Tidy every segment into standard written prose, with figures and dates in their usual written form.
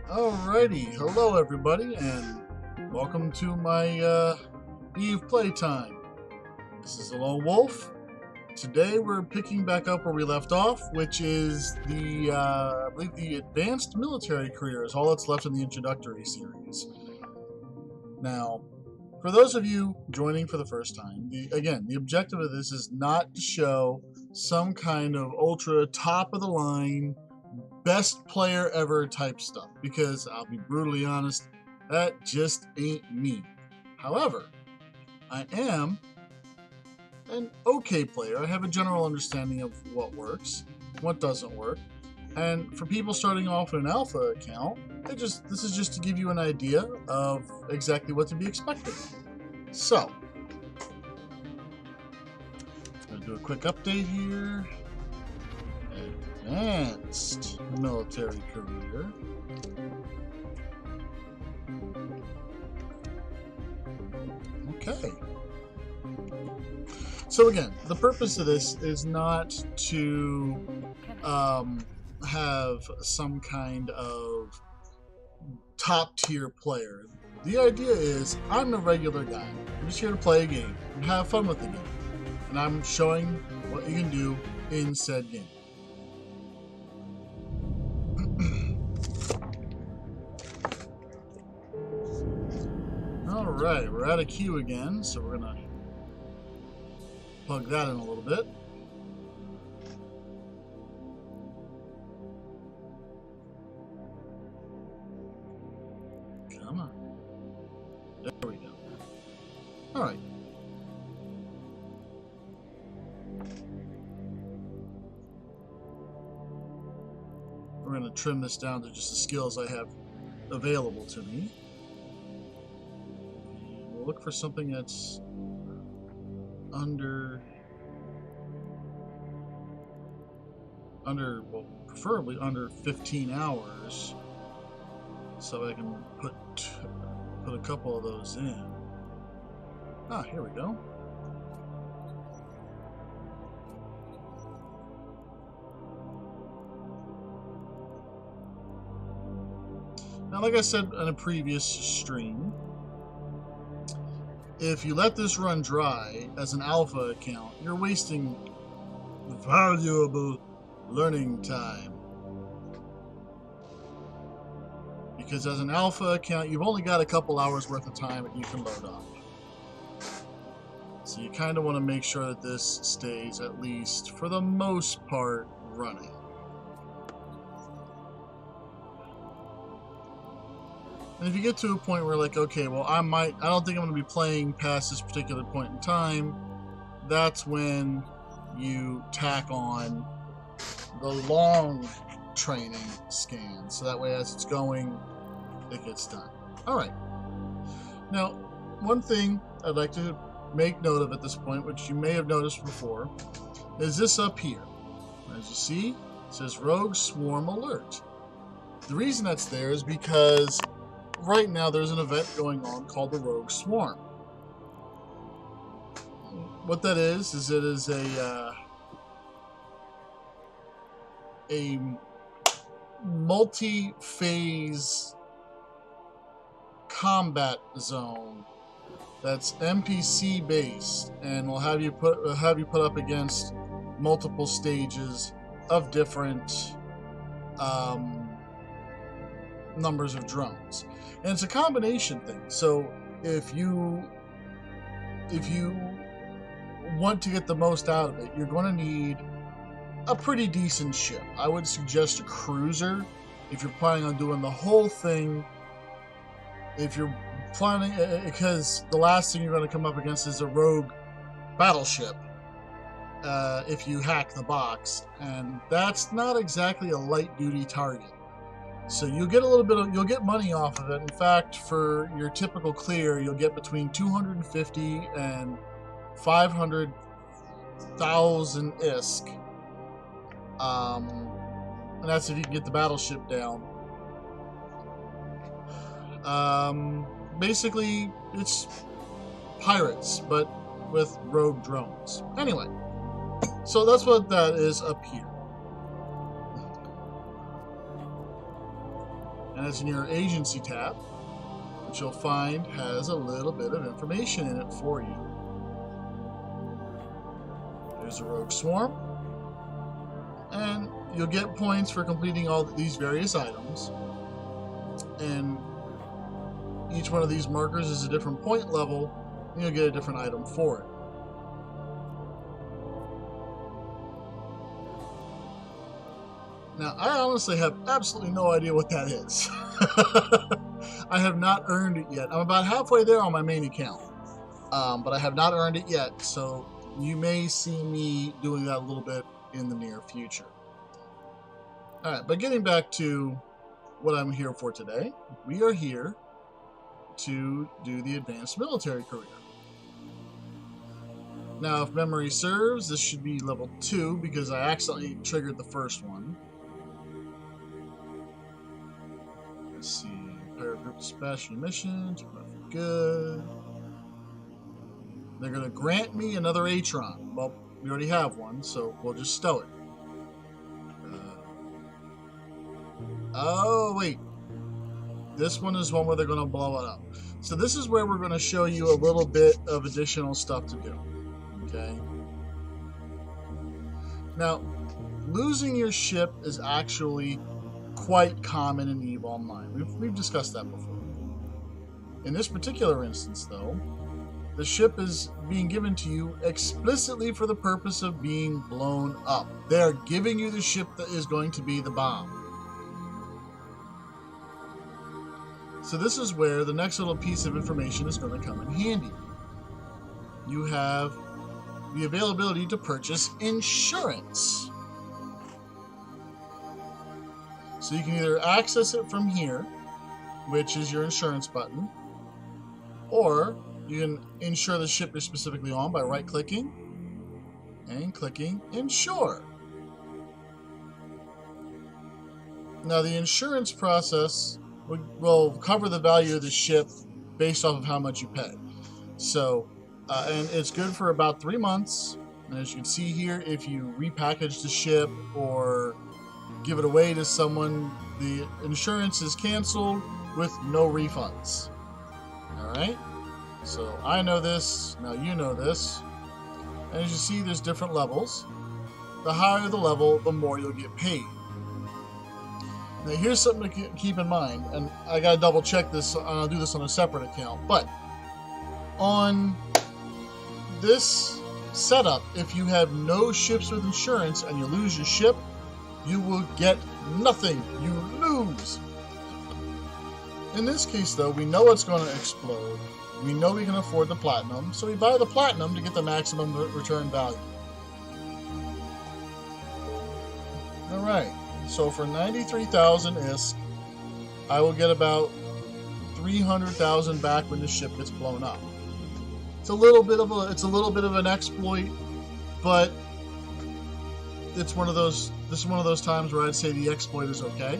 Alrighty, hello everybody, and welcome to my Eve playtime. This is the Lone Wolf. Today we're picking back up where we left off, which is the, I believe the advanced military career is all that's left in the introductory series. Now, for those of you joining for the first time, the objective of this is not to show some kind of ultra top of the line best player ever type stuff, because I'll be brutally honest, that just ain't me. However, I am an okay player. I have a general understanding of what works, what doesn't work, and for people starting off in an alpha account, this is just to give you an idea of exactly what to be expected. So, I'm going to do a quick update here. Advanced military career. Okay. So again, the purpose of this is not to have some kind of top tier player. The idea is I'm a regular guy. I'm just here to play a game and have fun with the game. And I'm showing what you can do in said game. Alright, we're out of queue again, so we're gonna plug that in a little bit. Come on. There we go. Alright. We're gonna trim this down to just the skills I have available to me. We'll look for something that's under well, preferably under 15 hours, so I can put a couple of those in. Ah, here we go. Now, like I said in a previous stream, if you let this run dry as an alpha account, you're wasting valuable learning time. Because as an alpha account, you've only got a couple hours worth of time that you can load up. So you kind of want to make sure that this stays, at least for the most part, running. And if you get to a point where, like, okay, well, I don't think I'm going to be playing past this particular point in time, that's when you tack on the long training scan. So that way, as it's going, it gets done. All right. Now, one thing I'd like to make note of at this point, which you may have noticed before, is this up here. As you see, it says Rogue Swarm Alert. The reason that's there is because right now there's an event going on called the Rogue Swarm. What that is it is a multi-phase combat zone that's NPC based, and will have you put up against multiple stages of different numbers of drones. And it's a combination thing. So if you want to get the most out of it, you're going to need a pretty decent ship. I would suggest a cruiser if you're planning on doing the whole thing. If you're planning, because the last thing you're going to come up against is a rogue battleship if you hack the box, and that's not exactly a light duty target. So you'll get you'll get money off of it. In fact, for your typical clear, you'll get between 250 and 500,000 ISK. And that's if you can get the battleship down. Basically, it's pirates, but with rogue drones. Anyway, so that's what that is up here. And it's in your agency tab, which you'll find has a little bit of information in it for you. There's a Rogue Swarm, and you'll get points for completing all these various items, and each one of these markers is a different point level, and you'll get a different item for it. Now, I honestly have absolutely no idea what that is. I have not earned it yet. I'm about halfway there on my main account, but I have not earned it yet, so you may see me doing that a little bit in the near future. Alright, but getting back to what I'm here for today, we are here to do the advanced military career. Now, if memory serves, this should be level 2 because I accidentally triggered the first one. Let's see, Pirate Group Dispatch Missions, good. They're going to grant me another Atron. Well, we already have one, so we'll just stow it. Oh, wait. This one is one where they're going to blow it up. So this is where we're going to show you a little bit of additional stuff to do. Okay. Now, losing your ship is actually quite common in EVE Online. We've discussed that before. In this particular instance, though, the ship is being given to you explicitly for the purpose of being blown up. They are giving you the ship that is going to be the bomb. So this is where the next little piece of information is going to come in handy. You have the availability to purchase insurance. So you can either access it from here, which is your insurance button, or you can insure the ship you're specifically on by right-clicking and clicking Insure. Now, the insurance process will cover the value of the ship based off of how much you pay. So, and it's good for about 3 months. And as you can see here, if you repackage the ship or give it away to someone, the insurance is canceled with no refunds. Alright? So I know this, now you know this. And as you see, there's different levels. The higher the level, the more you'll get paid. Now here's something to keep in mind, and I gotta double check this, and I'll do this on a separate account, but on this setup, if you have no ships with insurance and you lose your ship, you will get nothing. You lose. In this case, though, we know it's going to explode. We know we can afford the platinum, so we buy the platinum to get the maximum return value. Alright, so for 93,000 ISK, I will get about 300,000 back when the ship gets blown up. It's a little bit of an exploit, but it's one of those. This is one of those times where I'd say the exploit is okay.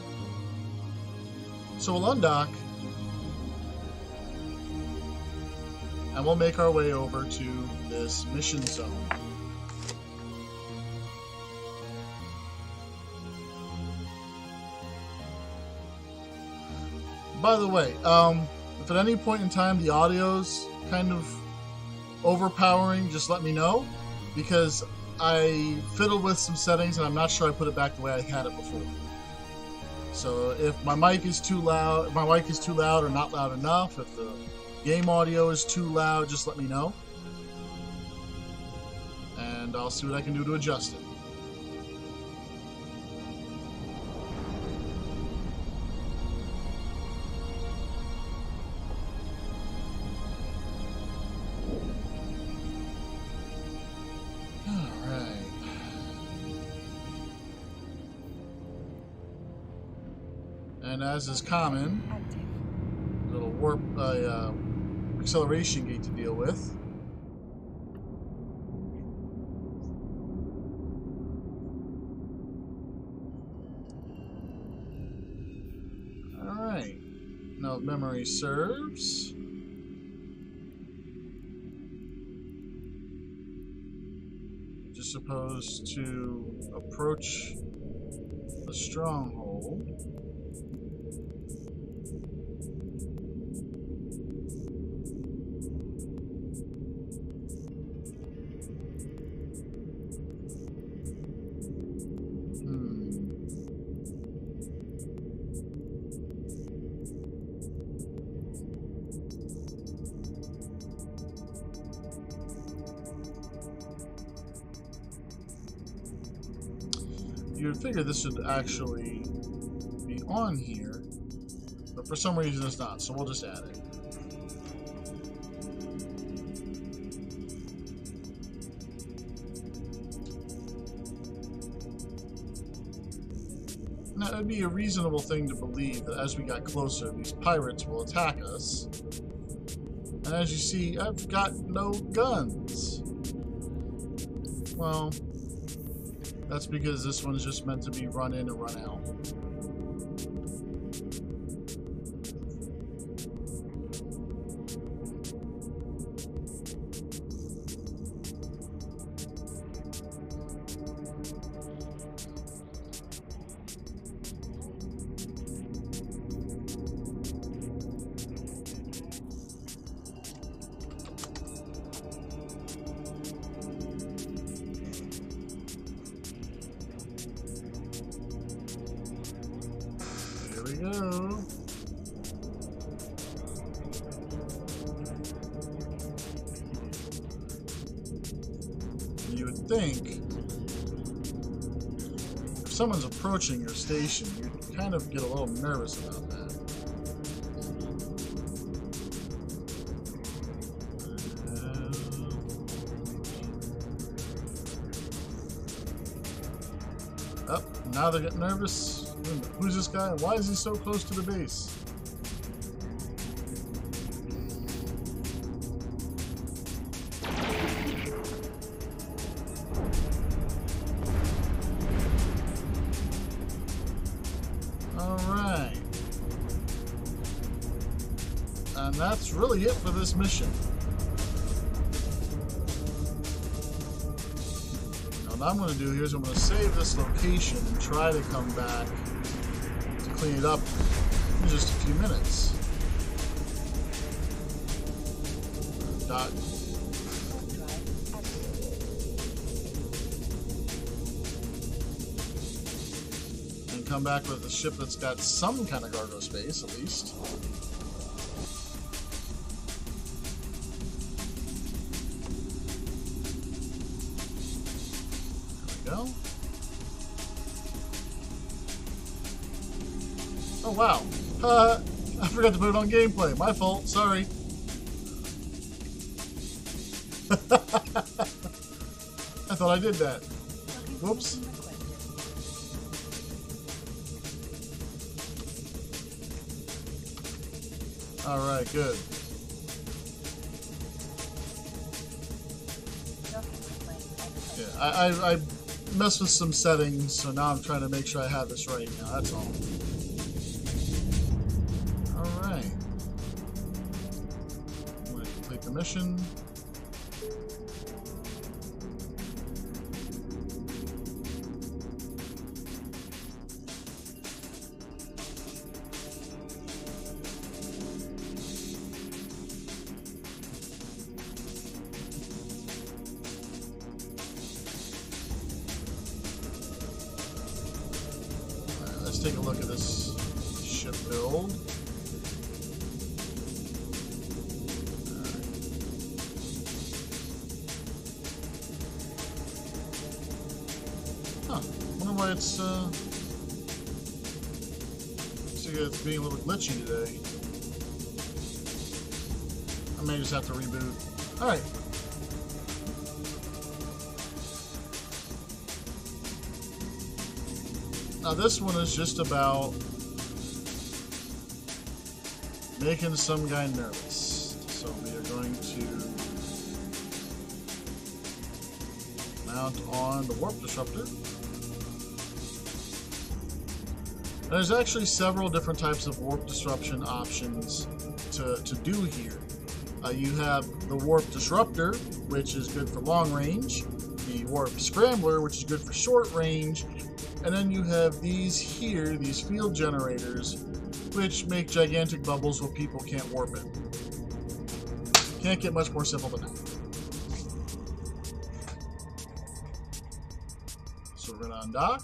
So we'll undock, and we'll make our way over to this mission zone. By the way, if at any point in time the audio's kind of overpowering, just let me know, because I fiddled with some settings and I'm not sure I put it back the way I had it before. So if my mic is too loud, or not loud enough, if the game audio is too loud, just let me know, and I'll see what I can do to adjust it. And as is common, a little warp acceleration gate to deal with. Alright, now if memory serves, just supposed to approach the stronghold. You would figure this should actually be on here, but for some reason it's not, so we'll just add it. Now, it would be a reasonable thing to believe that as we got closer, these pirates will attack us. And as you see, I've got no guns. Well, that's because this one's just meant to be run in and run out. Go. You would think if someone's approaching your station, you kind of get a little nervous about that. Oh, now they're getting nervous. Who's this guy? Why is he so close to the base? And that's really it for this mission. Now what I'm going to do here is I'm going to save this location and try to come back to clean it up in just a few minutes. Dot. And come back with a ship that's got some kind of cargo space, at least. There we go. Oh, wow. I forgot to put it on gameplay. My fault. Sorry. I thought I did that. Whoops. Alright, good. Yeah, I messed with some settings, so now I'm trying to make sure I have this right now. That's all. Alright. I'm going to complete the mission. Let's take a look at this ship build. Huh. Wonder why it's being a little glitchy today. I may just have to reboot. Alright. Now this one is just about making some guy nervous. So we are going to mount on the warp disruptor. There's actually several different types of warp disruption options to do here. You have the warp disruptor, which is good for long range, the warp scrambler, which is good for short range, and then you have these here, these field generators, which make gigantic bubbles where people can't warp it. Can't get much more simple than that. So we're going to undock.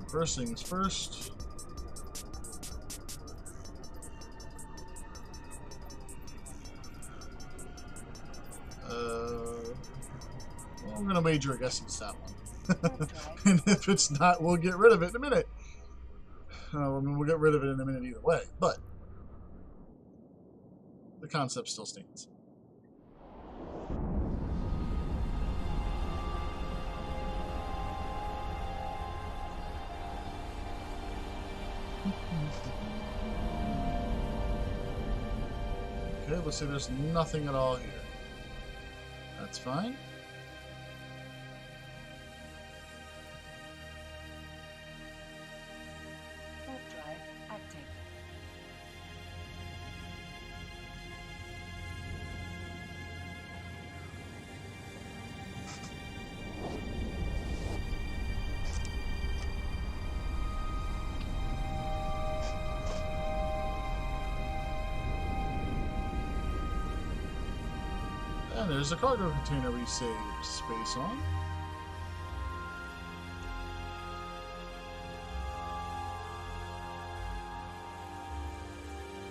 First things first. Well, I'm going to wager a guess it's that one. And if it's not, we'll get rid of it in a minute. I mean, we'll get rid of it in a minute either way, but the concept still stands. Okay, let's see, there's nothing at all here. That's fine. Warp drive active. And there's a cargo container we saved space on.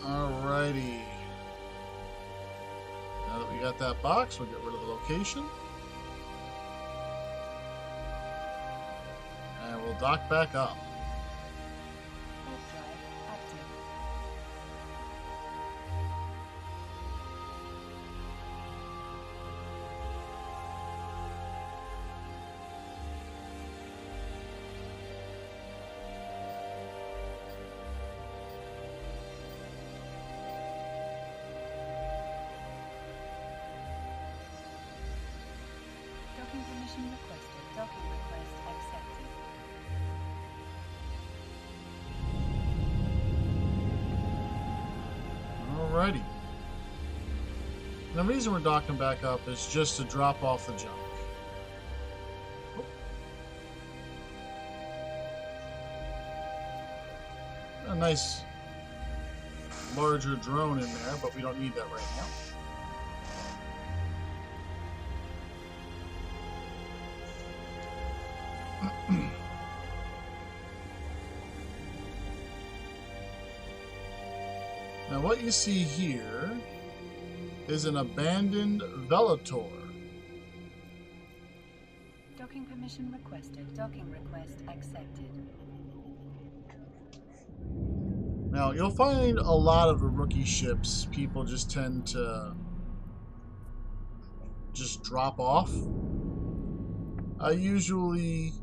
Alrighty. Now that we got that box, we'll get rid of the location. And we'll dock back up. Warp drive active. Docking permission requested. Docking request accepted. Alrighty. And the reason we're docking back up is just to drop off the junk. A nice larger drone in there, but we don't need that right now. Now what you see here is an abandoned Velotor. Docking permission requested. Docking request accepted. Now you'll find a lot of the rookie ships people just tend to just drop off. I usually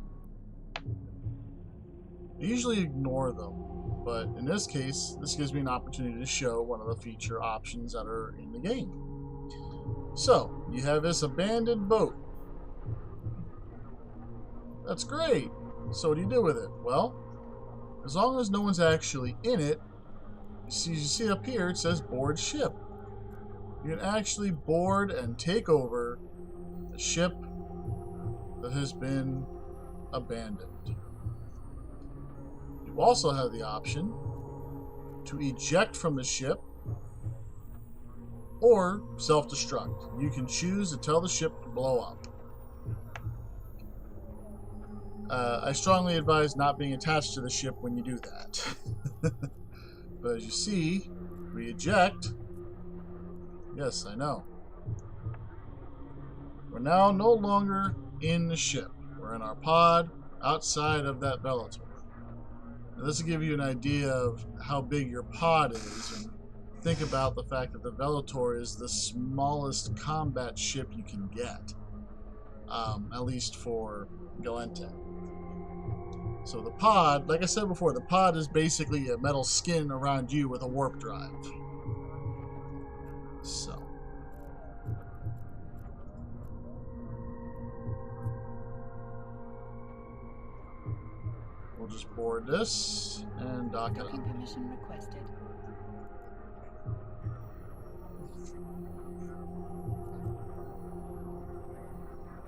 ignore them, but in this case, this gives me an opportunity to show one of the feature options that are in the game. So, you have this abandoned boat. That's great. So what do you do with it? Well, as long as no one's actually in it, you see up here it says board ship. You can actually board and take over the ship that has been abandoned. You also have the option to eject from the ship or self-destruct. You can choose to tell the ship to blow up. I strongly advise not being attached to the ship when you do that. But as you see, we eject. Yes, I know. We're now no longer in the ship. We're in our pod outside of that Velotor. Now, this will give you an idea of how big your pod is, and think about the fact that the Velotor is the smallest combat ship you can get, at least for Gallente. So the pod, like I said before, the pod is basically a metal skin around you with a warp drive. So. We'll just board this and dock it up. Docking permission requested.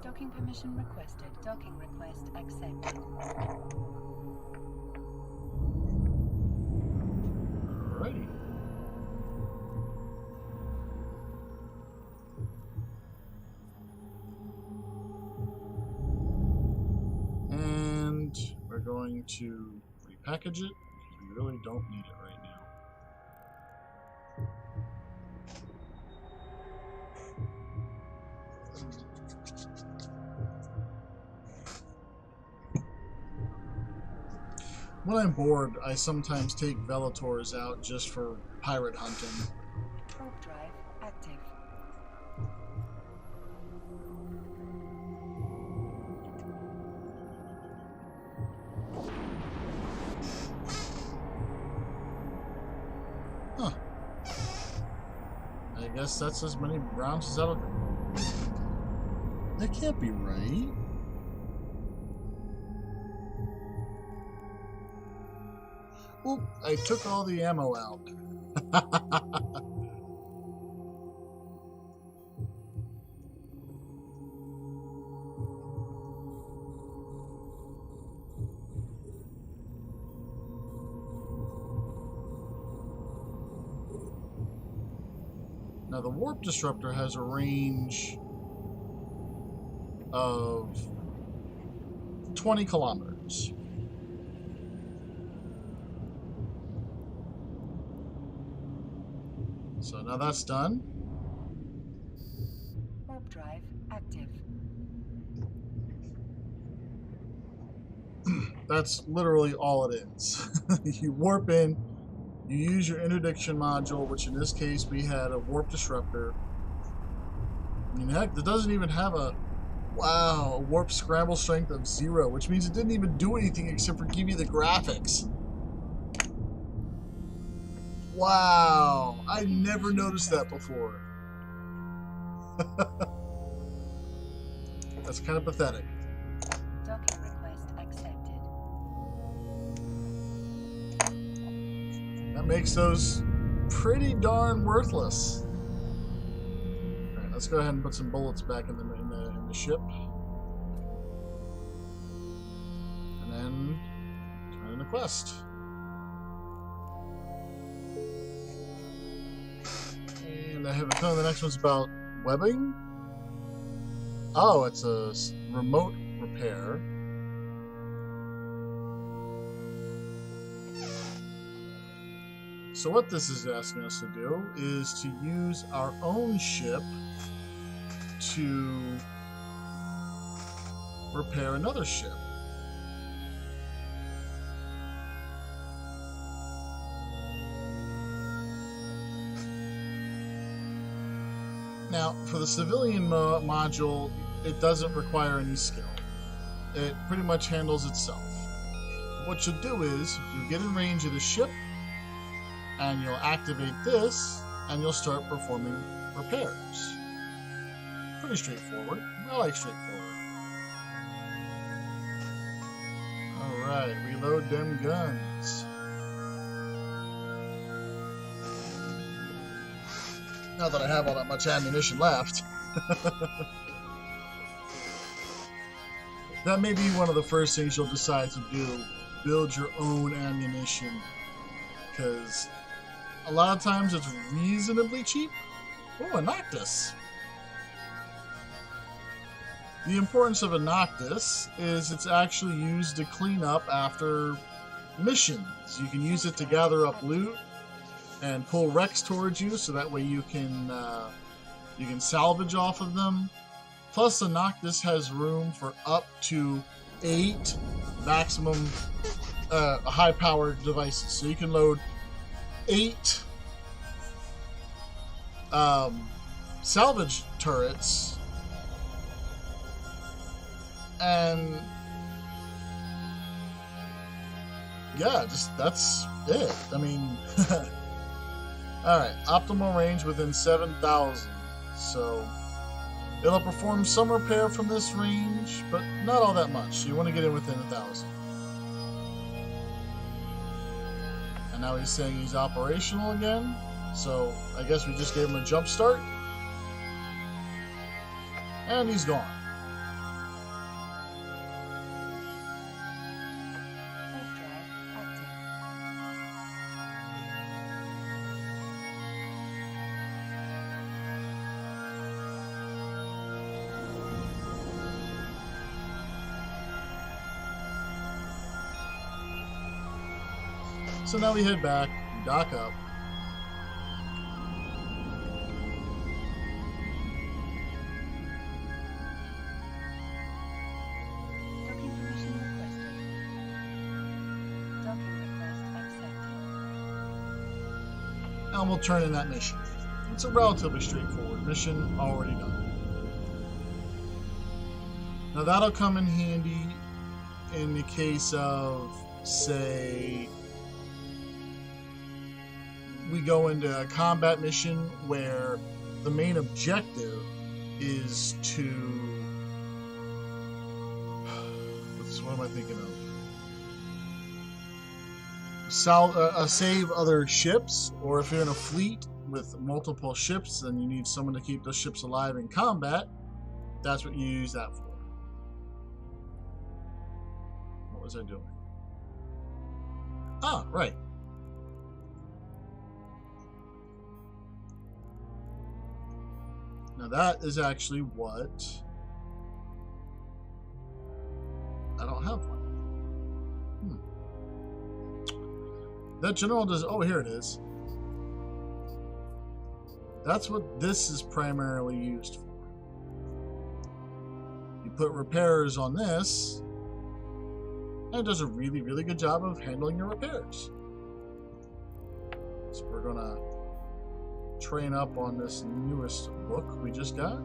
Docking permission requested. Docking request accepted. Alrighty. And we're going to repackage it because we really don't need it right now. When I'm bored, I sometimes take Velotors out just for pirate hunting. Warp drive active. Huh. I guess that's as many rounds as that'll go. That can't be right. Oop, I took all the ammo out. Now the warp disruptor has a range of 20 kilometers. So now that's done. Warp drive active. That's literally all it is. You warp in, you use your interdiction module, which in this case we had a warp disruptor. I mean, heck, it doesn't even have a warp scramble strength of 0, which means it didn't even do anything except for give you the graphics. Wow, I never noticed that before. That's kind of pathetic. Docking request accepted. That makes those pretty darn worthless. All right, let's go ahead and put some bullets back in the ship, and then turn in the quest. And I have a feeling the next one's about webbing. Oh, it's a remote repair. So what this is asking us to do is to use our own ship to repair another ship. Now, for the civilian module, it doesn't require any skill. It pretty much handles itself. What you'll do is, you'll get in range of the ship, and you'll activate this, and you'll start performing repairs. Pretty straightforward. I like straightforward. Alright, reload them guns. Not that I have all that much ammunition left. That may be one of the first things you'll decide to do. Build your own ammunition. Because a lot of times it's reasonably cheap. Oh, a Noctis. The importance of a Noctis is it's actually used to clean up after missions. You can use it to gather up loot and pull wrecks towards you, so that way you can salvage off of them. Plus, the Noctis has room for up to 8 maximum high-powered devices. So you can load 8 salvage turrets, and yeah, just that's it. I mean, alright, optimal range within 7,000. So it'll perform some repair from this range, but not all that much. You want to get in within 1,000. And now he's saying he's operational again. So I guess we just gave him a jump start. And he's gone. Safe drive active. So now we head back, dock up. Docking permission requested. Docking request accepted. And we'll turn in that mission. It's a relatively straightforward mission, already done. Now that'll come in handy in the case of, say, we go into a combat mission where the main objective is to... what am I thinking of? Save other ships, or if you're in a fleet with multiple ships and you need someone to keep those ships alive in combat, that's what you use that for. What was I doing? Ah, right. Now that is actually what... I don't have one. That general does... Oh, here it is. That's what this is primarily used for. You put repairers on this, and it does a really, really good job of handling your repairs. So we're gonna train up on this newest book we just got,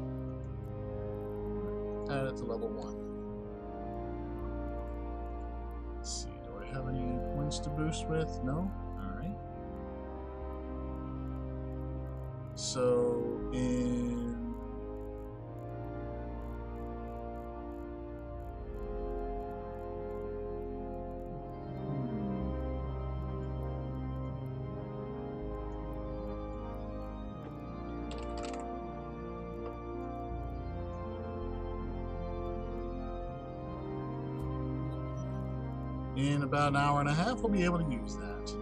and it's a level 1. Let's see, do I have any points to boost with? No? Alright. So in... in about an hour and a half, we'll be able to use that.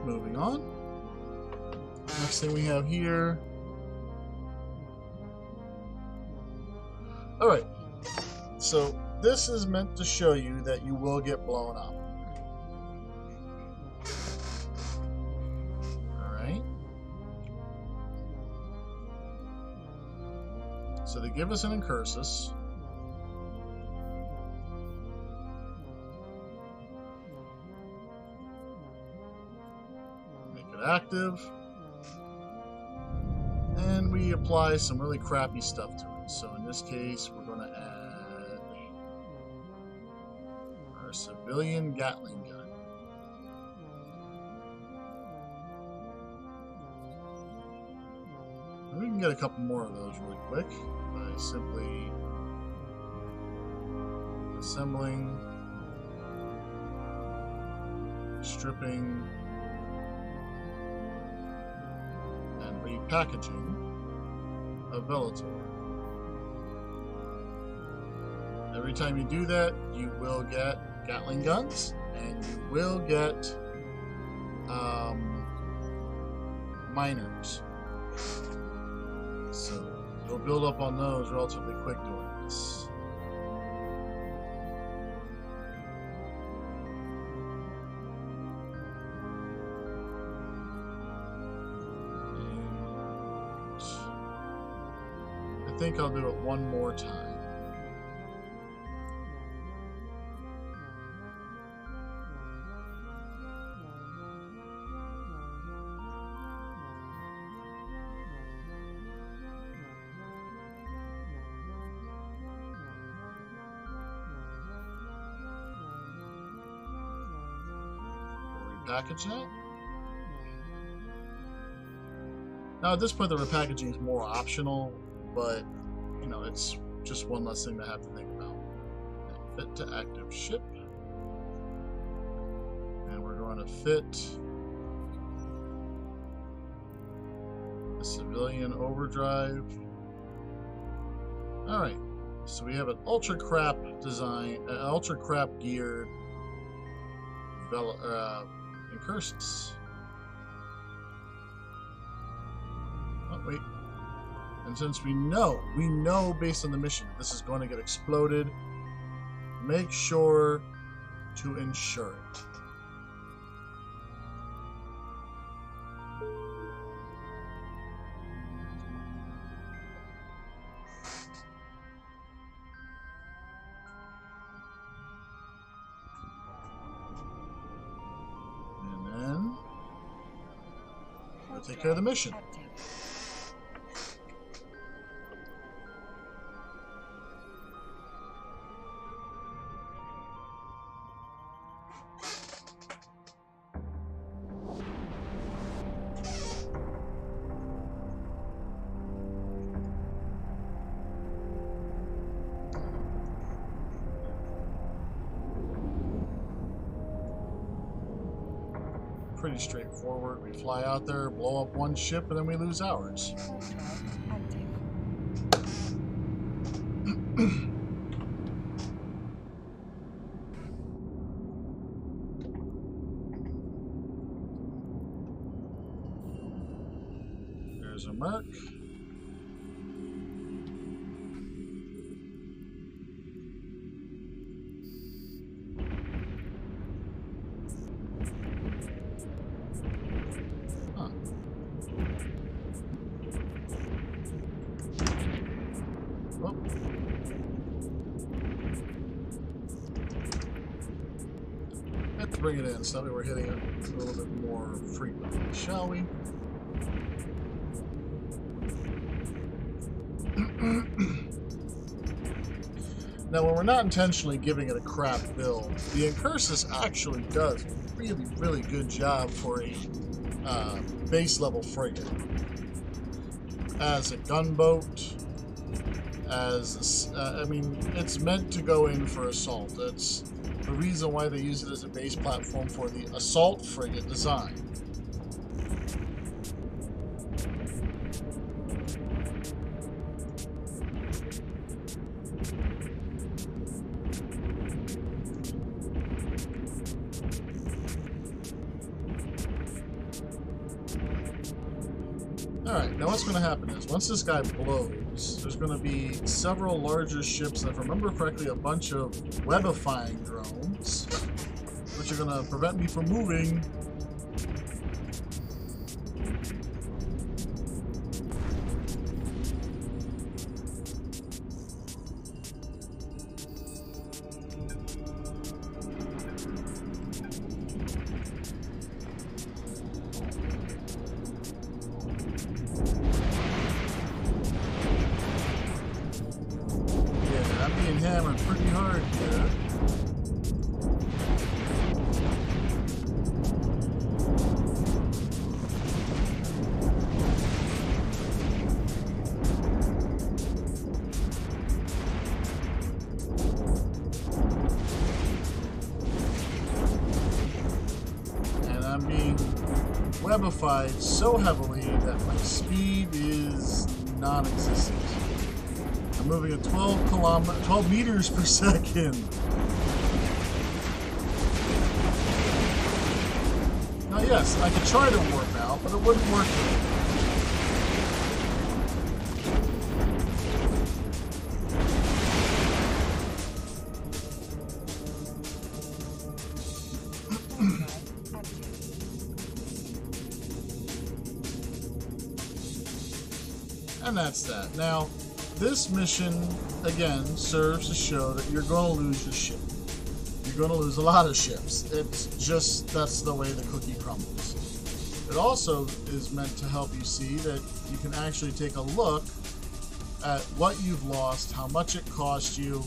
Moving on. Next thing we have here. Alright, so this is meant to show you that you will get blown up. Alright. So they give us an incursus. Make it active. And we apply some really crappy stuff to it. So in this case, we're going to add our civilian Gatling gun. And we can get a couple more of those really quick by simply assembling, stripping, and repackaging of Velotor. Every time you do that, you will get Gatling guns, and you will get miners. So you'll build up on those relatively quick doing this. And I think I'll do it one more time. Package that. Now at this point the repackaging is more optional, but you know, it's just one less thing to have to think about. Fit to active ship. And we're going to fit the civilian overdrive. Alright, so we have an ultra crap design, ultra crap geared incursus. Oh, wait. And since we know based on the mission, this is going to get exploded, make sure to insure it. Take care of the mission. Pretty straightforward. We fly out there, blow up one ship, and then we lose ours. There's a Merc. Let's bring it in so that we're hitting it a little bit more frequently, shall we? Now, when we're not intentionally giving it a crap build, the Incursus actually does a really, really good job for a base level frigate. As a gunboat, as I mean, it's meant to go in for assault. That's the reason why they use it as a base platform for the assault frigate design. Alright, now what's going to happen is, once this guy blows, there's going to be several larger ships, and if I remember correctly, a bunch of webifying drones, which are going to prevent me from moving. Hammered pretty hard here. And I'm being webified so heavily that my speed is non-existent. I'm moving at 12 meters per second. Now, yes, I could try to warp out, but it wouldn't work. And that's that. Now, this mission, again, serves to show that you're going to lose your ship. You're going to lose a lot of ships. It's just, that's the way the cookie crumbles. It also is meant to help you see that you can actually take a look at what you've lost, how much it cost you,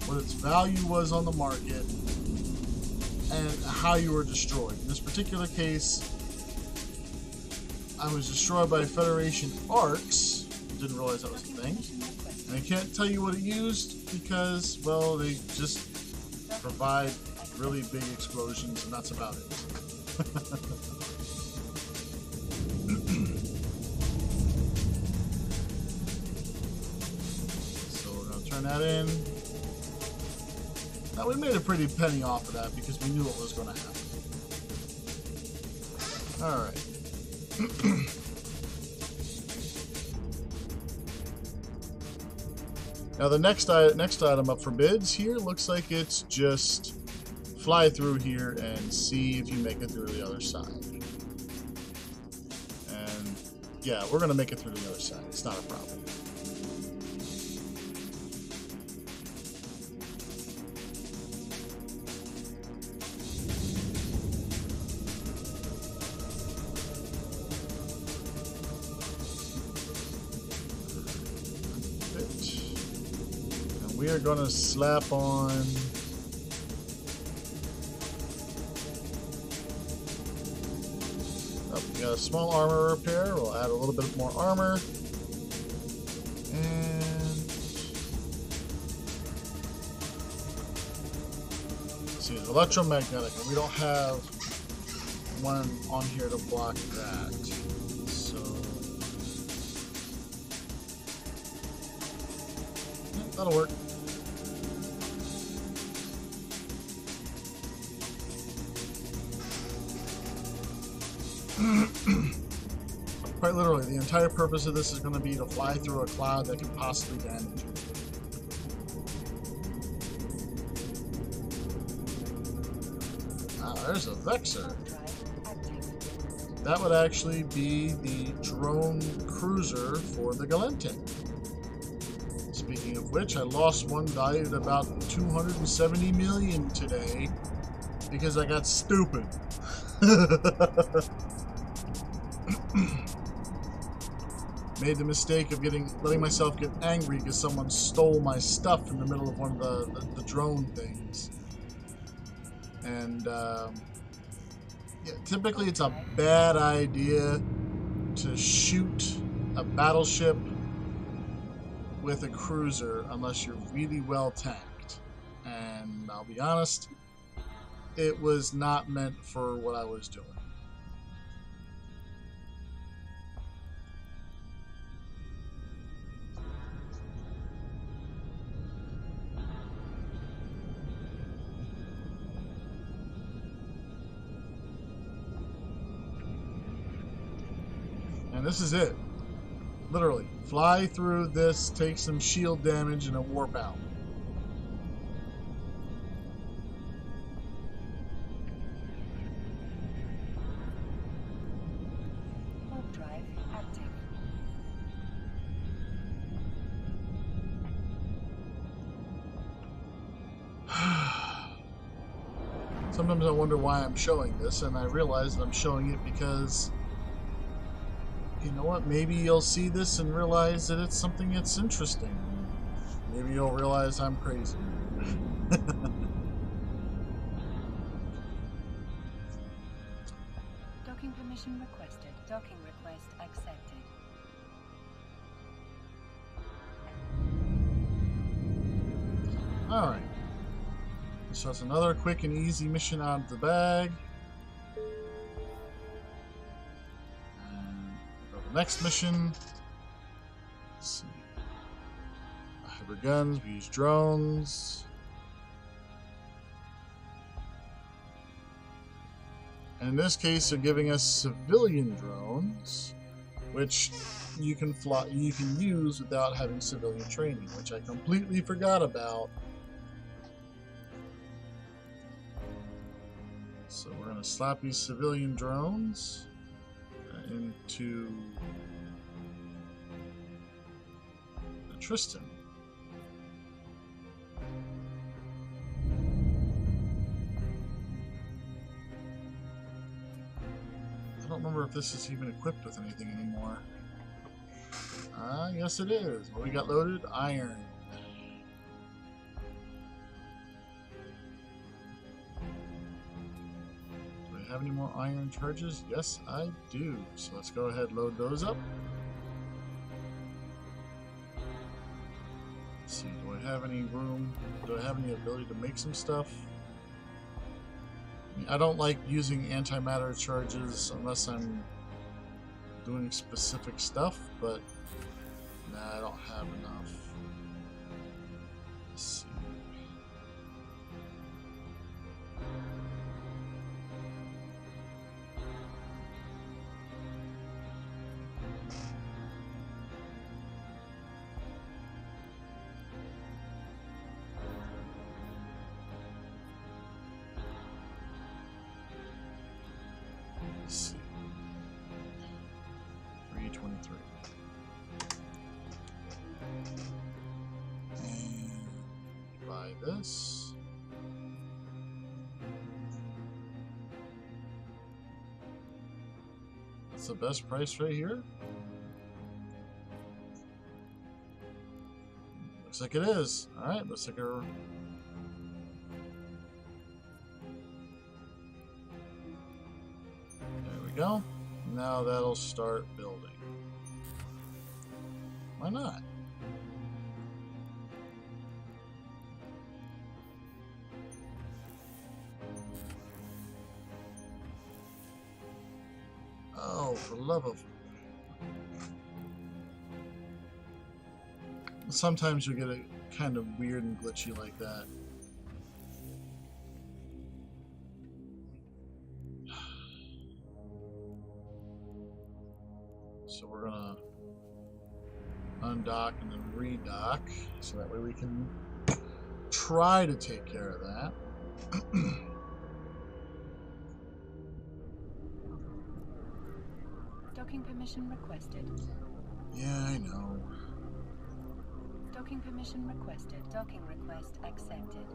what its value was on the market, and how you were destroyed. In this particular case, I was destroyed by Federation Arcs. Didn't realize that was a thing. And I can't tell you what it used because, well, they just provide really big explosions and that's about it. So we're going to turn that in. Now we made a pretty penny off of that because we knew what was going to happen. Alright. Now the next item up for bids here looks like it's just fly through here and see if you make it through the other side. And yeah, we're going to make it through the other side. It's not a problem. We are going to slap on we got a small armor repair. We'll add a little bit more armor. And let's see, it's electromagnetic, and we don't have one on here to block that. So that'll work. Quite literally, the entire purpose of this is going to be to fly through a cloud that could possibly damage you. Ah, there's a Vexor. That would actually be the drone cruiser for the Gallente. Speaking of which, I lost one valued at about 270 million today because I got stupid. Made the mistake of letting myself get angry because someone stole my stuff in the middle of one of the drone things. And yeah, typically it's a bad idea to shoot a battleship with a cruiser unless you're really well tanked. And I'll be honest, it was not meant for what I was doing. And this is it. Literally, fly through this, take some shield damage, and a warp out. Warp drive active. Sometimes I wonder why I'm showing this, and I realize that I'm showing it because, you know what, maybe you'll see this and realize that it's something that's interesting. Maybe you'll realize I'm crazy. Docking permission requested. Docking request accepted. Alright. So it's another quick and easy mission out of the bag. And go to the next mission. Let's see. Hybrid guns, we use drones. And in this case, they're giving us civilian drones, which you can fly, you can use without having civilian training, which I completely forgot about. So we're going to slap these civilian drones into the Tristan. I don't remember if this is even equipped with anything anymore. Yes it is. What we got loaded? Iron. Have any more iron charges? Yes, I do. So let's go ahead and load those up. Let's see, do I have any room? Do I have any ability to make some stuff? I don't like using antimatter charges unless I'm doing specific stuff, but nah, I don't have enough. Let's see. Let's see. 323. And buy this. That's the best price right here. Looks like it is. Alright, looks like a go. Now that'll start building. Why not? Oh, for the love of... Sometimes you get a kind of weird and glitchy like that. So we're gonna undock and then redock, so that way we can try to take care of that. Docking permission requested. Yeah, I know. Docking permission requested. Docking request accepted.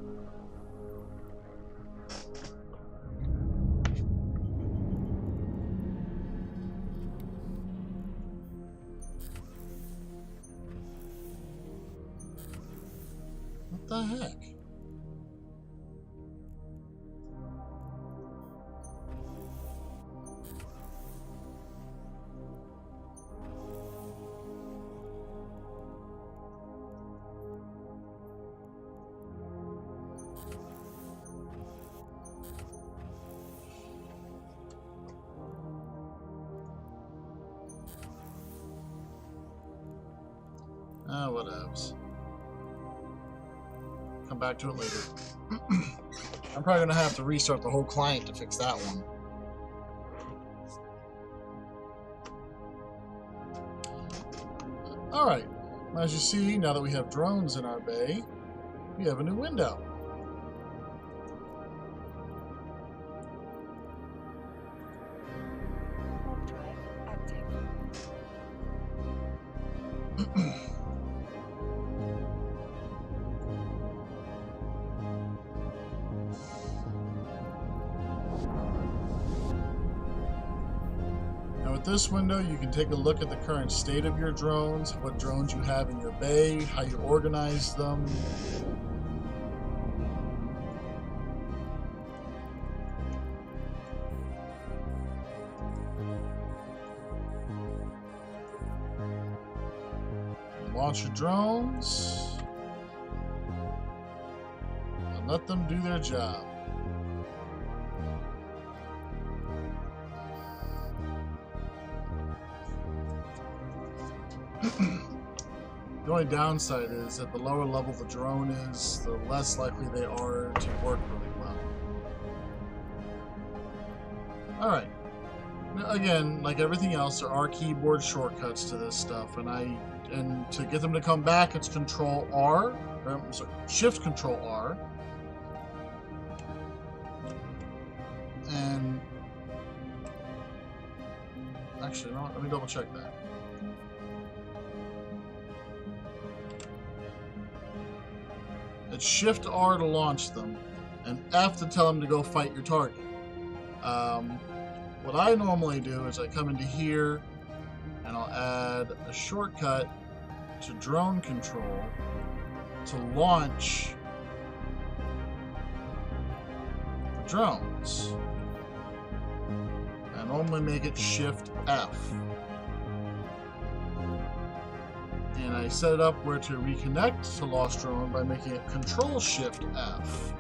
What the heck? Whatevs. Come back to it later. I'm probably going to have to restart the whole client to fix that one. Alright, as you see, now that we have drones in our bay, we have a new window. Warp drive active. Now with this window, you can take a look at the current state of your drones, what drones you have in your bay, how you organize them. Launch your drones and let them do their job. The only downside is that the lower level the drone is, the less likely they are to work really well. Alright. Again, like everything else, there are keyboard shortcuts to this stuff, and to get them to come back, it's Control R, sorry, Shift Control R, and actually, no, let me double check that. It's Shift R to launch them, and F to tell them to go fight your target. What I normally do is I come into here, and I'll add a shortcut to drone control to launch the drones. I normally make it Shift F. And I set it up where to reconnect to lost drone by making it Control Shift F.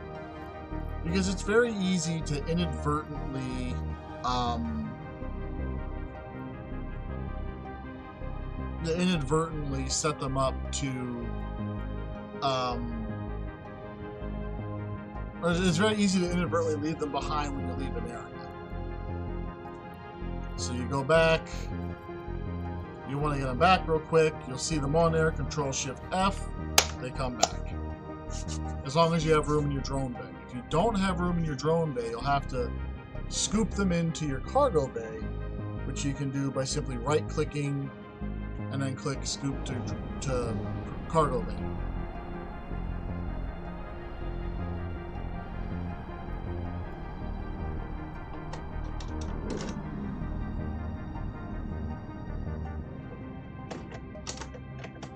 Because it's very easy to inadvertently set them up to or it's very easy to inadvertently leave them behind when you leave an area. So you go back, you want to get them back real quick, you'll see them on there, Control Shift F, they come back. As long as you have room in your drone bay. If you don't have room in your drone bay, you'll have to scoop them into your cargo bay, which you can do by simply right-clicking and then click Scoop to Cargo Bay.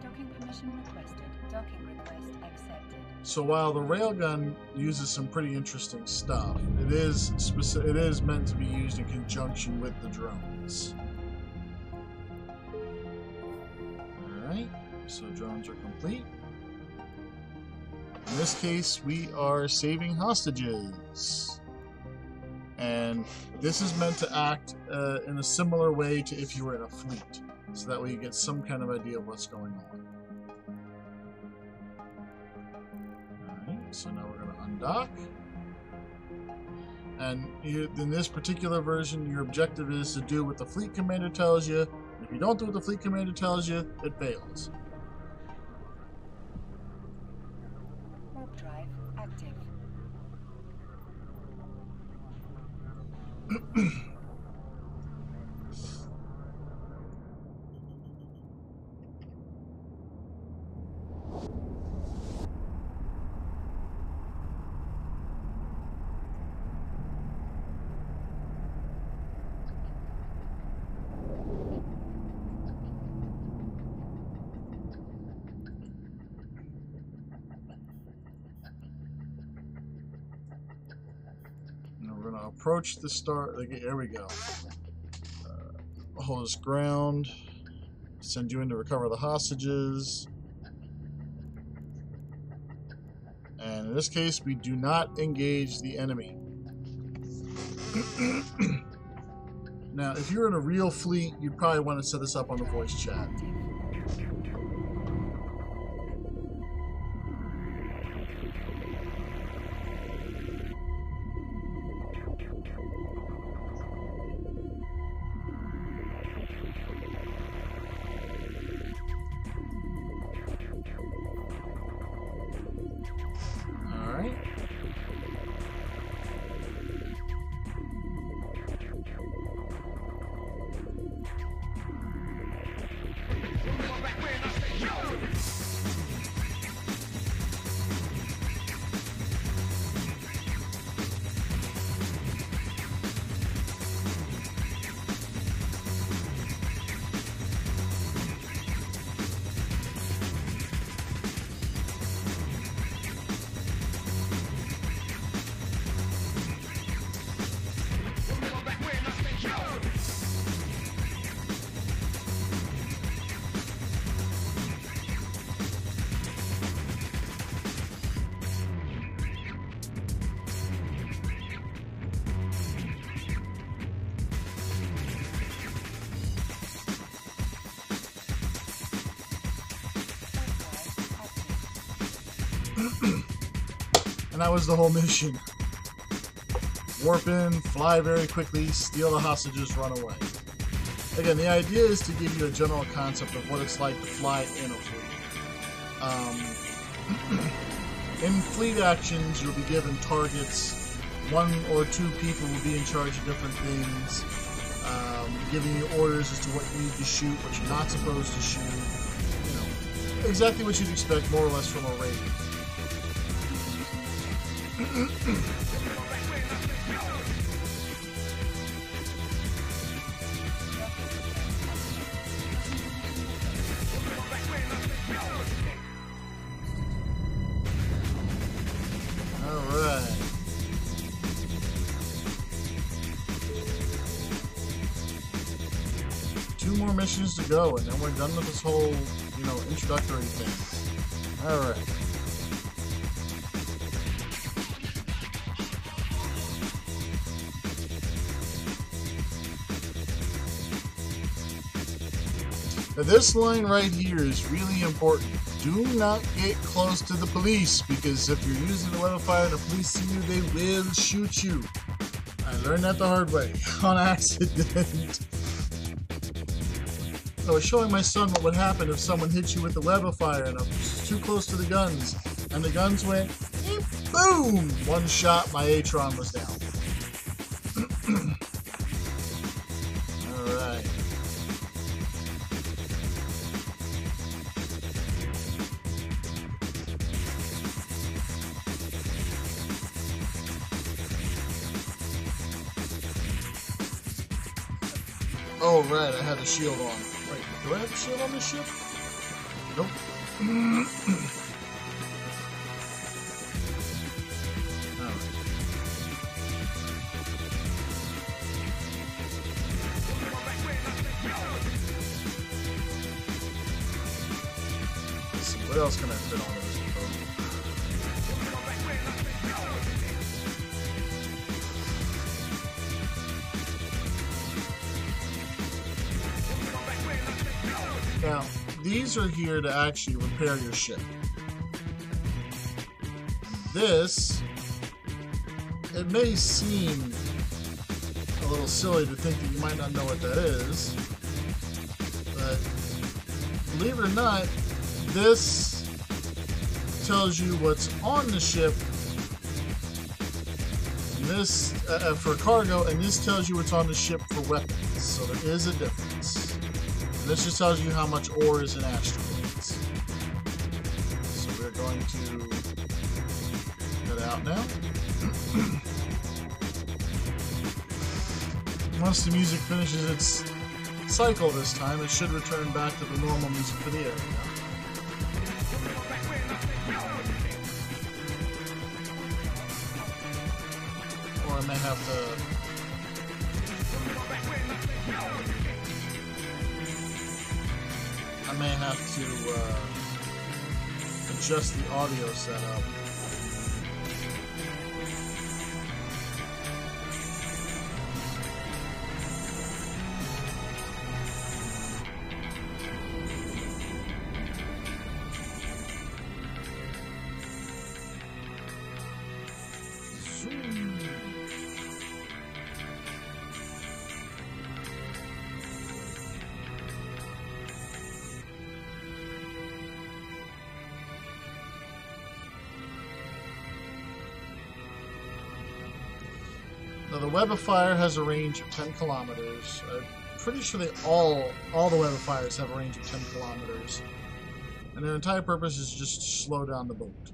Docking permission requested. Docking request accepted. So while the railgun uses some pretty interesting stuff, it is meant to be used in conjunction with the drones. Alright, so drones are complete. In this case, we are saving hostages. And this is meant to act in a similar way to if you were in a fleet. So that way you get some kind of idea of what's going on. So now we're going to undock. And in this particular version, your objective is to do what the fleet commander tells you. If you don't do what the fleet commander tells you, it fails. Warp drive active. Approach the start. There we go. Hold this ground. Send you in to recover the hostages. And in this case, we do not engage the enemy. Now, if you're in a real fleet, you'd probably want to set this up on the voice chat. And that was the whole mission. Warp in, fly very quickly, steal the hostages, run away. Again, the idea is to give you a general concept of what it's like to fly in a fleet. In fleet actions, you'll be given targets. 1 or 2 people will be in charge of different things, giving you orders as to what you need to shoot, what you're not supposed to shoot. You know, exactly what you'd expect, more or less, from a raid. Alright. Two more missions to go, and then we're done with this whole, you know, introductory thing. Alright. Now this line right here is really important. Do not get close to the police, because if you're using the weapon fire and the police see you, they will shoot you. I learned that the hard way, on accident. I was showing my son what would happen if someone hit you with the web of fire and I was too close to the guns, and the guns went, boom! One shot, my Atron was down. Alright. Oh, right, I had the shield on. Wait, do I have the shield on this ship? Nope. Alright. Let's see, what else can I fit onto this boat? Now, these are here to actually repair your ship. This, it may seem a little silly to think that you might not know what that is, but believe it or not, this tells you what's on the ship, and this for cargo, and this tells you what's on the ship for weapons. So there is a difference. This just tells you how much ore is in asteroids. So we're going to head out now. Once the music finishes its cycle this time, it should return back to the normal music for the area. Or I may have to... I may have to adjust the audio setup. Now the web of fire has a range of 10 kilometers. I'm pretty sure they all the web of fires have a range of 10 kilometers. And their entire purpose is just to slow down the boat.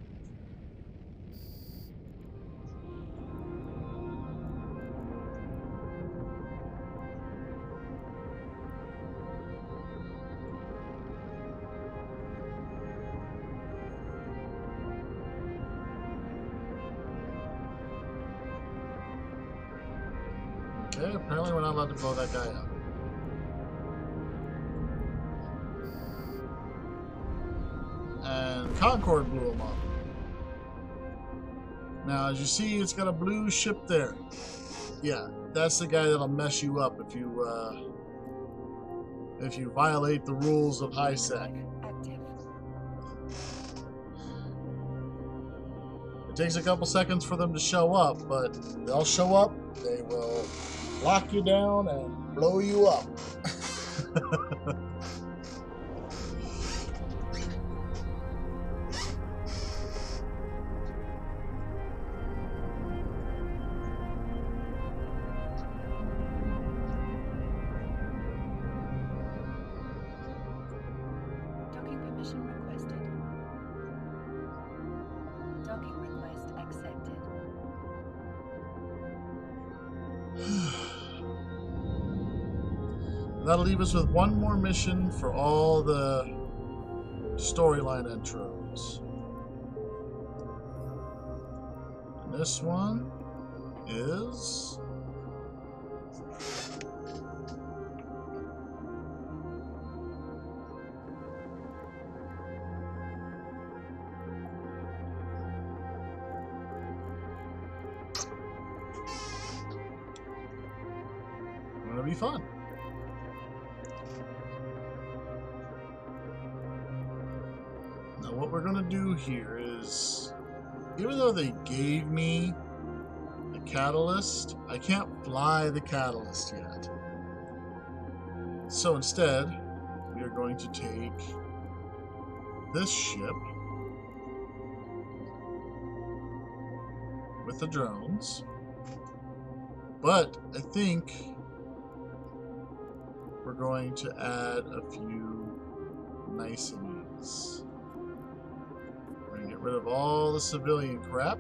Okay, apparently we're not allowed to blow that guy up. And Concord blew him up. Now, as you see, it's got a blue ship there. Yeah, that's the guy that'll mess you up if you violate the rules of HiSec. Active. takes a couple seconds for them to show up, but they'll show up, they will lock you down and blow you up. Docking permission requested. Docking request accepted. That'll leave us with one more mission for all the storyline intros. And this one is... gonna be fun. Now what we're gonna do here is, even though they gave me a catalyst, I can't fly the catalyst yet. So instead, we are going to take this ship with the drones, but I think we're going to add a few niceties. We're going to get rid of all the civilian crap.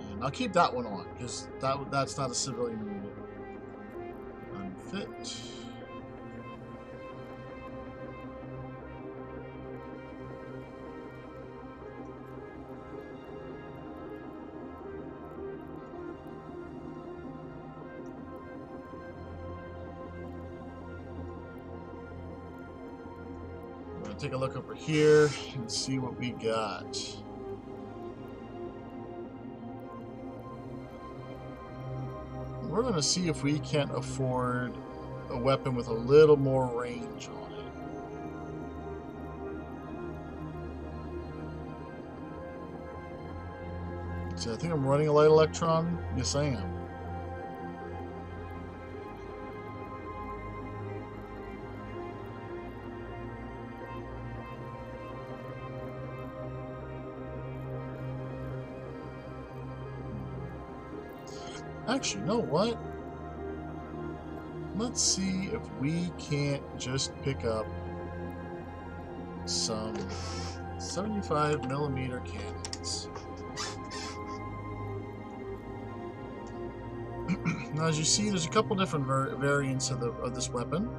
And I'll keep that one on, because that's not a civilian unit. Unfit. Take a look over here and see what we got. We're going to see if we can't afford a weapon with a little more range on it. So I think I'm running a light electron. Yes, I am. Actually, you know what? Let's see if we can't just pick up some 75mm cannons. Now, as you see, there's a couple different variants of this weapon.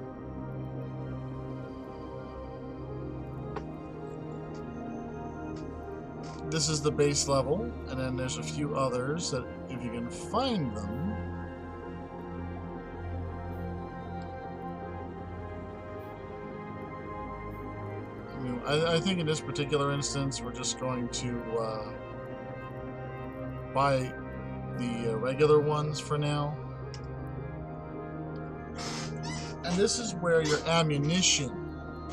This is the base level, and then there's a few others that, if you can find them, I think in this particular instance we're just going to buy the regular ones for now. And this is where your ammunition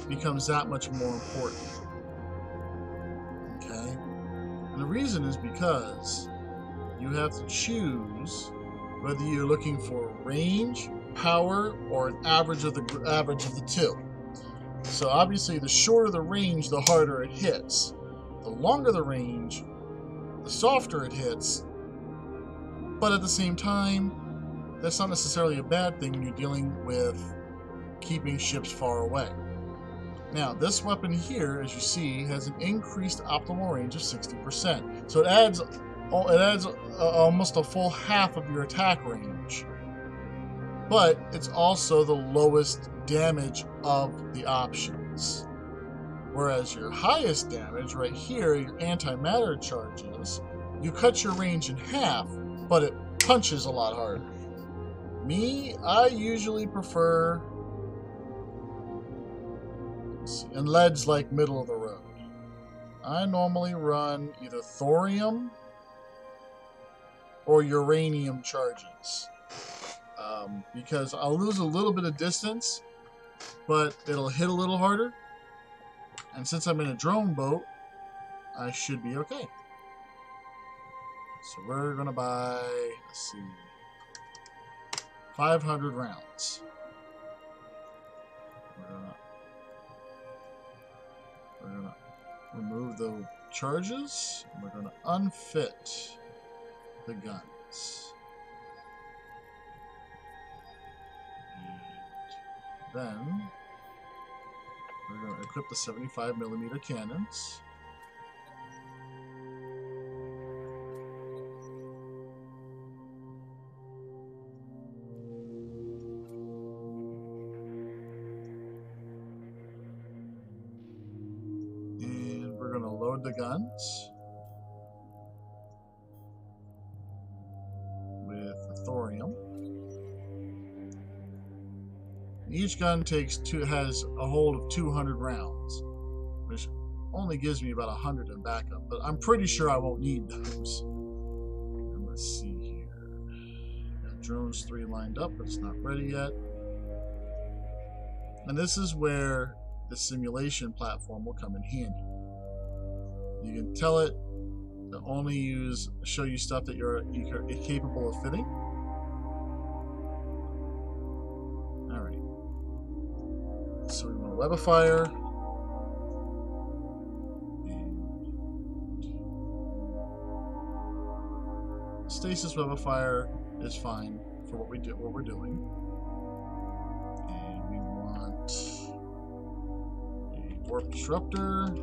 becomes that much more important. And the reason is because you have to choose whether you're looking for range, power, or an average of the two. So obviously, the shorter the range, the harder it hits. The longer the range, the softer it hits. But at the same time, that's not necessarily a bad thing when you're dealing with keeping ships far away. Now, this weapon here, as you see, has an increased optimal range of 60%. So it adds almost a full half of your attack range. But it's also the lowest damage of the options. Whereas your highest damage, right here, your antimatter charges, you cut your range in half, but it punches a lot harder. Me, I usually prefer... and lead's like middle of the road. I normally run either thorium or uranium charges. Because I'll lose a little bit of distance, but it'll hit a little harder. And since I'm in a drone boat, I should be okay. So we're gonna buy, let's see, 500 rounds. We're gonna remove the charges. And we're gonna unfit the guns. And then we're gonna equip the 75mm cannons. The guns with the thorium. Each gun has a hold of 200 rounds, which only gives me about 100 in backup, but I'm pretty sure I won't need those. And let's see here. Got drones 3 lined up, but it's not ready yet. And this is where the simulation platform will come in handy. You can tell it to only show you stuff that you're capable of fitting. Alright. So we want a web of fire. And stasis web of fire is fine for what we're doing. And we want a warp disruptor.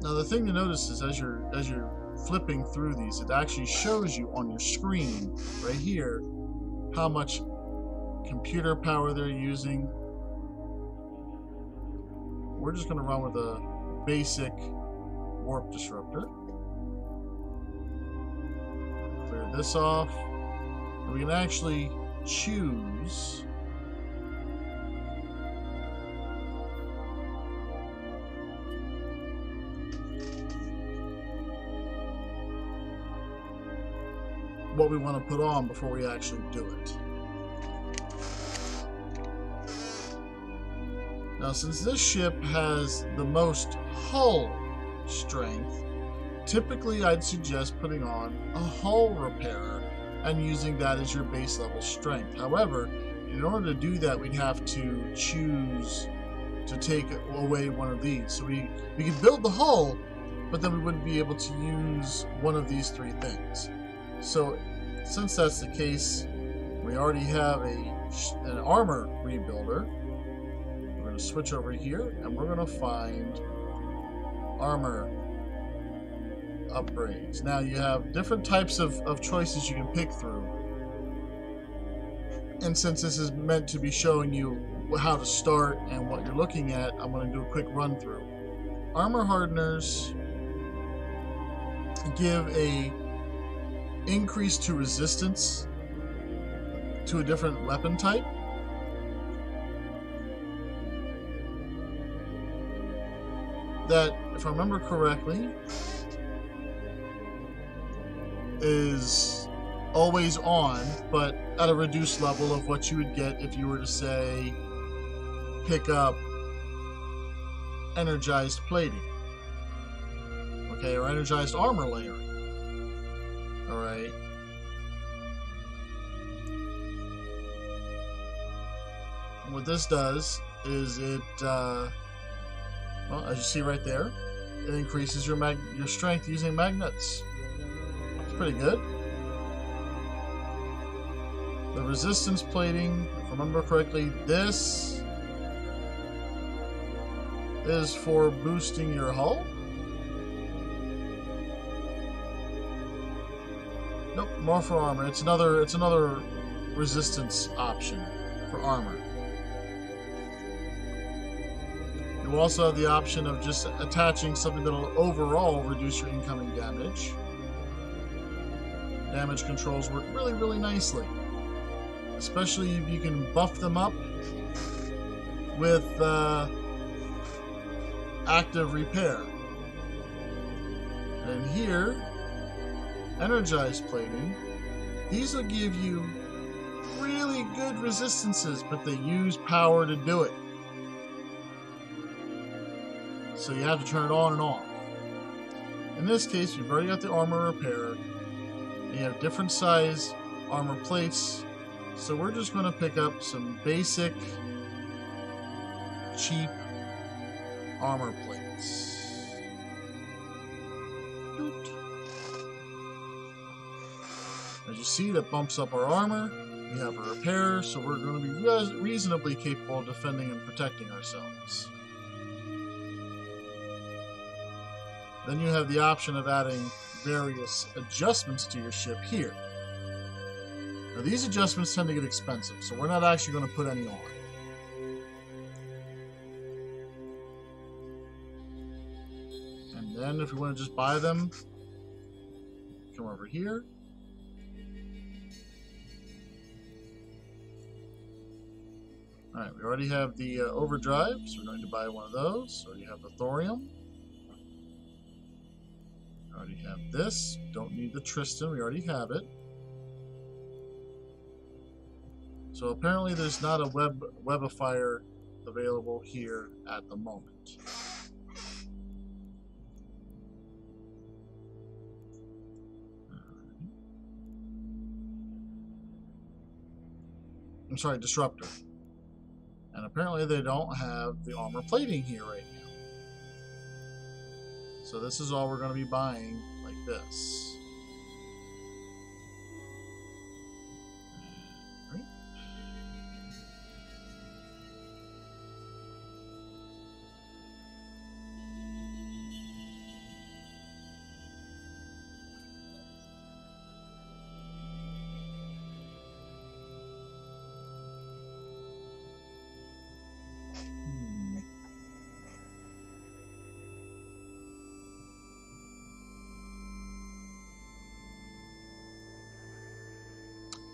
Now the thing to notice is as you're flipping through these, it actually shows you on your screen right here how much computer power they're using. We're just going to run with a basic warp disruptor. Clear this off. And we can actually choose what we want to put on before we actually do it. Now, since this ship has the most hull strength, typically I'd suggest putting on a hull repairer and using that as your base level strength. However, in order to do that, we'd have to choose to take away one of these. So we could build the hull, but then we wouldn't be able to use one of these 3 things. So, since that's the case, we already have an armor rebuilder. We're going to switch over here, and we're going to find armor upgrades. Now, you have different types of choices you can pick through. And since this is meant to be showing you how to start and what you're looking at, I'm going to do a quick run through. Armor hardeners give a increase to resistance to a different weapon type. That, if I remember correctly, is always on, but at a reduced level of what you would get if you were to, say, pick up energized plating. Okay, or energized armor layering. Alright. And what this does is it, well, as you see right there, it increases your strength using magnets. It's pretty good. The resistance plating, if I remember correctly, this is for boosting your hull. Nope, more for armor. It's another resistance option for armor. You also have the option of just attaching something that'll overall reduce your incoming damage. Damage controls work really, really nicely. Especially if you can buff them up with active repair. And here, energized plating, these will give you really good resistances, but they use power to do it. so you have to turn it on and off. In this case, you've already got the armor repair, and you have different size armor plates, so we're just going to pick up some basic, cheap armor plates. Doot. As you see, that bumps up our armor. We have a repair, so we're going to be reasonably capable of defending and protecting ourselves. Then you have the option of adding various adjustments to your ship here. Now these adjustments tend to get expensive, so we're not actually going to put any on. And then if we want to just buy them, come over here. Alright, we already have the overdrive, so we're going to buy one of those. So you have the thorium. We already have this. Don't need the Tristan, we already have it. So apparently there's not a webifier available here at the moment. I'm sorry, disruptor. And apparently they don't have the armor plating here right now. So this is all we're going to be buying like this. Right.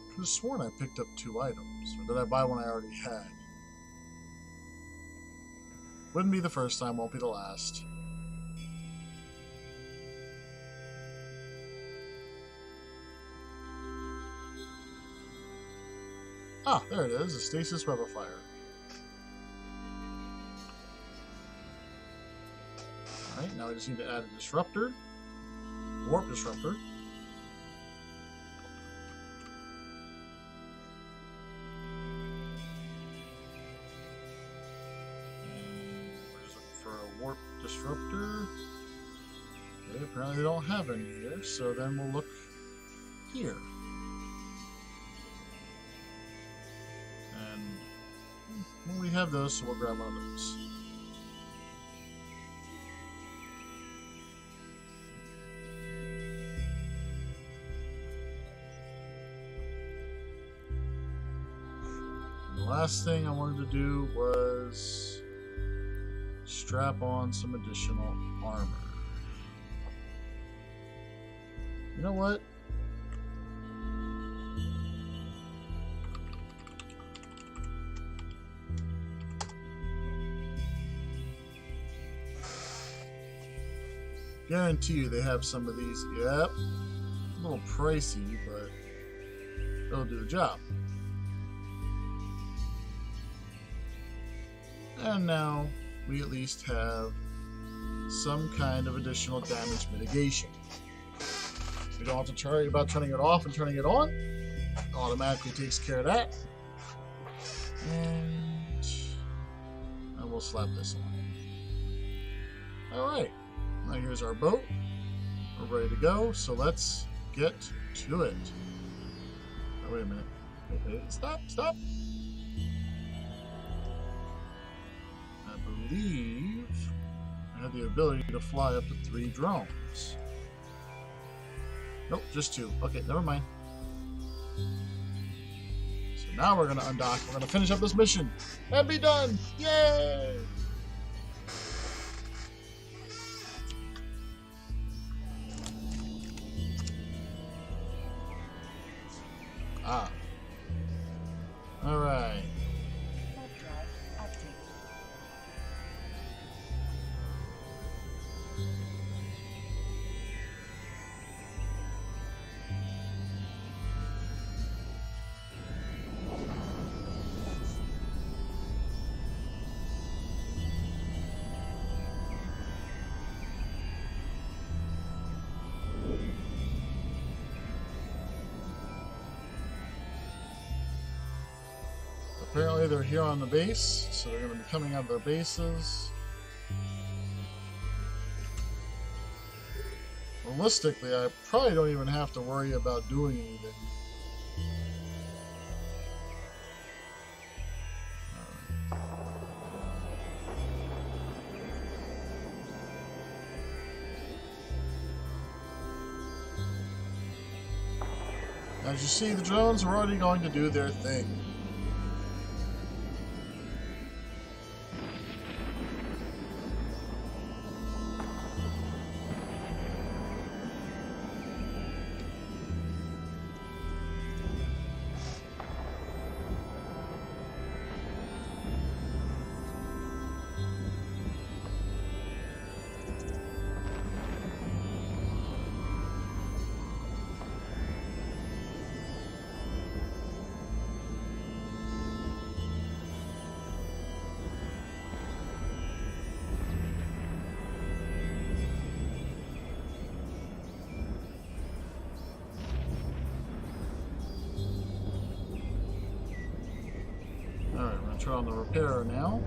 I could have sworn I picked up 2 items, or did I buy one I already had? Wouldn't be the first time, won't be the last. Ah, there it is, a stasis webifier. Alright, now I just need to add a disruptor, warp disruptor. Warp disruptor. Okay, apparently they don't have any here, so then we'll look here. And well, we have those, so we'll grab one of those. And the last thing I wanted to do was strap on some additional armor. You know what? Guarantee you they have some of these. Yep. A little pricey, but they'll do the job. And now we at least have some kind of additional damage mitigation. We don't have to worry about turning it off and turning it on. It automatically takes care of that. And I will slap this on. Alright, now here's our boat. We're ready to go, so let's get to it. Oh, wait a minute. Wait, stop. I believe I have the ability to fly up to 3 drones. Nope, just 2. Okay, never mind. So now we're going to undock. We're going to finish up this mission and be done. Yay! Ah. All right. Apparently they're here on the base, so they're going to be coming out of their bases. Realistically, I probably don't even have to worry about doing anything. As you see, the drones are already going to do their thing. Alright, I'm going to turn on the repairer now.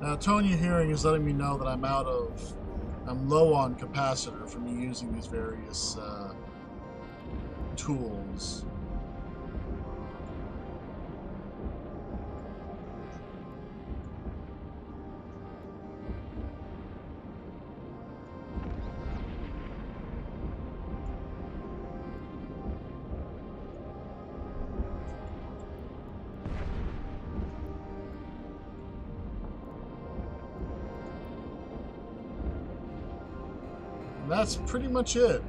Now, tone you're hearing is letting me know that I'm low on capacitor from me using these various tools. That's pretty much it.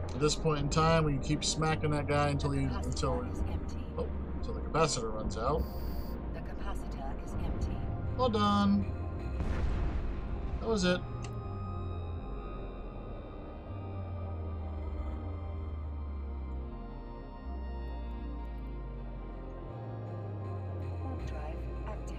At this point in time, we can keep smacking that guy until the capacitor runs out. The capacitor is empty. Well done. That was it. Warp drive active.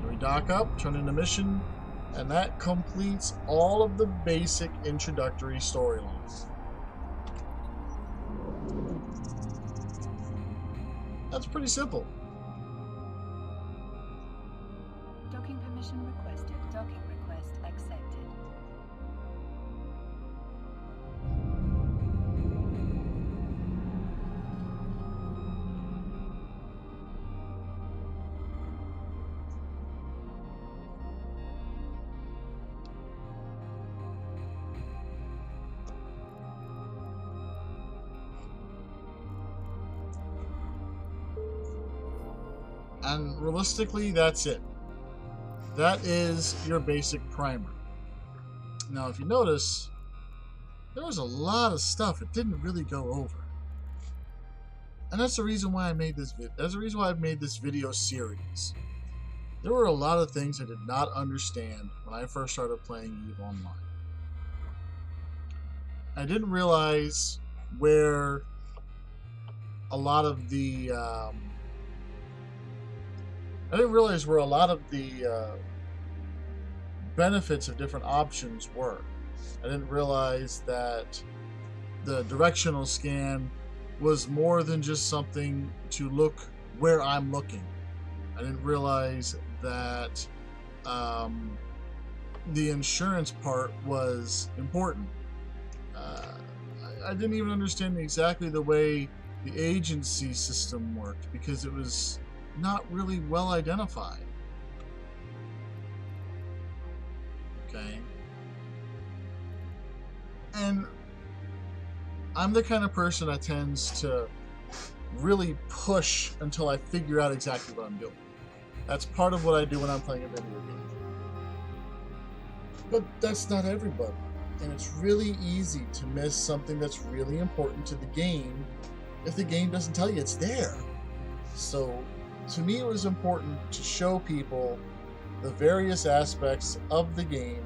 We dock up, turn into mission, and that completes all of the basic introductory storylines. That's pretty simple. Docking permission requested. Docking request accepted. And realistically, that's it. That is your basic primer. Now, if you notice, there was a lot of stuff it didn't really go over. And that's the reason why I made this video. That's the reason why I've made this video series. There were a lot of things I did not understand when I first started playing EVE Online. I didn't realize where a lot of the benefits of different options were. I didn't realize that the directional scan was more than just something to look where I'm looking. I didn't realize that the insurance part was important. I didn't even understand exactly the way the agency system worked because it was not really well identified. Okay. And I'm the kind of person that tends to really push until I figure out exactly what I'm doing. That's part of what I do when I'm playing a video game. But that's not everybody. And it's really easy to miss something that's really important to the game if the game doesn't tell you it's there. So to me, it was important to show people the various aspects of the game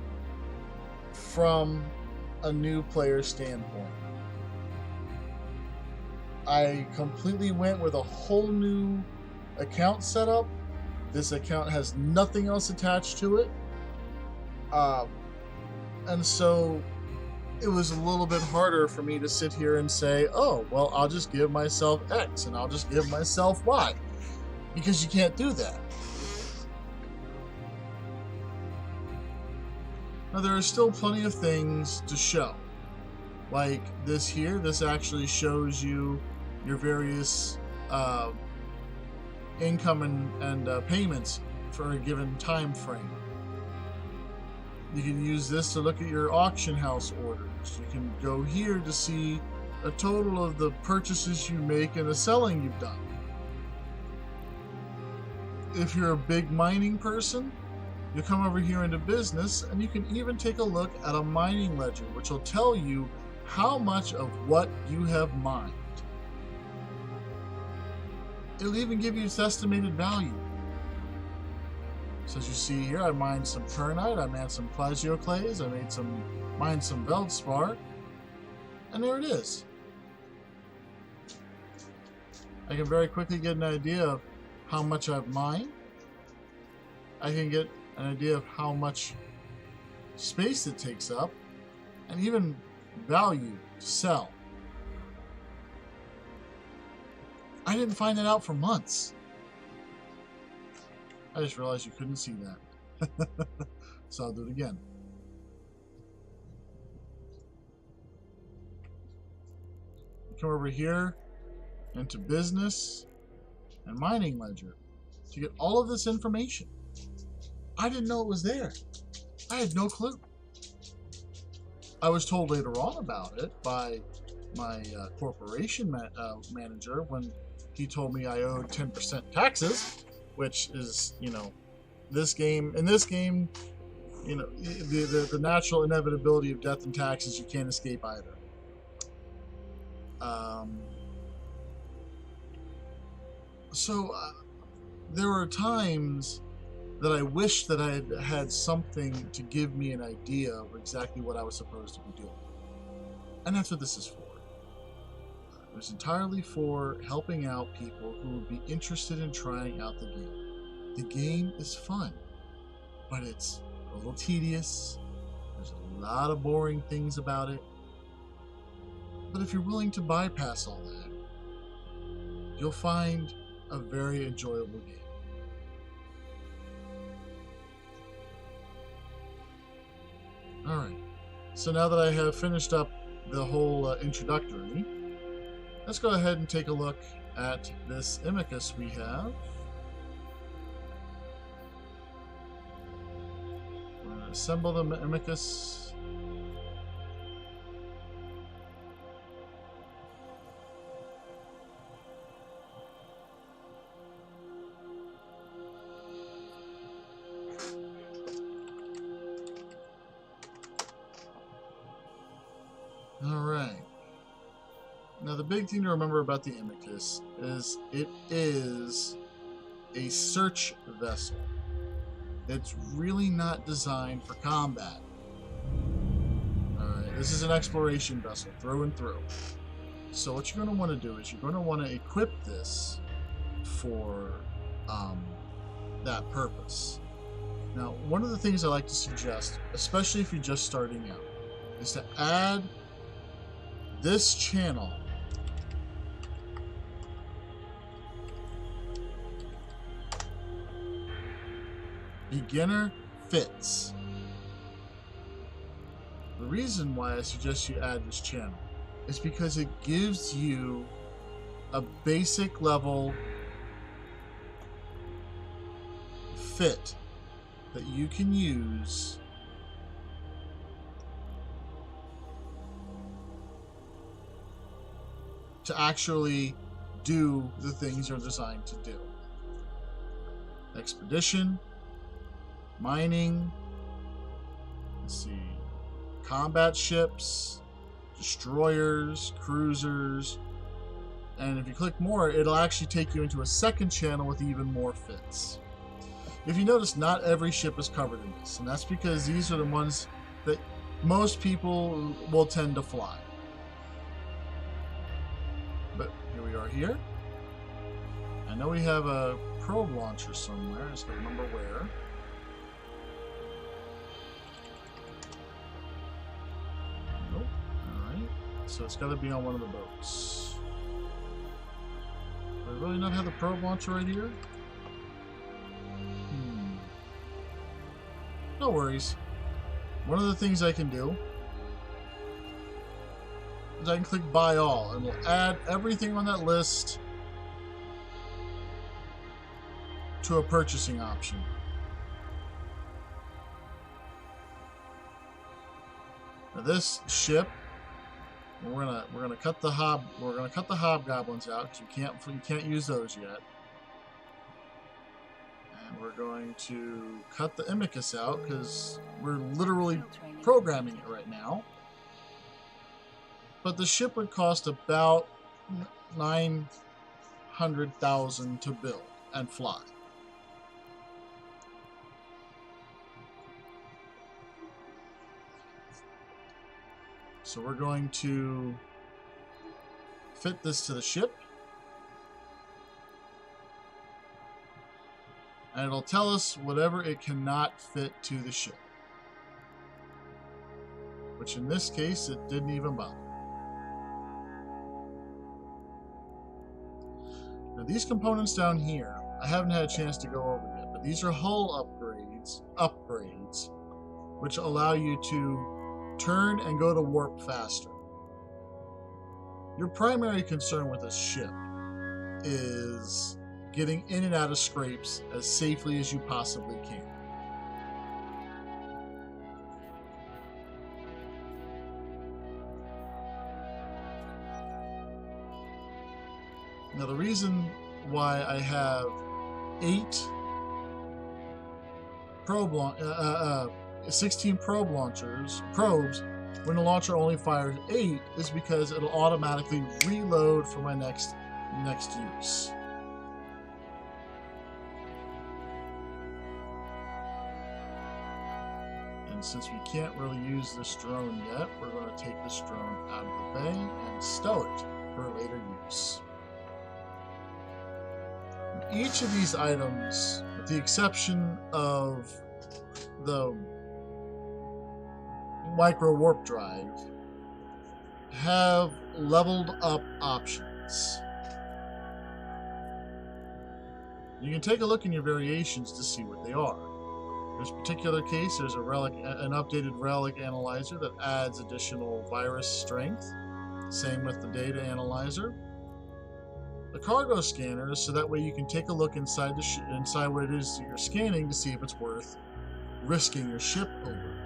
from a new player standpoint. I completely went with a whole new account setup. This account has nothing else attached to it. And so it was a little bit harder for me to sit here and say, oh, well, I'll just give myself X and I'll just give myself Y. Because you can't do that. Now, there are still plenty of things to show. Like this here, this actually shows you your various income and payments for a given time frame. You can use this to look at your auction house orders. You can go here to see a total of the purchases you make and the selling you've done. If you're a big mining person, you come over here into business and you can even take a look at a mining ledger, which will tell you how much of what you have mined. It'll even give you its estimated value. So as you see here, I mined some Kernite, I mined some Plagioclase, I mined some Veldspar, and there it is. I can very quickly get an idea of how much I've mined. I can get an idea of how much space it takes up, and even value to sell. I didn't find that out for months. I just realized you couldn't see that. So I'll do it again. Come over here into business and mining ledger to get all of this information. I didn't know it was there. I had no clue. I was told later on about it by my corporation manager when he told me I owed 10% taxes, which is, in this game, the natural inevitability of death and taxes, you can't escape either. So there were times that I wished that I had had something to give me an idea of exactly what I was supposed to be doing. And that's what this is for. It was entirely for helping out people who would be interested in trying out the game. The game is fun, but it's a little tedious. There's a lot of boring things about it. But if you're willing to bypass all that, you'll find a very enjoyable game. Alright, so now that I have finished up the whole introductory, let's go ahead and take a look at this Imicus we have. We're going to assemble the Imicus. Alright. Now the big thing to remember about the Imicus is it is a search vessel. It's really not designed for combat. Alright, this is an exploration vessel through and through. So what you're going to want to do is you're going to want to equip this for that purpose. Now, one of the things I like to suggest, especially if you're just starting out, is to add this channel beginner fits. The reason why I suggest you add this channel is because it gives you a basic level fit that you can use to actually do the things you're designed to do. Expedition, mining, let's see, combat ships, destroyers, cruisers, and if you click more, it'll actually take you into a second channel with even more fits. If you notice, not every ship is covered in this, and that's because these are the ones that most people will tend to fly. But here we are here. I know we have a probe launcher somewhere. I just gotta remember where. Nope. Alright. So it's gotta be on one of the boats. Do I really not have the probe launcher right here? No worries. One of the things I can do is I can click buy all, and we'll add everything on that list to a purchasing option. Now this ship, we're gonna cut the hobgoblins out because you can't use those yet. We're going to cut the Imicus out because we're literally programming it right now. But the ship would cost about 900,000 to build and fly. So we're going to fit this to the ship. And it'll tell us whatever it cannot fit to the ship. Which in this case, it didn't even bother. Now these components down here, I haven't had a chance to go over yet, but these are hull upgrades, which allow you to turn and go to warp faster. Your primary concern with this ship is getting in and out of scrapes as safely as you possibly can. Now the reason why I have 16 probes when the launcher only fires 8 is because it'll automatically reload for my next use. Since we can't really use this drone yet, we're going to take this drone out of the bay and stow it for later use. Each of these items, with the exception of the micro warp drive, have leveled up options. You can take a look in your variations to see what they are. In this particular case, there's an updated relic analyzer that adds additional virus strength. Same with the data analyzer. The cargo scanner is so that way you can take a look inside inside what it is that you're scanning to see if it's worth risking your ship over.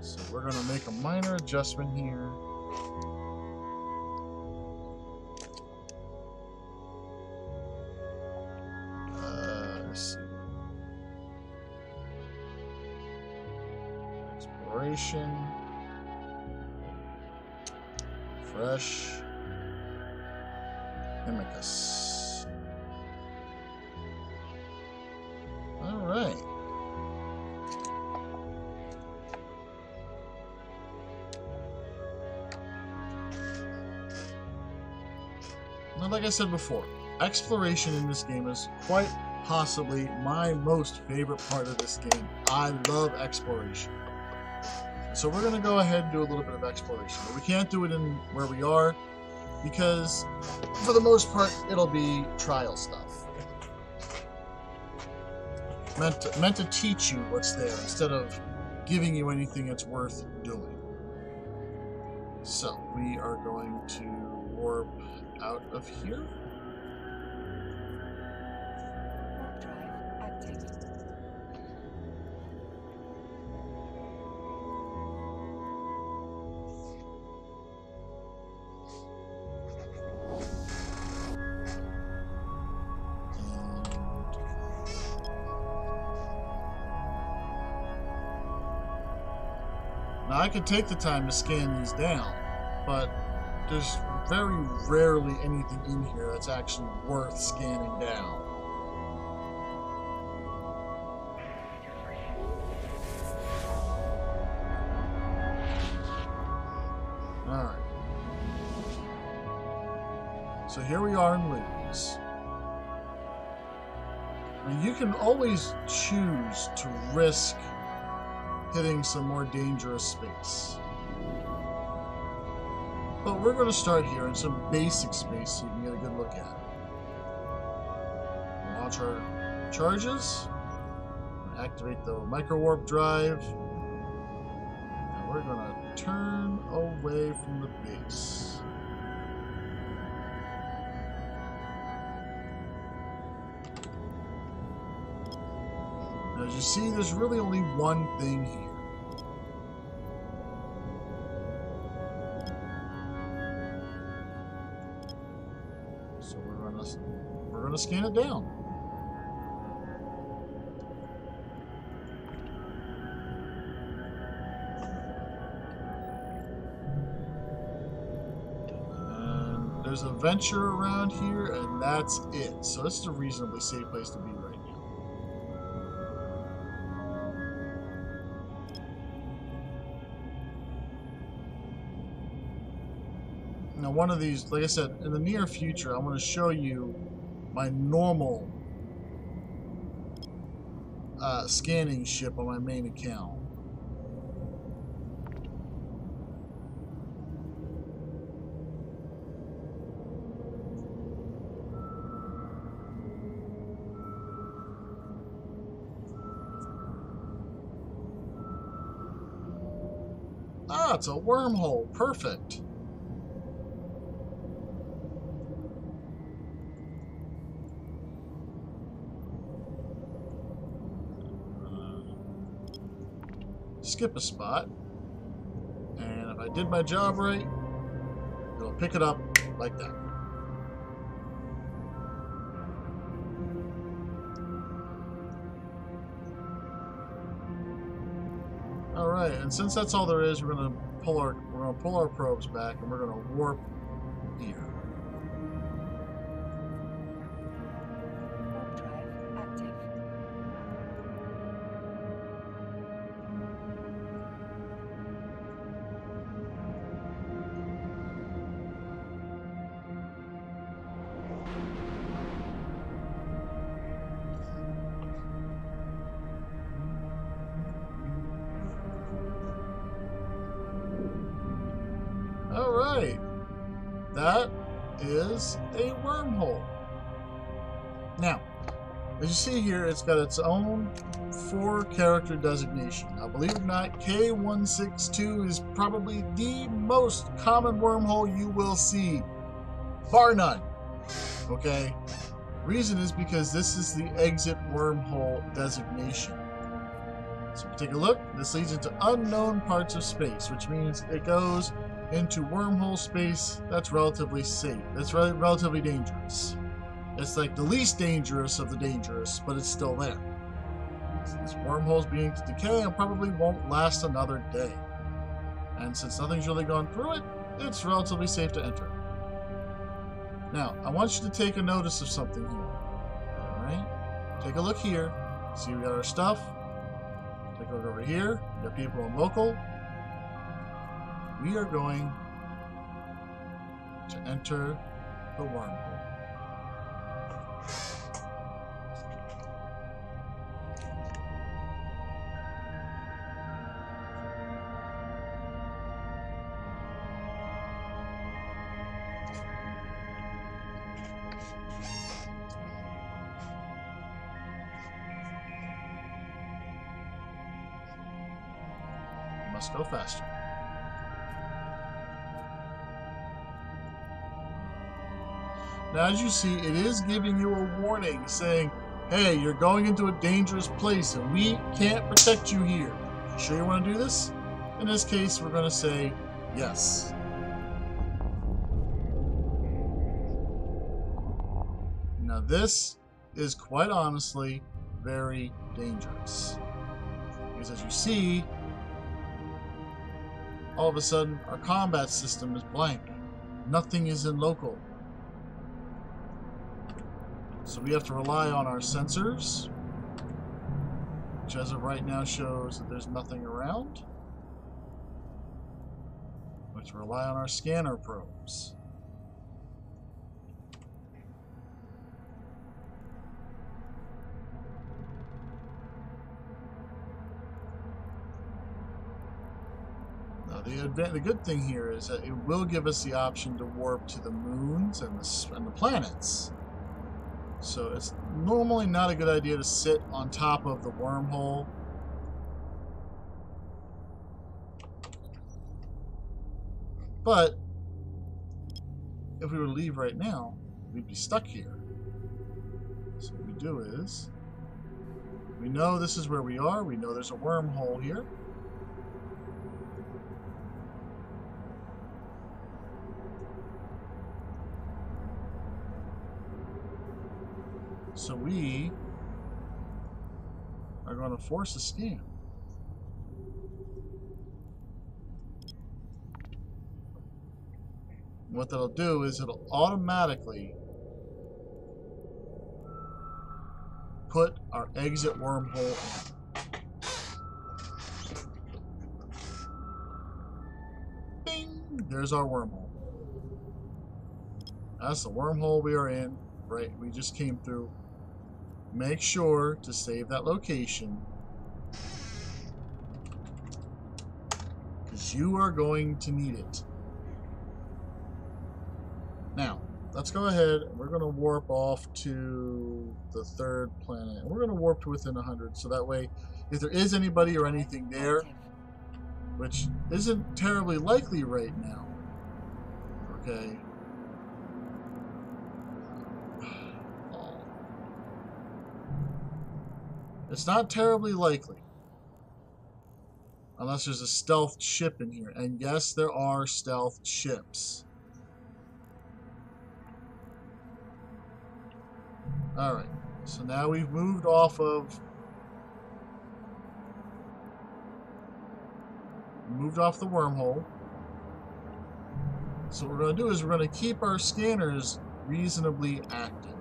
So we're going to make a minor adjustment here. Let's see. Exploration. Fresh. Imicus. All right. Now, like I said before, exploration in this game is quite possibly my most favorite part of this game. I love exploration. So we're going to go ahead and do a little bit of exploration. But we can't do it in where we are because, for the most part, it'll be trial stuff. Meant to teach you what's there instead of giving you anything that's worth doing. So we are going to warp out of here. Warp drive active. Now, I could take the time to scan these down, but there's very rarely anything in here that's actually worth scanning down. Alright. So here we are in Lewis. Now, you can always choose to risk hitting some more dangerous space. But we're going to start here in some basic space so you can get a good look at it. Launch our charges. Activate the micro warp drive. And we're going to turn away from the base. Now, as you see, there's really only one thing here. So we're gonna scan it down. And there's a venture around here, and that's it. So this is a reasonably safe place to be right now. Now, one of these, like I said, in the near future, I'm going to show you my normal scanning ship on my main account. Ah, it's a wormhole. Perfect. Skip a spot, and if I did my job right, it'll pick it up like that. All right, and since that's all there is, we're gonna pull our probes back, and we're gonna warp here. Warp drive active. Alright, that is a wormhole. Now, as you see here, it's got its own 4-character designation. Now, believe it or not, K162 is probably the most common wormhole you will see, bar none. Okay? Reason is because this is the exit wormhole designation. So if you take a look, this leads into unknown parts of space, which means it goes into wormhole space that's relatively safe. That's relatively dangerous. It's like the least dangerous of the dangerous, but it's still there. This wormhole's beginning to decay and probably won't last another day. And since nothing's really gone through it, it's relatively safe to enter. Now, I want you to take a notice of something here. Alright? Take a look here. See, we got our stuff. Take a look over here. We got people on local. We are going to enter the wormhole. Must go faster. Now, as you see, it is giving you a warning saying, hey, you're going into a dangerous place and we can't protect you here. You sure you want to do this? In this case, we're going to say yes. Now, this is quite honestly very dangerous. Because as you see, all of a sudden our combat system is blank. Nothing is in local. So we have to rely on our sensors, which as of right now shows that there's nothing around. We have to rely on our scanner probes. The good thing here is that it will give us the option to warp to the moons and the planets. So it's normally not a good idea to sit on top of the wormhole. But if we were to leave right now, we'd be stuck here. So what we do is, we know this is where we are. We know there's a wormhole here. So we are going to force a scan. What that'll do is it'll automatically put our exit wormhole in. Bing! There's our wormhole. That's the wormhole we are in. Right, we just came through. Make sure to save that location, because you are going to need it. Now, let's go ahead. We're going to warp off to the third planet. And we're going to warp to within 100, so that way, if there is anybody or anything there, which isn't terribly likely right now, okay? It's not terribly likely. Unless there's a stealth ship in here. And yes, there are stealth ships. Alright. So now we've moved off of... moved off the wormhole. So what we're going to do is we're going to keep our scanners reasonably active.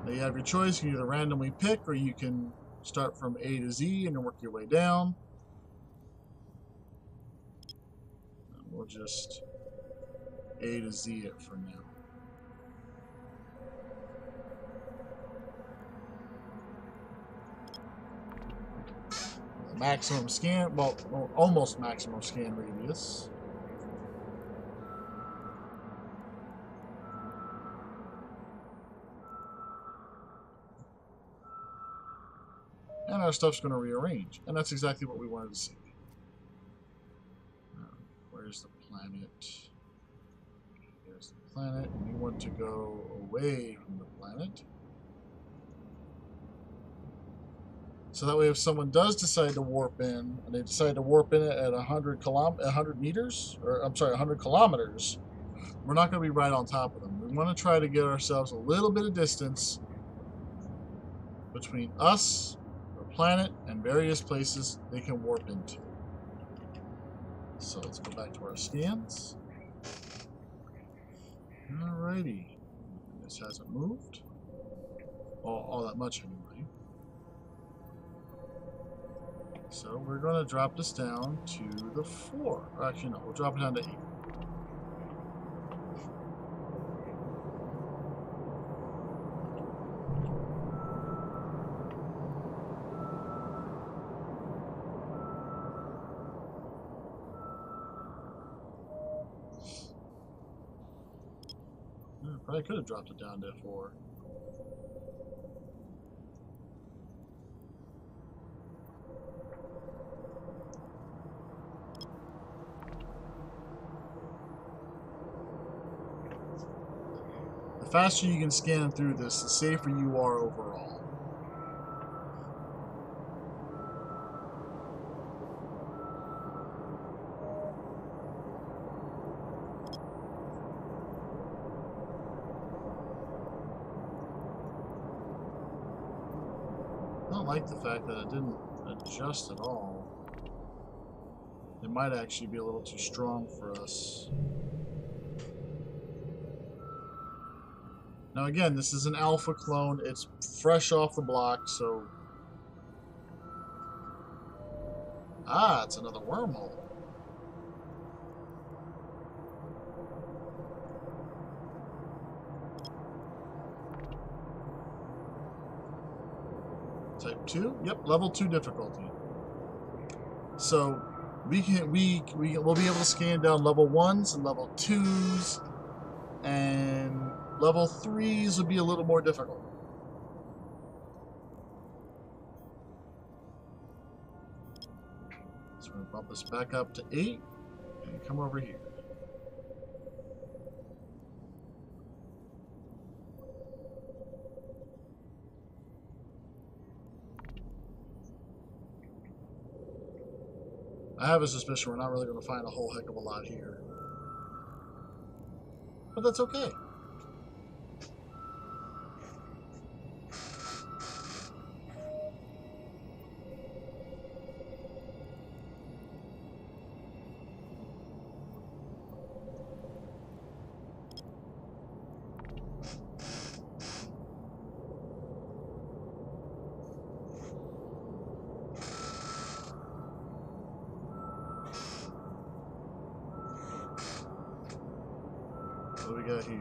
Now you have your choice. You can either randomly pick, or you can start from A to Z and then work your way down. And we'll just A to Z it for now. Maximum scan, well, almost maximum scan radius. And our stuff's going to rearrange. And that's exactly what we wanted to see. Where's the planet? There's the planet. And we want to go away from the planet. So that way if someone does decide to warp in, and they decide to warp in at 100 meters, or I'm sorry, 100 kilometers, we're not going to be right on top of them. We want to try to get ourselves a little bit of distance between us, planet, and various places they can warp into. So let's go back to our scans. Alrighty. This hasn't moved. All that much anyway. So we're going to drop this down to the 4. Or actually, no, we'll drop it down to 8. Probably could have dropped it down to 4. The faster you can scan through this, the safer you are overall. I don't like the fact that it didn't adjust at all. It might actually be a little too strong for us. Now again, this is an alpha clone. It's fresh off the block, so... Ah, it's another wormhole. Type 2? Yep, level 2 difficulty. So we'll be able to scan down level 1s and level 2s, and level 3s will be a little more difficult. So we're going to bump this back up to 8 and come over here. I have a suspicion we're not really going to find a whole heck of a lot here. But that's okay. What do we got here?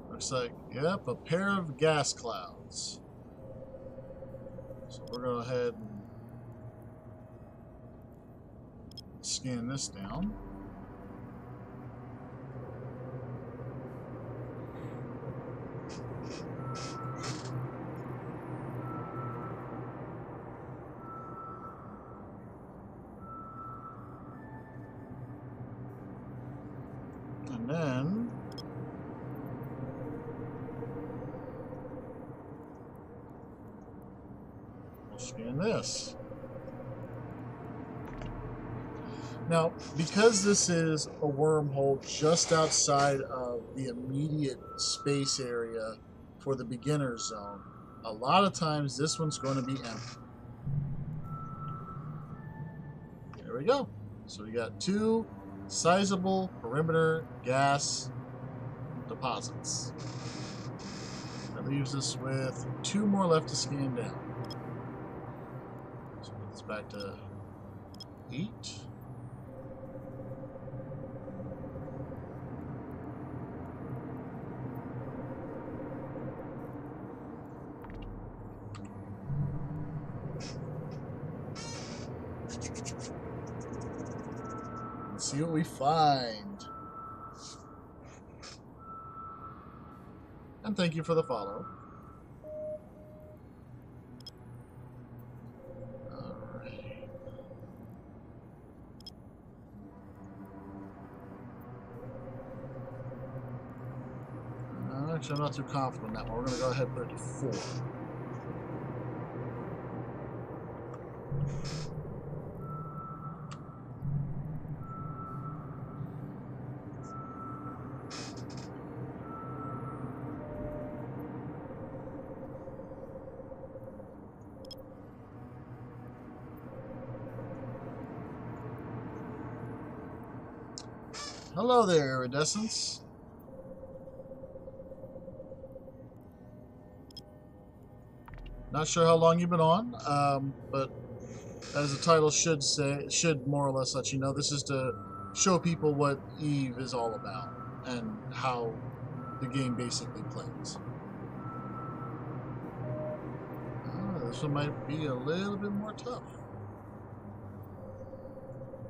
Looks like, yep, a pair of gas clouds. So we're going to go ahead and scan this down. And then we'll scan this. Now, because this is a wormhole just outside of the immediate space area for the beginner zone, a lot of times this one's going to be empty. There we go. So we got 2 sizable perimeter gas deposits. That leaves us with 2 more left to scan down. So put this back to 8. See what we find. And thank you for the follow. Alright. Actually, I'm not too confident on that one. We're going to go ahead and put it to 4. Hello there, Iridescence. Not sure how long you've been on, but as the title should say, it should more or less let you know, this is to show people what EVE is all about and how the game basically plays. This one might be a little bit more tough.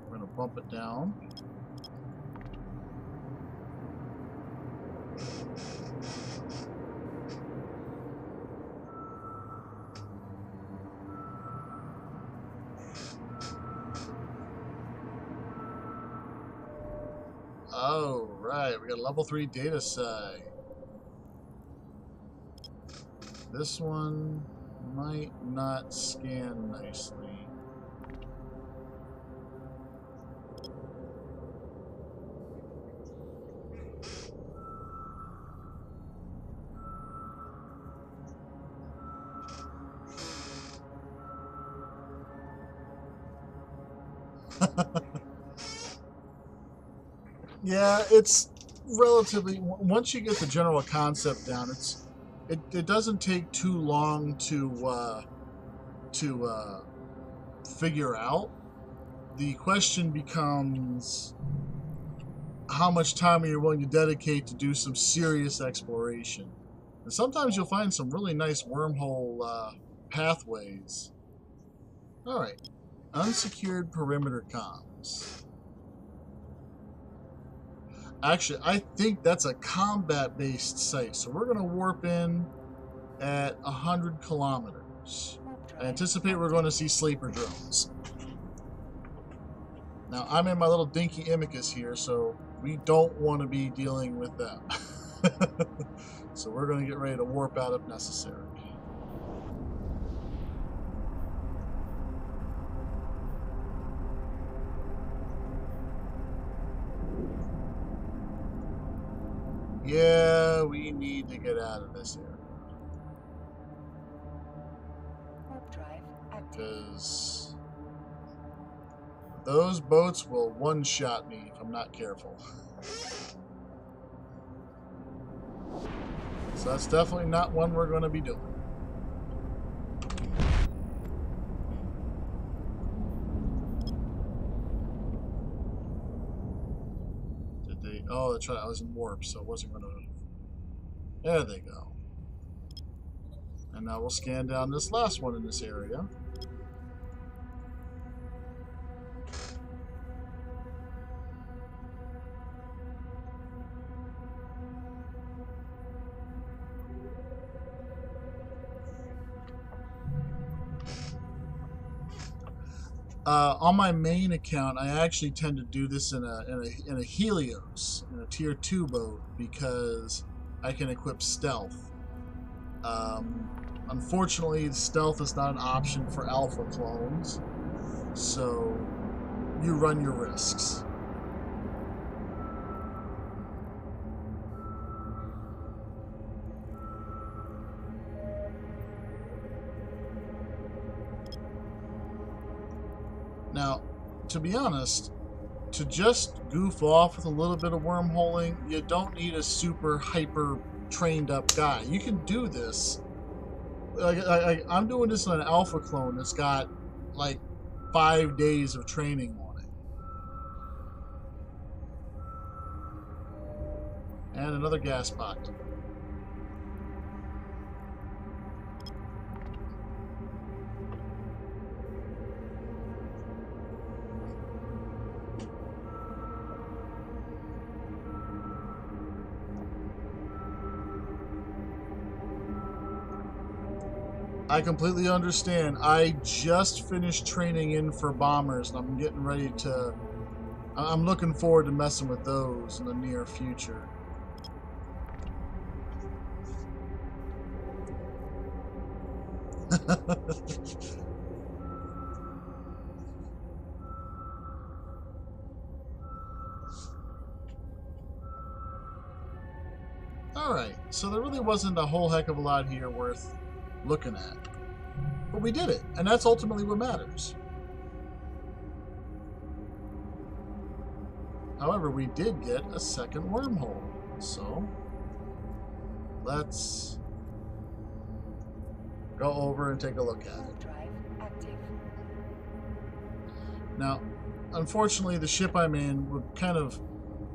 We're going to bump it down. Oh, right. We got a level 3 data site. This one might not scan nicely. Yeah, it's relatively, once you get the general concept down, it doesn't take too long to figure out. The question becomes how much time are you willing to dedicate to do some serious exploration. And sometimes you'll find some really nice wormhole pathways. Alright, unsecured perimeter comms. Actually, I think that's a combat-based site, so we're going to warp in at 100 kilometers. I anticipate we're going to see sleeper drones. Now, I'm in my little dinky Imicus here, so we don't want to be dealing with them. So we're going to get ready to warp out if necessary. Yeah, we need to get out of this area. Warp drive active. Because those boats will one-shot me if I'm not careful. So that's definitely not one we're going to be doing. Did they? Oh, that's right. I was in warp, so it wasn't going to. There they go. And now we'll scan down this last one in this area. On my main account, I actually tend to do this in a Helios, in a tier 2 boat, because I can equip stealth. Unfortunately, stealth is not an option for alpha clones, so you run your risks. Now, to be honest, to just goof off with a little bit of wormholing, you don't need a super hyper trained up guy. You can do this. I'm doing this on an alpha clone that's got like 5 days of training on it. And another gas pocket. I completely understand. I just finished training in for bombers, and I'm getting ready to... I'm looking forward to messing with those in the near future. Alright, so there really wasn't a whole heck of a lot here worth looking at. But we did it, and that's ultimately what matters. However, we did get a second wormhole, so let's go over and take a look at it. Drive active. Now, unfortunately, the ship I'm in would kind of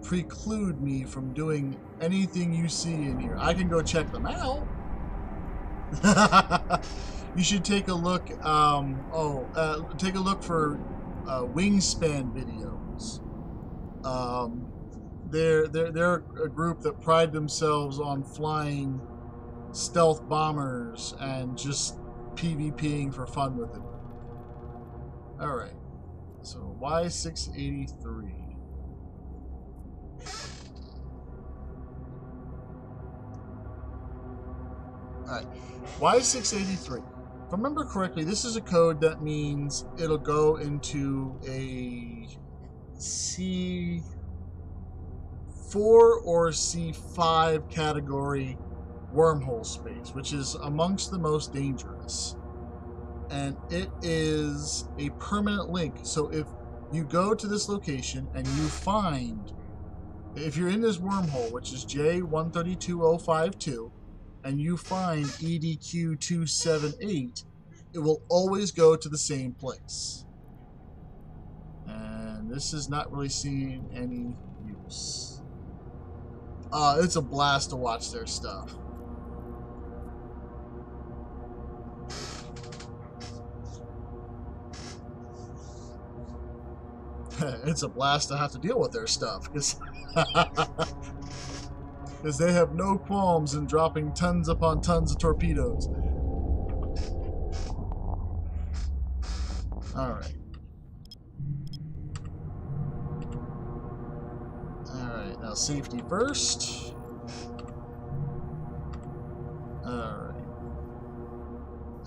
preclude me from doing anything you see in here. I can go check them out. You should take a look. Take a look for Wingspan videos. They're a group that pride themselves on flying stealth bombers and just PvPing for fun with it. All right, so Y683. Alright, Y683. If I remember correctly, this is a code that means it'll go into a C4 or C5 category wormhole space, which is amongst the most dangerous. And it is a permanent link. So if you go to this location and you find, if you're in this wormhole, which is J132052, and you find EDQ278, it will always go to the same place. And this is not really seeing any use. It's a blast to watch their stuff. It's a blast to have to deal with their stuff, because they have no qualms in dropping tons upon tons of torpedoes. Alright. Alright, now safety first. Alright.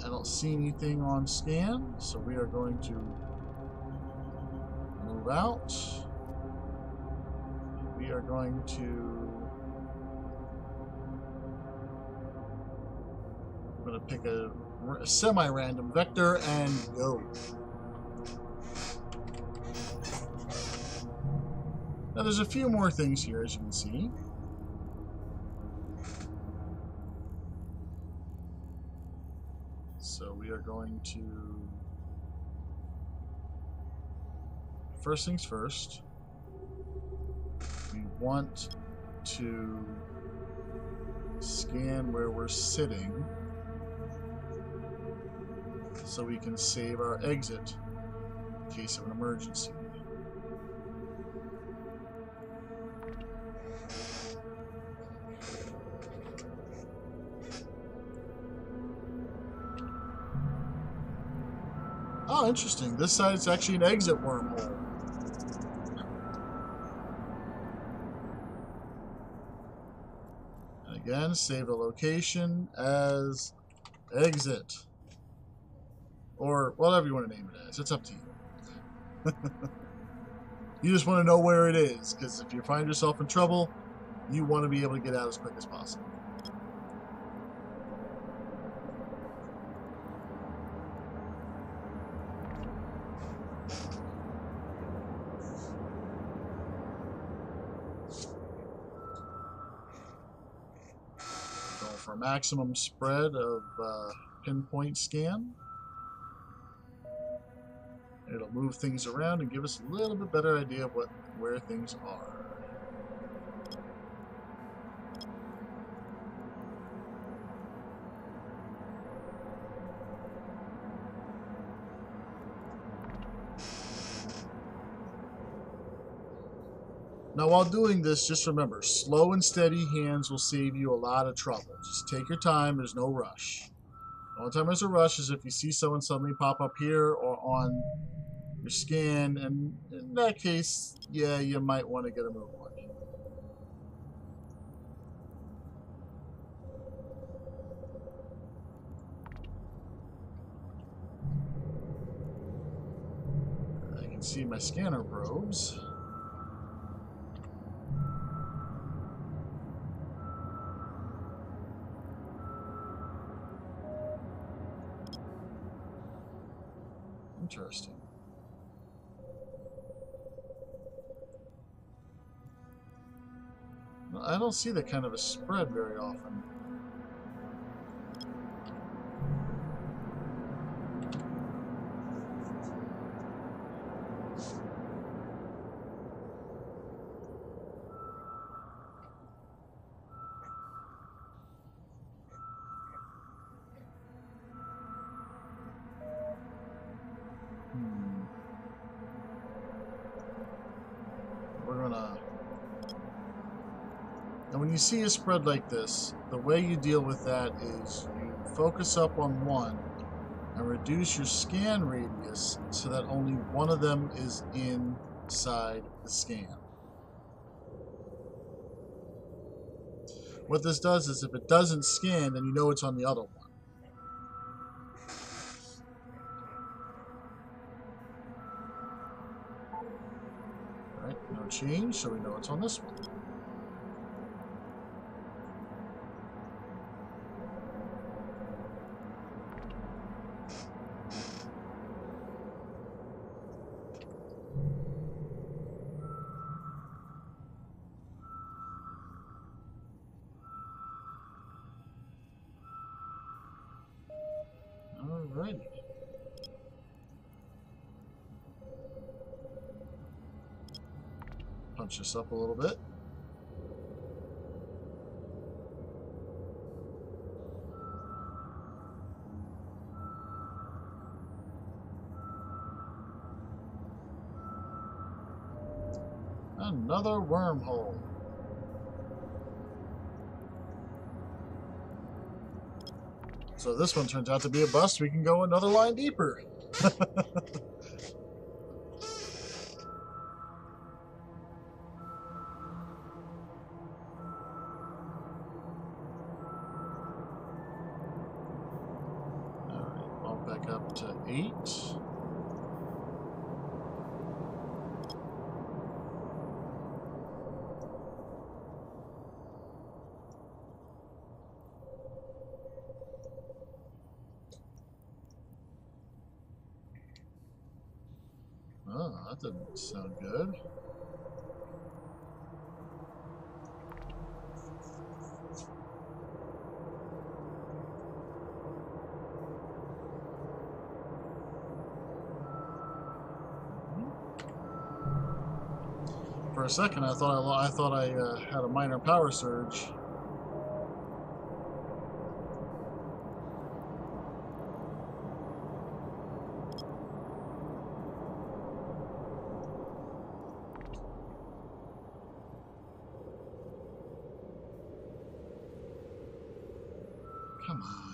I don't see anything on scan, so we are going to move out. We are going to... I'm going to pick a semi-random vector and go. Now there's a few more things here, as you can see. So we are going to... First things first, we want to scan where we're sitting so we can save our exit in case of an emergency. Oh, interesting. This side is actually an exit wormhole. And again, save the location as exit. Or whatever you want to name it as. It's up to you. You just want to know where it is, because if you find yourself in trouble, you want to be able to get out as quick as possible. Going for maximum spread of pinpoint scan. It'll move things around and give us a little bit better idea of where things are. Now, while doing this, just remember, slow and steady hands will save you a lot of trouble. Just take your time. There's no rush. The only time there's a rush is if you see someone suddenly pop up here or on your scan, and in that case, yeah, you might want to get a move on. I can see my scanner probes. Interesting. Well, I don't see that kind of a spread very often. And when you see a spread like this, the way you deal with that is you focus up on one and reduce your scan radius so that only one of them is inside the scan. What this does is if it doesn't scan, then you know it's on the other one. Alright, no change, so we know it's on this one. Alrighty. Punch this up a little bit. Another wormhole. So this one turns out to be a bust. We can go another line deeper. Alright, bump back up to 8. Oh, that didn't sound good. For a second, I thought I had a minor power surge. Come on.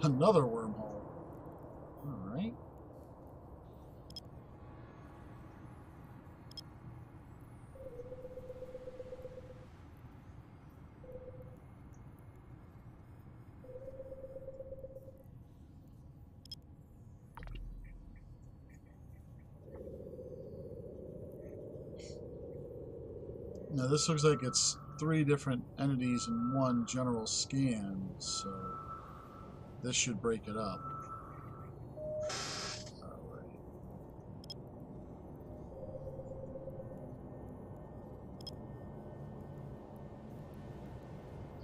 Another wormhole. All right. Now this looks like it's 3 different entities in one general scan, so this should break it up. Alright.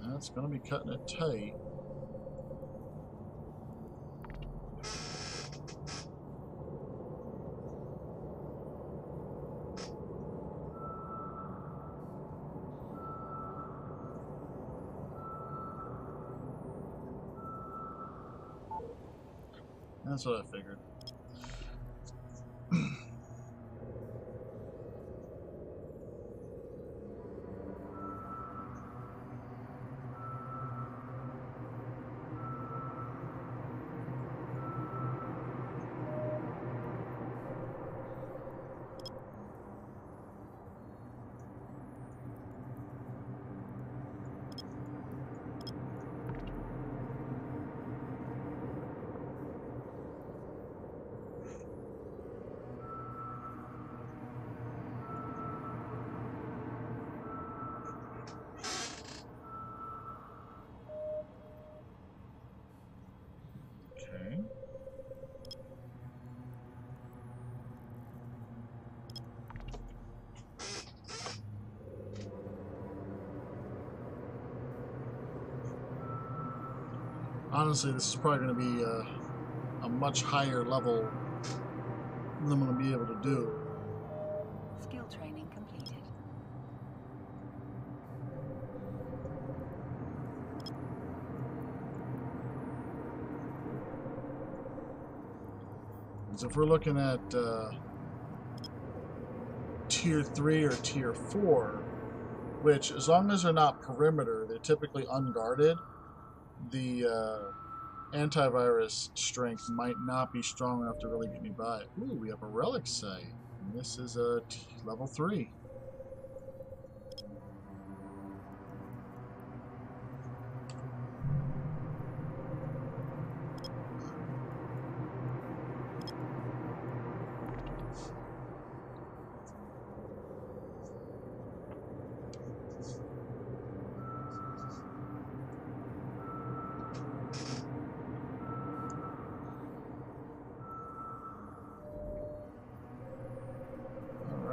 That's going to be cutting it tight. That's what I figured. Okay. Honestly, this is probably going to be a much higher level than I'm going to be able to do. Skill training completed. So if we're looking at tier 3 or tier 4, which as long as they're not perimeter, they're typically unguarded, the antivirus strength might not be strong enough to really get me by. Ooh, we have a relic site. And this is a level 3.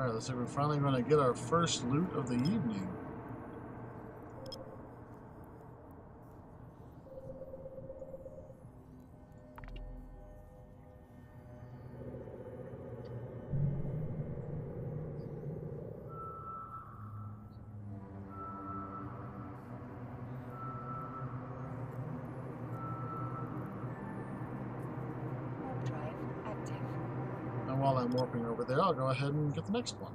Alright, looks like we're finally going to get our first loot of the evening. Warp drive active. And while I'm warping over there, I'll go ahead and get the next one.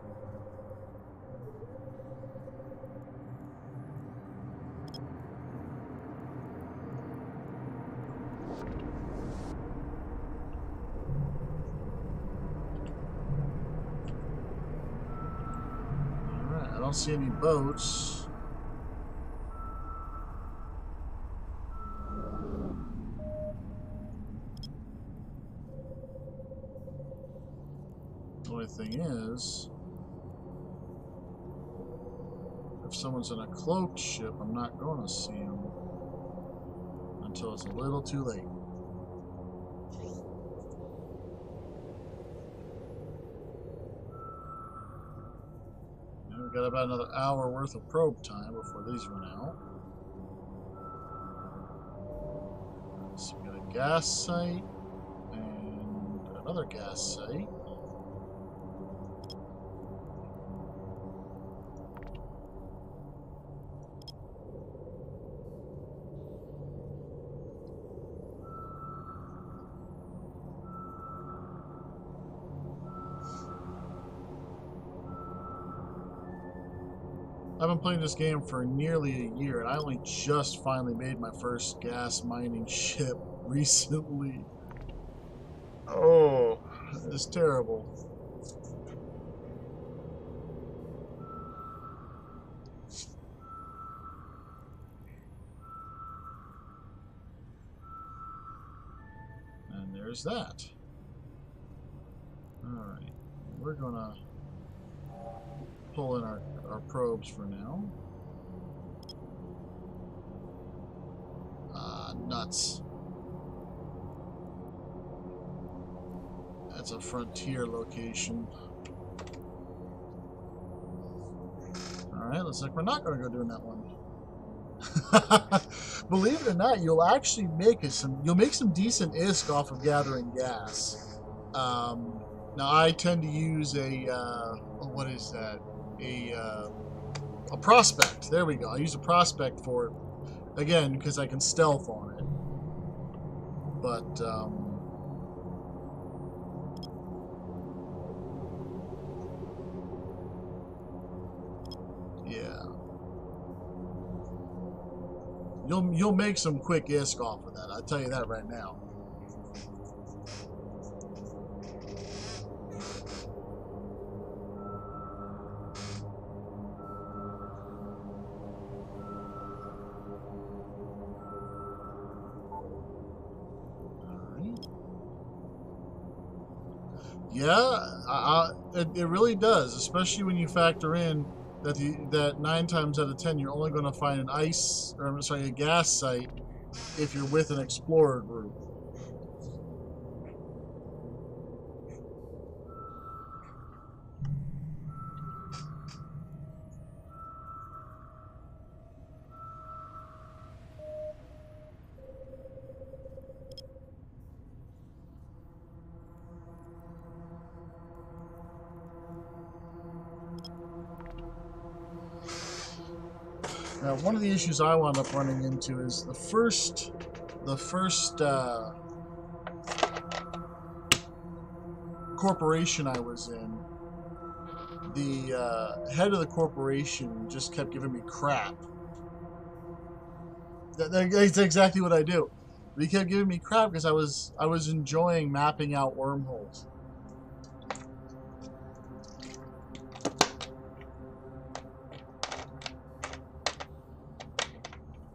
Alright, I don't see any boats. The only thing is, if someone's in a cloaked ship, I'm not going to see them until it's a little too late. And we've got about another hour worth of probe time before these run out. So we got a gas site and another gas site. I've been playing this game for nearly a year, and I only just finally made my first gas mining ship recently. Oh, it's terrible. And there's that. Alright, we're gonna pull in our probes for now. Nuts. That's a frontier location. Alright, looks like we're not going to go doing that one. Believe it or not, you'll actually make some decent ISK off of gathering gas. Now I tend to use a what is that? A prospect. There we go. I use a prospect for it again because I can stealth on it. But yeah, you'll make some quick ISK off of that. I'll tell you that right now. Yeah, it really does, especially when you factor in that that 9 times out of 10 you're only going to find a gas site if you're with an explorer group. Now, one of the issues I wound up running into is the first corporation I was in. The head of the corporation just kept giving me crap. That's exactly what I do. But he kept giving me crap because I was enjoying mapping out wormholes.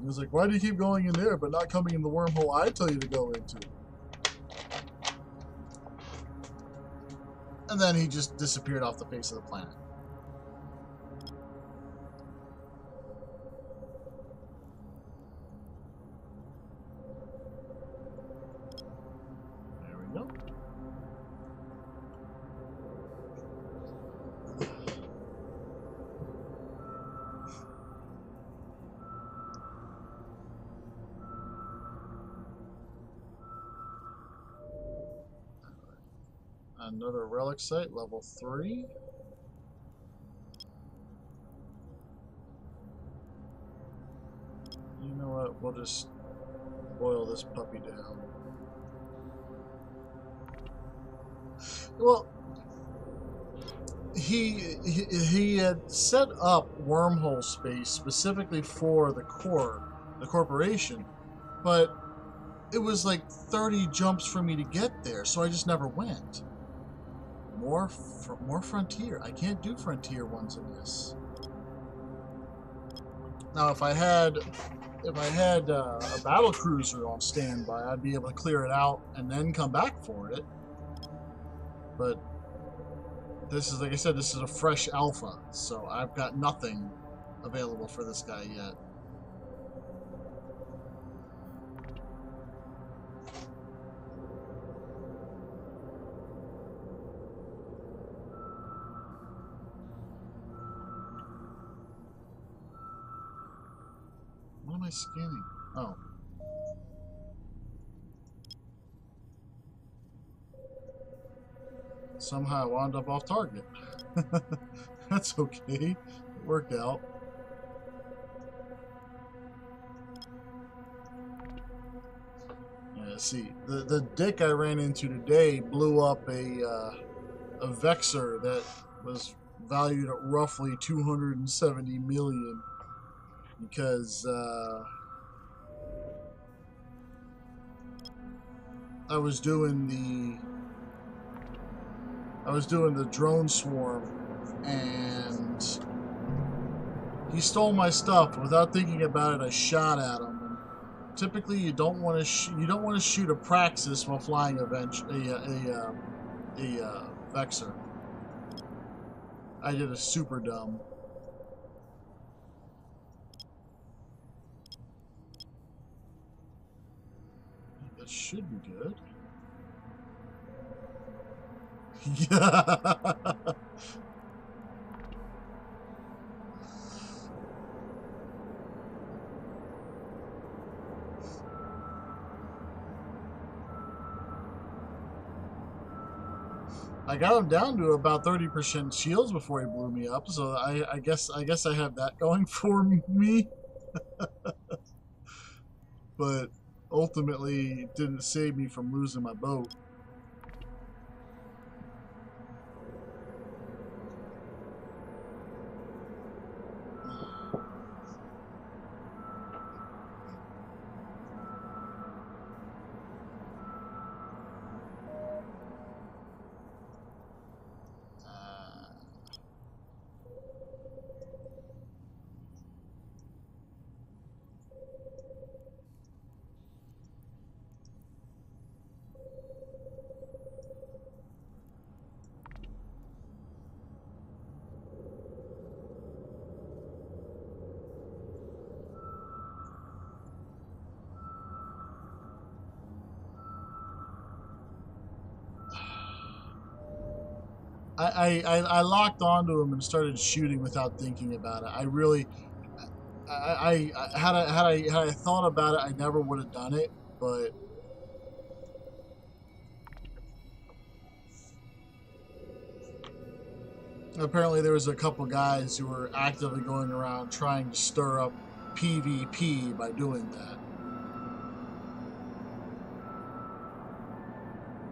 He was like, why do you keep going in there but not coming in the wormhole I tell you to go into? And then he just disappeared off the face of the planet. There we go. Another relic site, level 3. You know what? We'll just boil this puppy down. Well, he had set up wormhole space specifically for the corporation, but it was like 30 jumps for me to get there, so I just never went. More Frontier. I can't do Frontier ones in this. Now, if I had a battle cruiser on standby, I'd be able to clear it out and then come back for it. But this is, like I said, this is a fresh alpha, so I've got nothing available for this guy yet. What am I scanning? Oh. Somehow I wound up off target. That's okay. It worked out. Yeah, see, the dick I ran into today blew up a Vexor that was valued at roughly 270 million because I was doing the drone swarm, and he stole my stuff. Without thinking about it, I shot at him. And typically, you don't want to shoot a Praxis while flying a Vexor. I did a super dumb. That should be good. Yeah. I got him down to about 30% shields before he blew me up, so I guess I have that going for me. But ultimately, it didn't save me from losing my boat. I locked onto him and started shooting without thinking about it. Had I thought about it, I never would have done it. But apparently there was a couple guys who were actively going around trying to stir up PvP by doing that.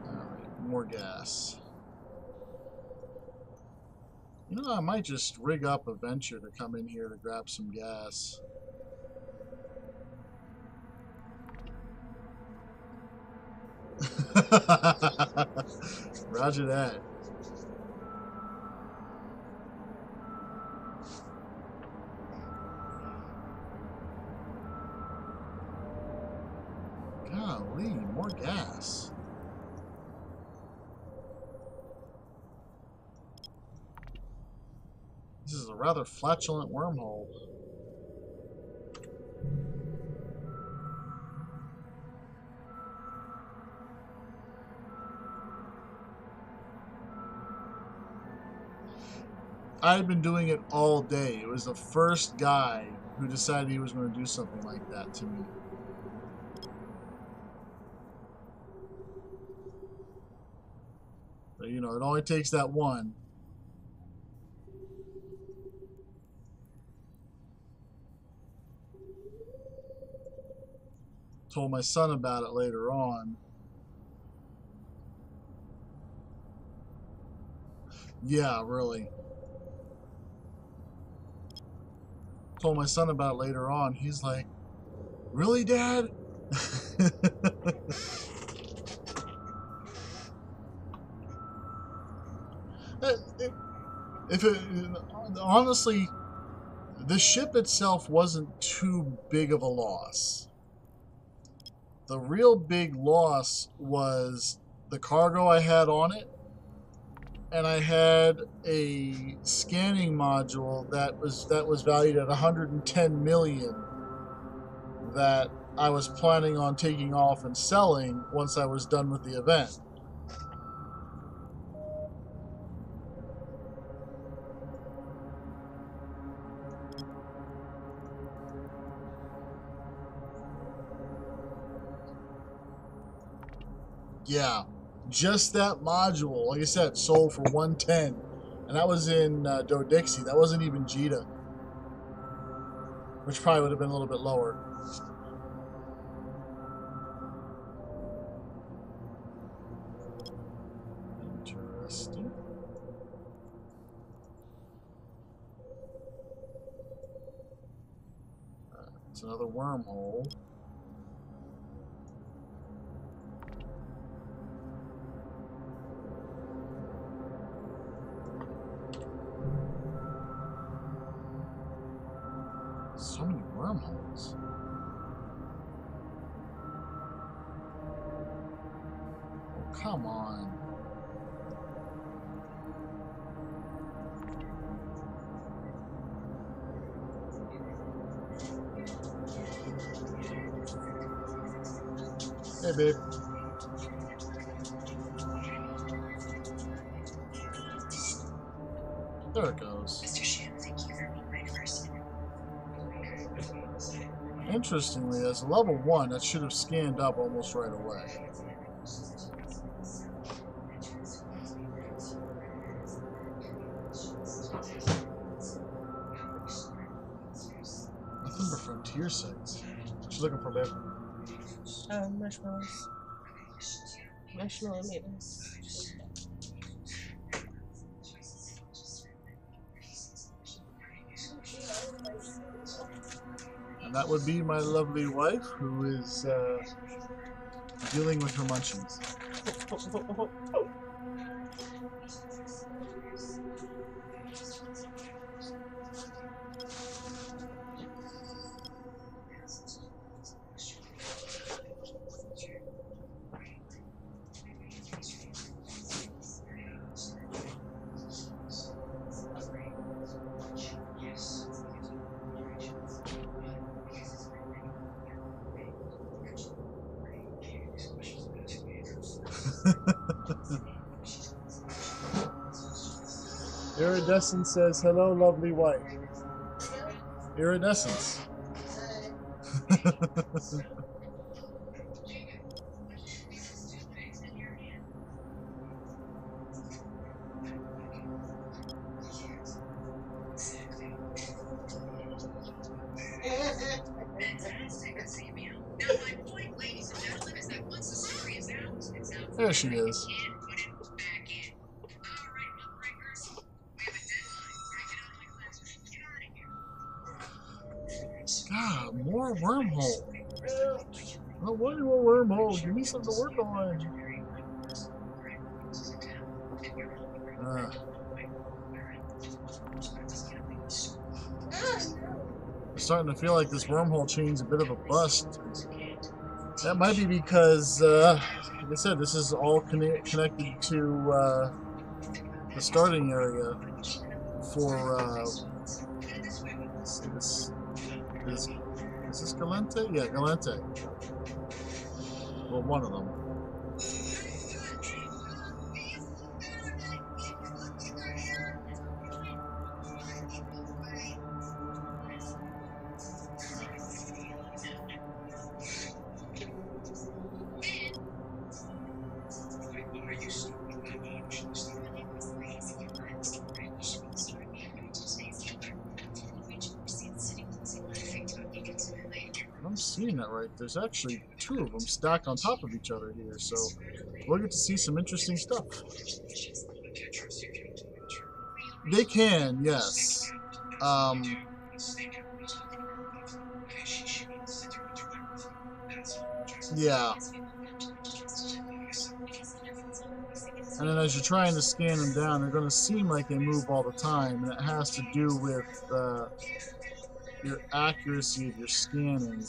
Alright, more gas. You know, I might just rig up a Venture to come in here to grab some gas. Roger that. Golly, more gas. This is a rather flatulent wormhole. I'd been doing it all day. It was the first guy who decided he was going to do something like that to me. But, you know, it only takes that one. Told my son about it later on. Yeah, really. Told my son about it later on. He's like, "Really, Dad?" If it, honestly, the ship itself wasn't too big of a loss. The real big loss was the cargo I had on it, and I had a scanning module that was valued at 110 million that I was planning on taking off and selling once I was done with the event. Yeah, just that module, like I said, sold for 110, and that was in Dodixie. That wasn't even Jita, which probably would have been a little bit lower. Interesting. It's another wormhole. So many wormholes. Oh, come on. Hey, babe. There it goes. Interestingly, as a level 1, that should have scanned up almost right away. Nothing but frontier sites. What you looking for, babe? Marshmallows. Marshmallow noodles. And that would be my lovely wife, who is dealing with her munchies. Iridescence says, "Hello, lovely wife." Iridescence. There she is. God, more wormhole. I don't want any more wormhole. Give me something to work on. I'm starting to feel like this wormhole chain's a bit of a bust. That might be because, like I said, this is all connected to the starting area for, let's see, this is this Galente? Yeah, Galente. Well, one of them. seeing that right, there's actually two of them stacked on top of each other here, so we'll get to see some interesting stuff. They can, yes. Yeah. And then as you're trying to scan them down, they're going to seem like they move all the time, and it has to do with your accuracy of your scanning.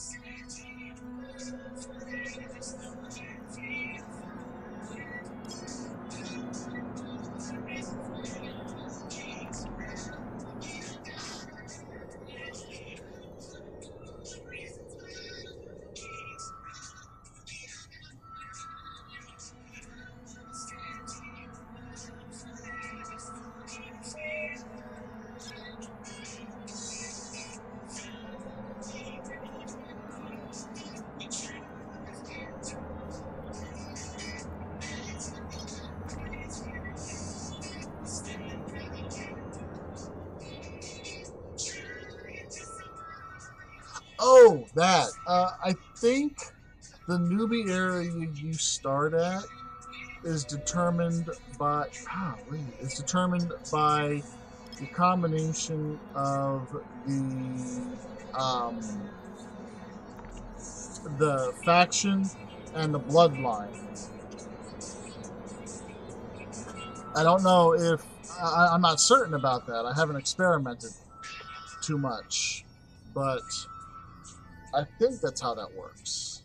Oh, that. I think the newbie area you start at is determined by the combination of the faction and the bloodline. I don't know if I'm not certain about that. I haven't experimented too much, but I think that's how that works.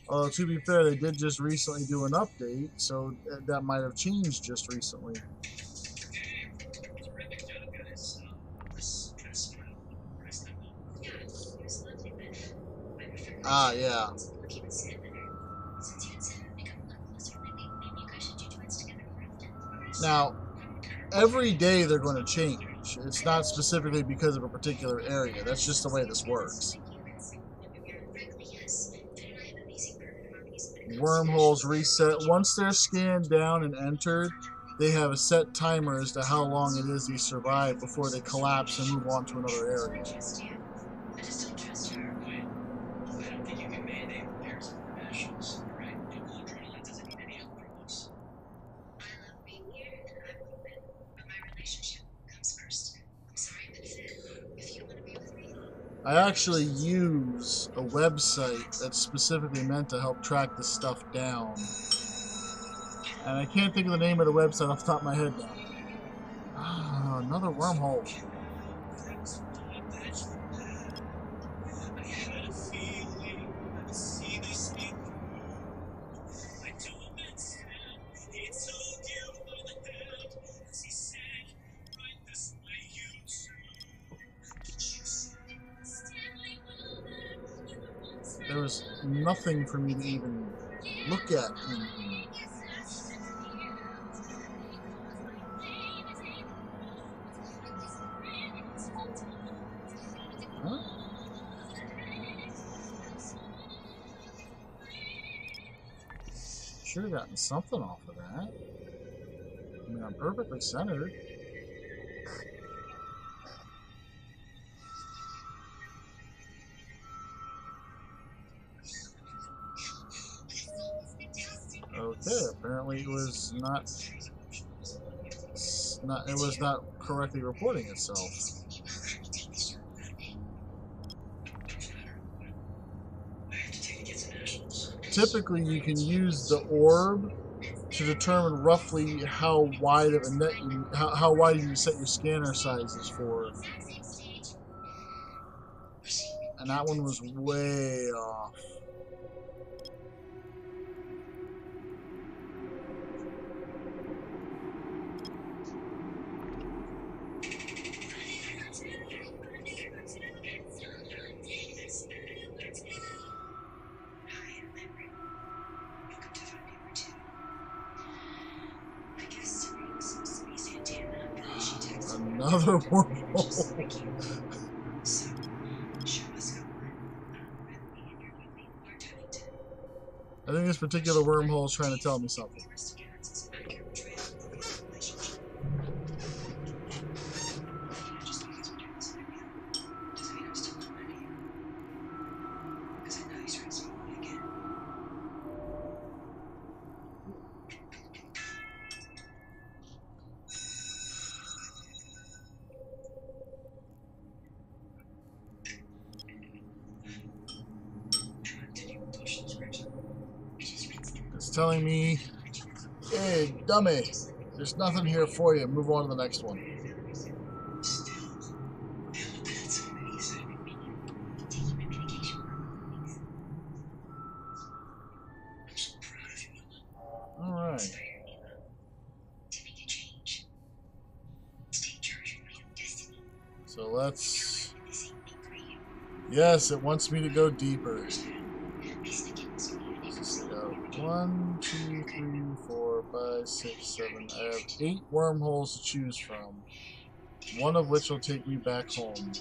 Although, to be fair, they did just recently do an update, so that might have changed just recently. Ah, yeah. Now, every day they're going to change. It's not specifically because of a particular area. That's just the way this works. Wormholes reset. Once they're scanned down and entered, they have a set timer as to how long it is they survive before they collapse and move on to another area. I actually use a website that's specifically meant to help track this stuff down. And I can't think of the name of the website off the top of my head now. Ah, another wormhole. There was nothing for me to even look at. Huh? Should have gotten something off of that. I mean, I'm perfectly centered. Okay, apparently it was not correctly reporting itself. Typically, you can use the orb to determine roughly how wide of a net how wide you set your scanner sizes for. And that one was way off. Another wormhole. I think this particular wormhole is trying to tell me something. It's telling me, hey, dummy, there's nothing here for you. Move on to the next one. Alright. So let's... Yes, it wants me to go deeper. So go 1, 2, 3, 4, 5, 6, 7. I have 8 wormholes to choose from. One of which will take me back home.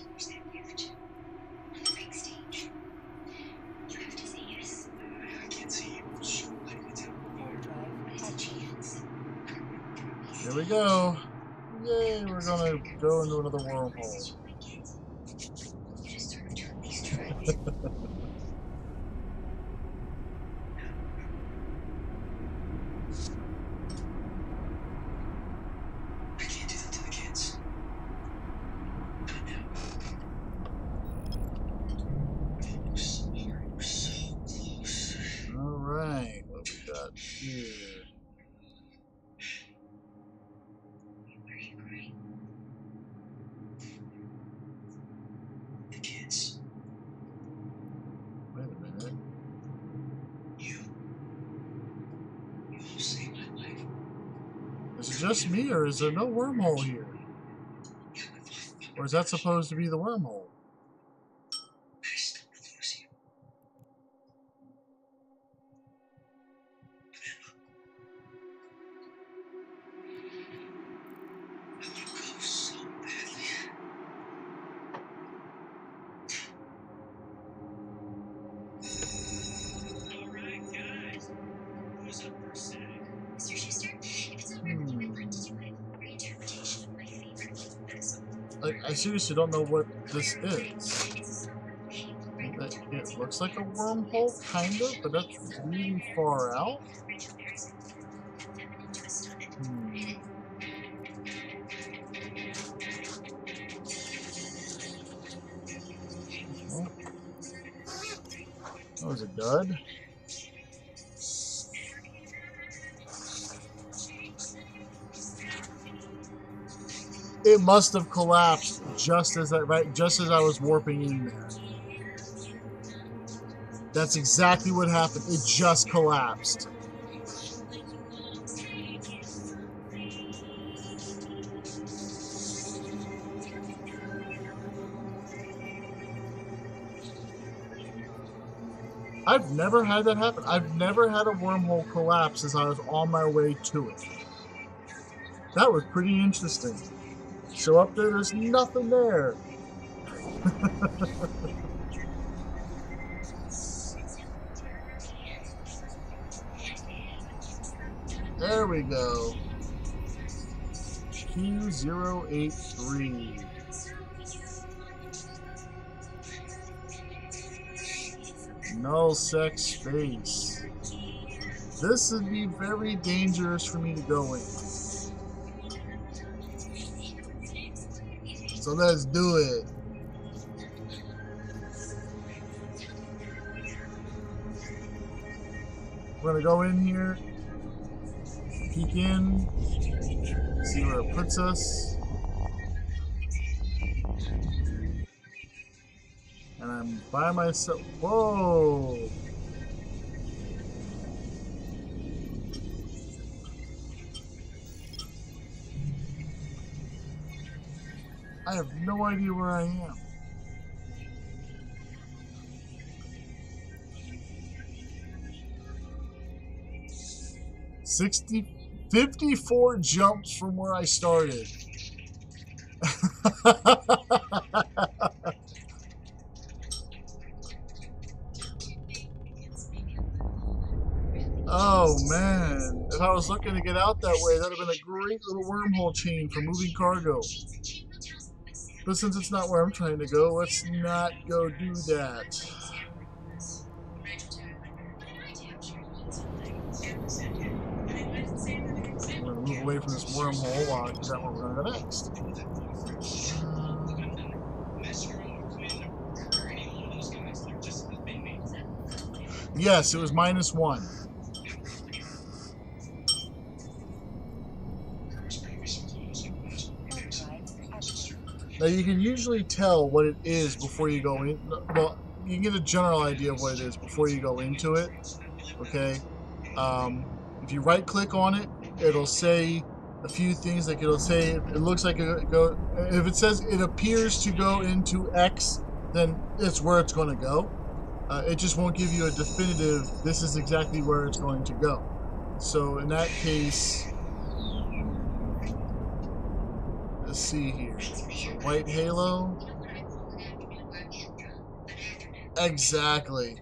Here we go. Yay, we're gonna go into another wormhole. Alright, what we got here? Wait a minute. Is it just me, or is there no wormhole here? Or is that supposed to be the wormhole? I seriously don't know what this is. It looks like a wormhole, kind of, but that's really far out. Oh. That was a dud. It must have collapsed just as I was warping in there. That's exactly what happened. It just collapsed. I've never had that happen. I've never had a wormhole collapse as I was on my way to it. That was pretty interesting. So up there, there's nothing there. There we go. Q083. Null sec space. This would be very dangerous for me to go in. So let's do it. We're gonna go in here, peek in, see where it puts us. And I'm by myself. Whoa! I have no idea where I am. $54 jumps from where I started. Oh man, if I was looking to get out that way, that would have been a great little wormhole chain for moving cargo. But since it's not where I'm trying to go, let's not go do that. away from this wormhole while I figure out where we're going to go next. Yes, it was -1. Now you can usually tell what it is before you go in. Well, you can get a general idea of what it is before you go into it. Okay. If you right click on it, it'll say a few things. Like it'll say it looks like it go. If it says it appears to go into X, then it's where it's going to go. It just won't give you a definitive. This is exactly where it's going to go. So in that case, let's see here. So white halo. Exactly.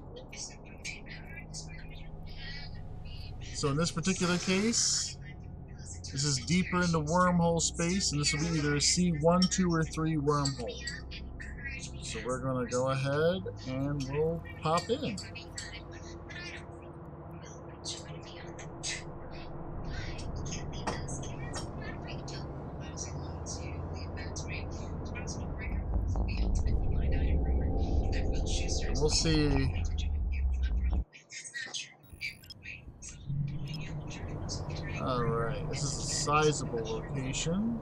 So in this particular case, this is deeper into wormhole space, and this will be either a C1, 2, or 3 wormhole. So we're going to go ahead and we'll pop in. We'll see. Alright, this is a sizable location. I'm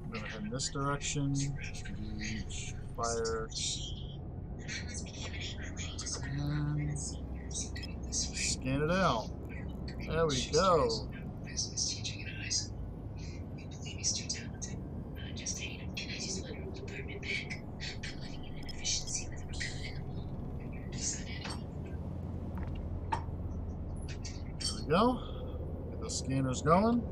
going to head in this direction. Engage, fire. And scan it out. There we go. Go. Get the scanners going.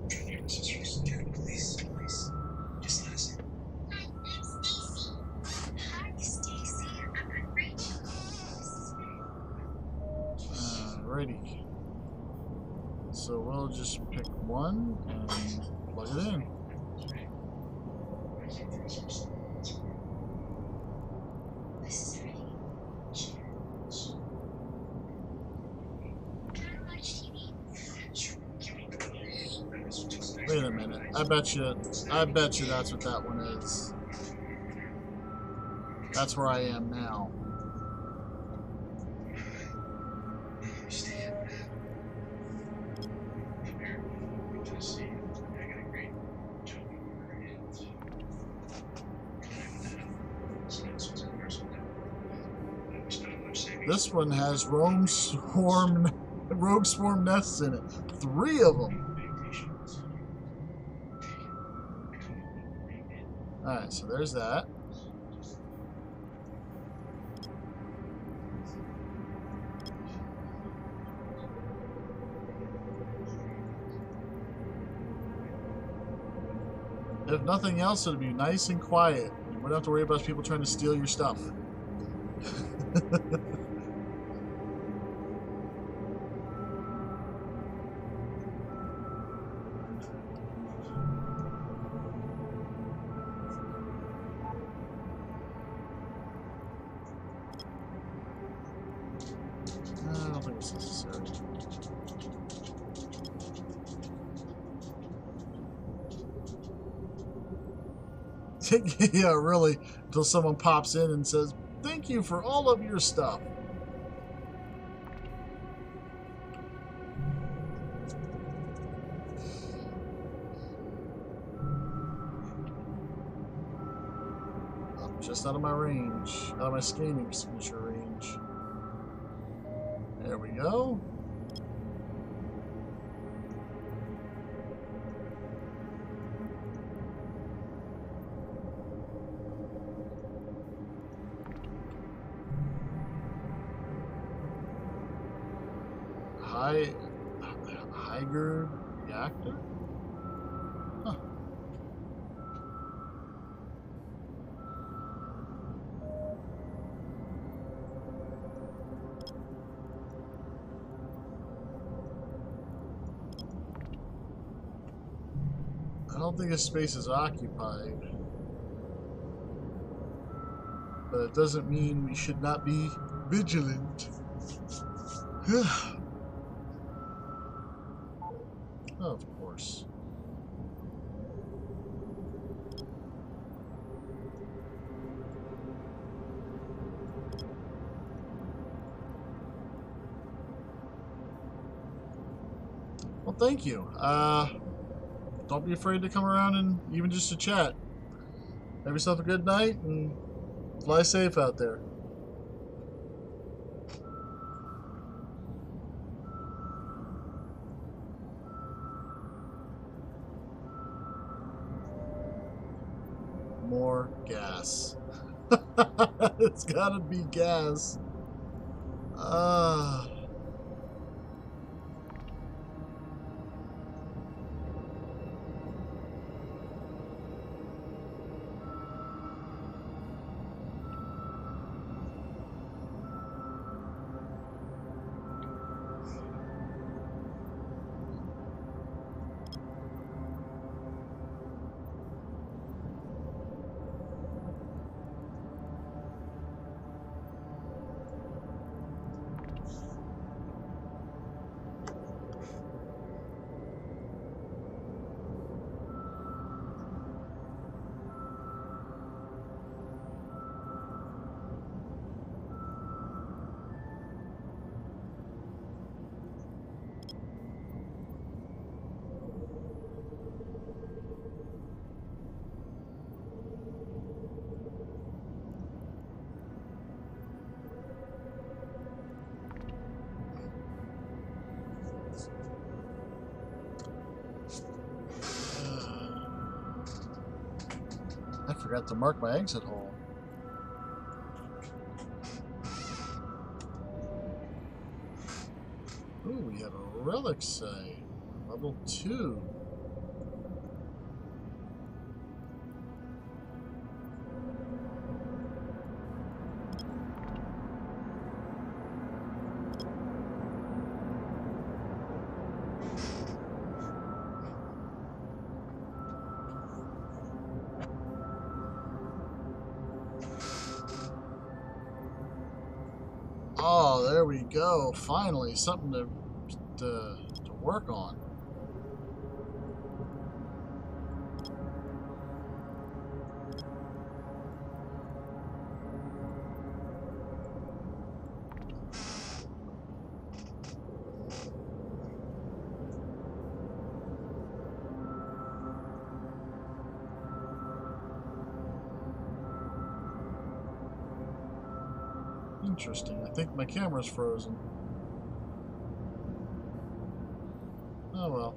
Alrighty. So we'll just pick one and plug it in. Wait a minute. I bet you that's what that one is. That's where I am now. This one has rogue swarm nests in it. 3 of them. Alright, so there's that. If nothing else, it'll be nice and quiet. You won't have to worry about people trying to steal your stuff. I don't think it's necessary. Yeah, really, until someone pops in and says, "Thank you for all of your stuff." I'm just out of my range, out of my scanning signature range. There we go. Higer reactor? Huh. I don't think this space is occupied. But it doesn't mean we should not be vigilant. Of course. Well, thank you. Don't be afraid to come around and even just to chat. Have yourself a good night and fly safe out there. More gas. It's gotta be gas. Ah. I forgot to mark my exit hole. Ooh, we have a relic site. Level 2. Oh, there we go. Finally, something to work on. Interesting. I think my camera's frozen. Oh well.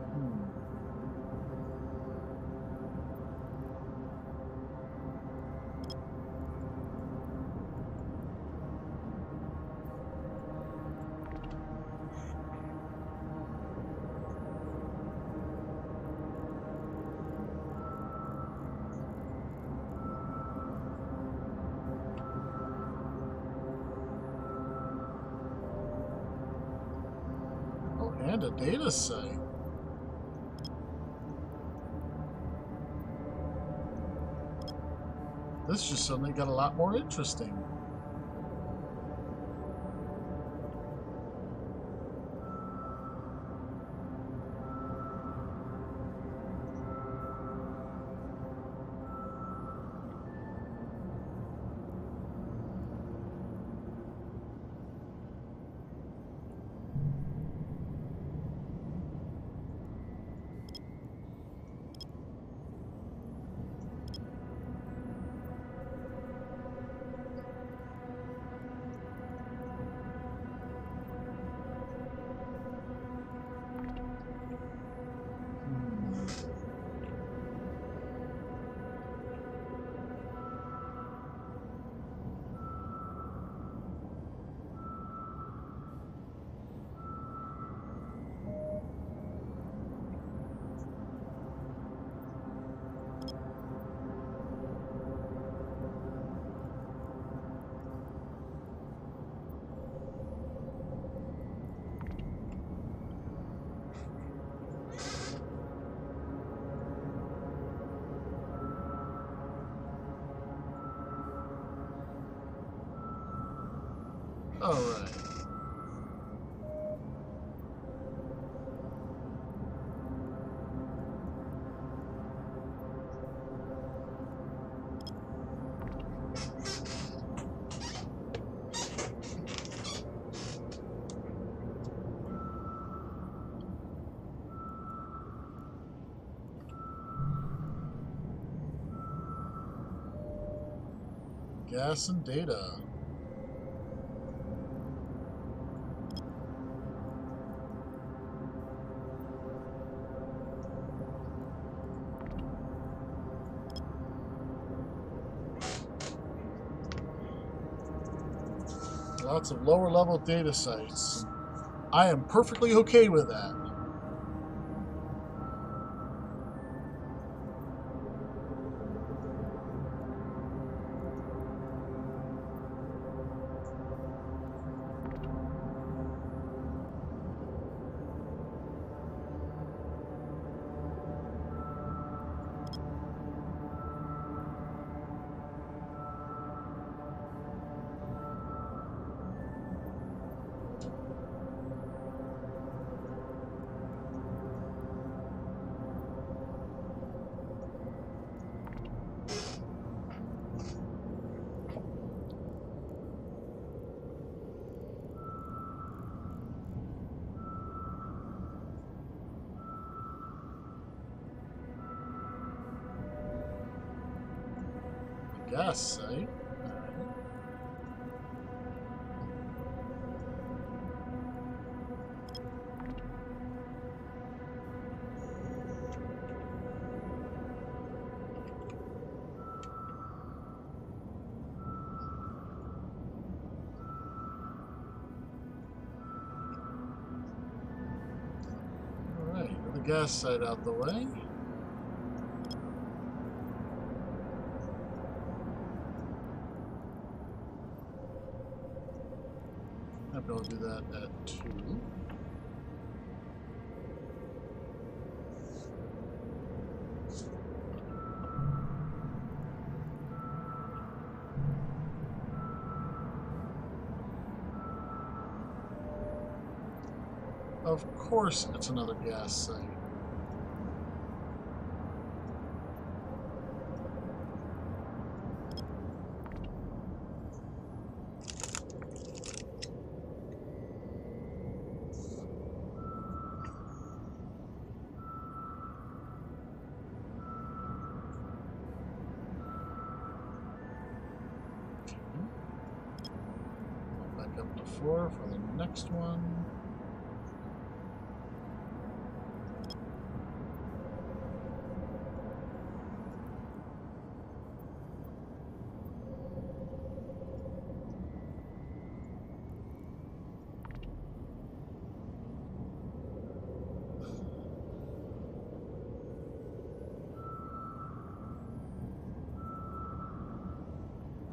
Hmm. Oh, and a data site. This just suddenly got a lot more interesting. All right. Gas and data. Lots of lower level data sites. I am perfectly okay with that. Gas site. All right, the gas site out the way. I'll do that at 2. Of course, it's another gas site. Back up to 4 for the next one.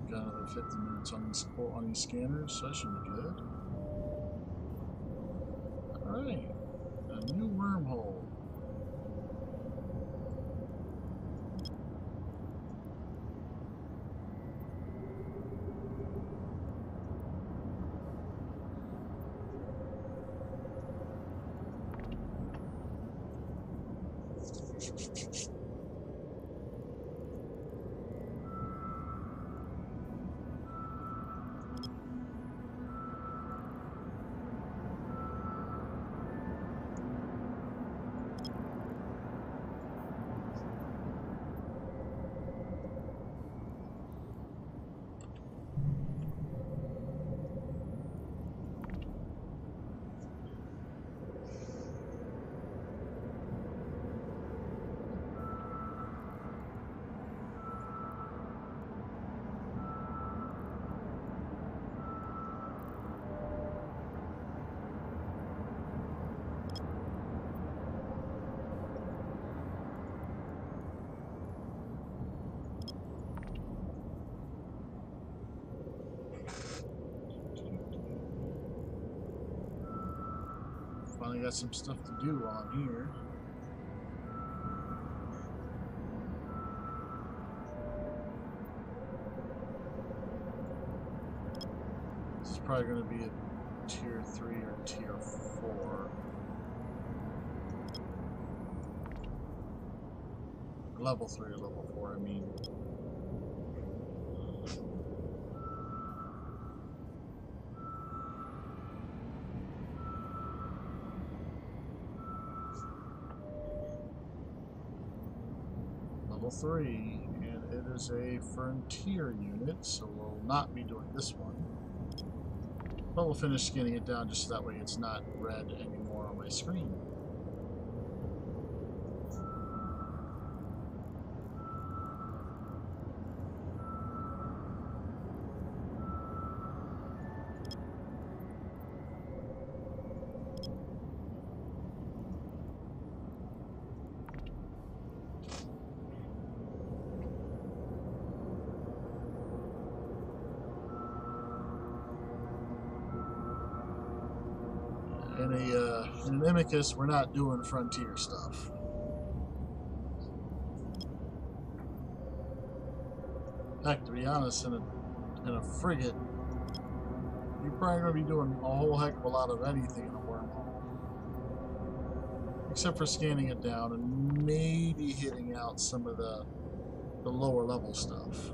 Got another 50 minutes on these scanners, so that should be good. Alright, a new wormhole. Finally got some stuff to do on here. This is probably going to be a tier 3 or tier 4. Level 3 or level 4, I mean. Level 3, and it is a Frontier unit, so we'll not be doing this one. But we'll finish scanning it down just so that way it's not red anymore on my screen. In an Imicus, we're not doing Frontier stuff. Heck, to be honest, in a frigate, you're probably going to be doing a whole heck of a lot of anything in a wormhole. Except for scanning it down and maybe hitting out some of the lower level stuff.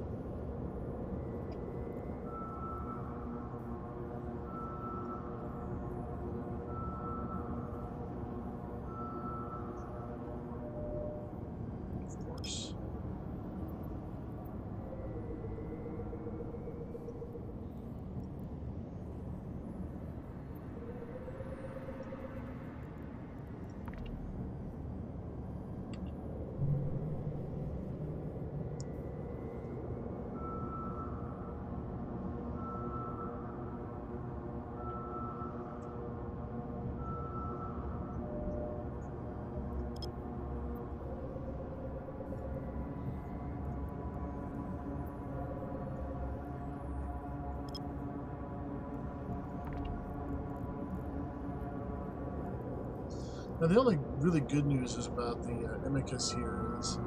Now, the only really good news is about the Imicus here is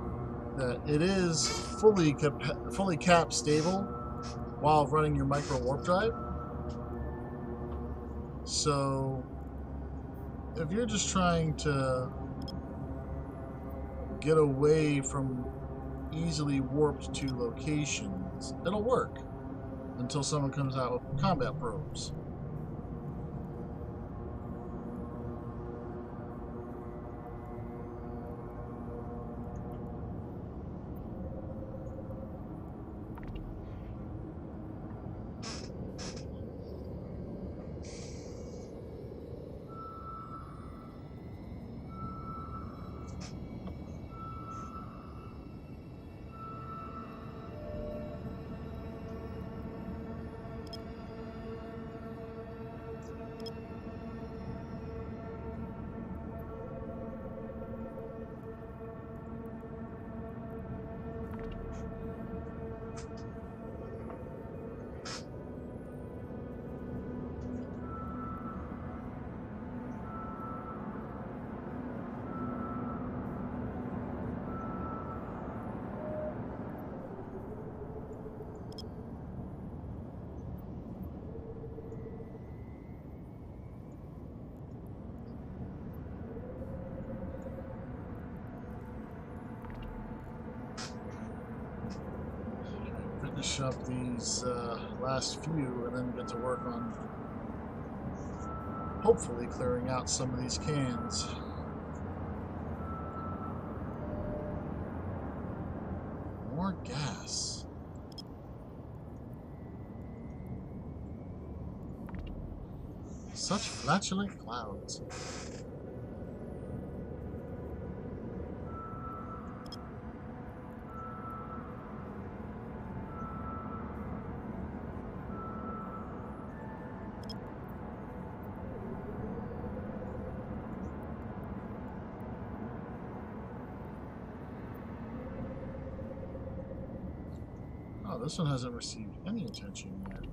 that it is fully cap stable while running your micro warp drive. So, if you're just trying to get away from easily warped to locations, it'll work until someone comes out with combat probes. Finish up these last few and then get to work on hopefully clearing out some of these cans. More gas. Such flatulent clouds. Oh, this one hasn't received any attention yet.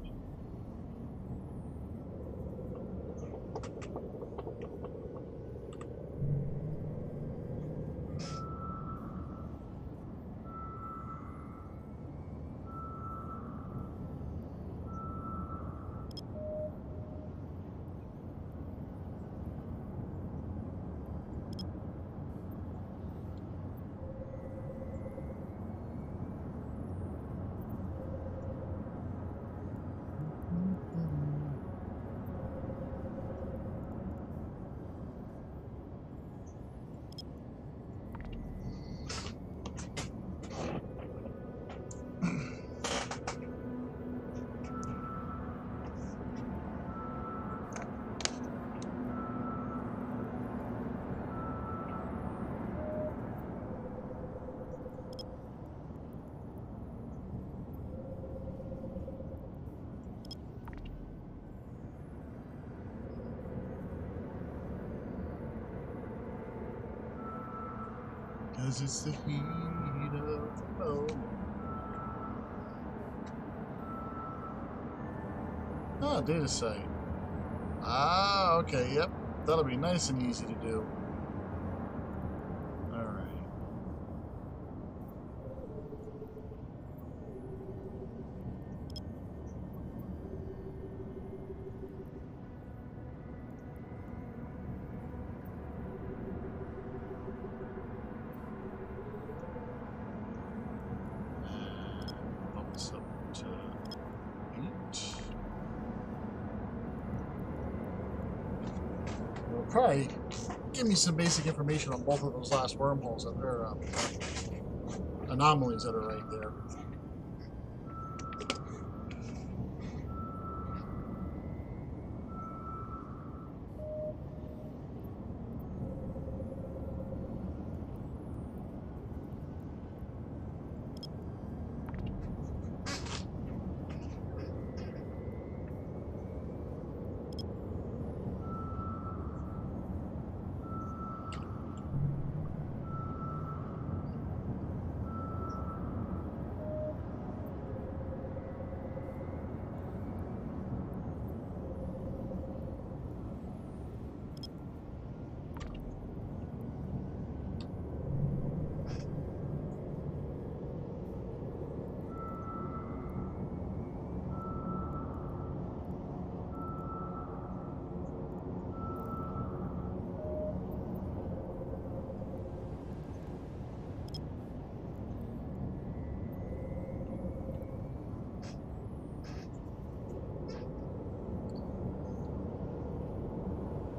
'cause it's the heat of the moment. Ah, data site. Ah, okay, yep. That'll be nice and easy to do. Alright. Bump this up to 8. It'll probably give me some basic information on both of those last wormholes that are anomalies that are right there.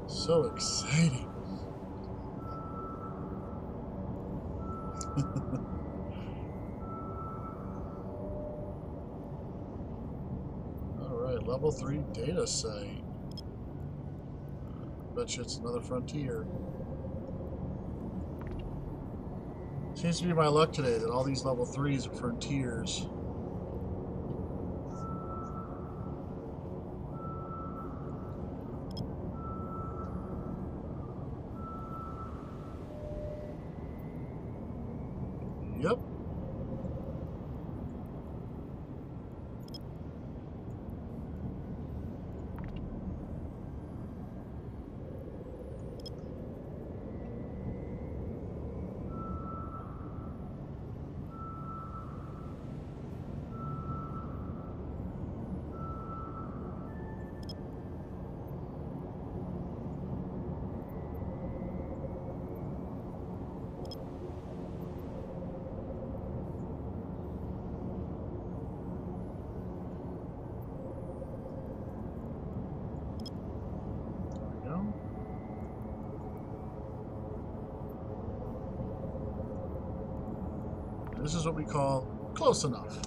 So exciting. Alright, level 3 data site. Bet you it's another frontier. Seems to be my luck today that all these level 3s are frontiers. Yep. This is what we call close enough.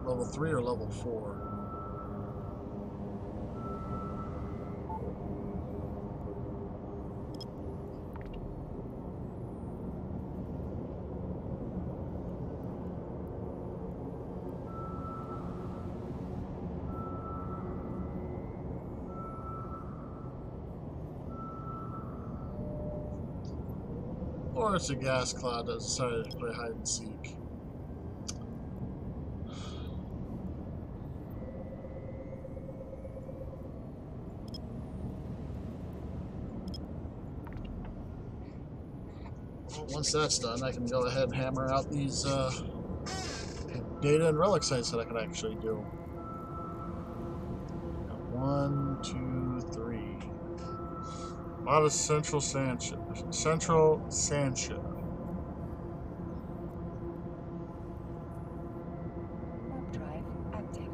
Level 3 or level 4? Or it's a gas cloud that decided to play hide and seek. Once that's done, I can go ahead and hammer out these data and relic sites that I can actually do. 1, 2, 3. A lot of Central Santia. Warp drive active.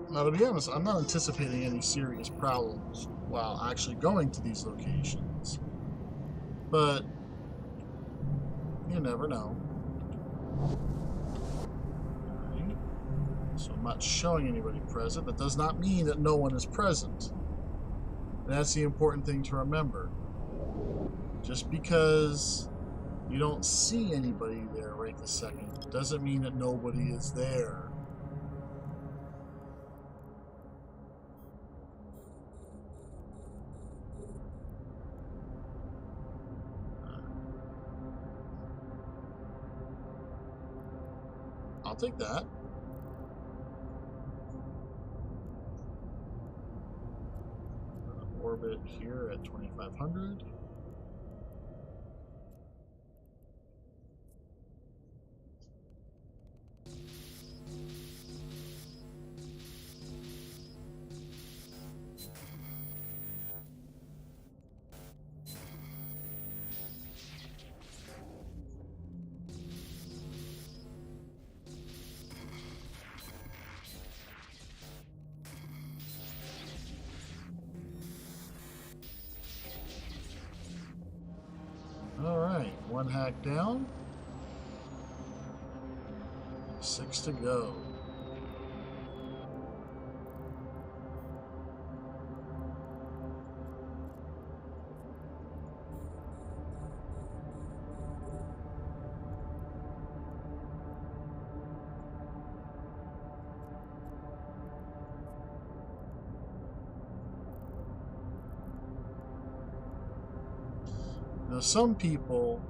Now, to be honest, I'm not anticipating any serious problems while actually going to these locations. But You never know. Alright. So I'm not showing anybody present. That does not mean that no one is present. And that's the important thing to remember. Just because you don't see anybody there right this second doesn't mean that nobody is there. I'll take that. Orbit here at 2500. Alright, one hack down. 6 to go. Now, some people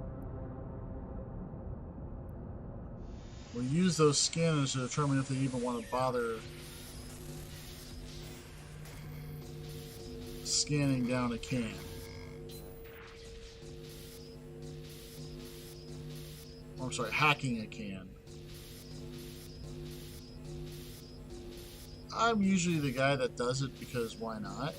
will use those scanners to determine if they even want to bother scanning down a can. Or, I'm sorry, hacking a can. I'm usually the guy that does it because why not?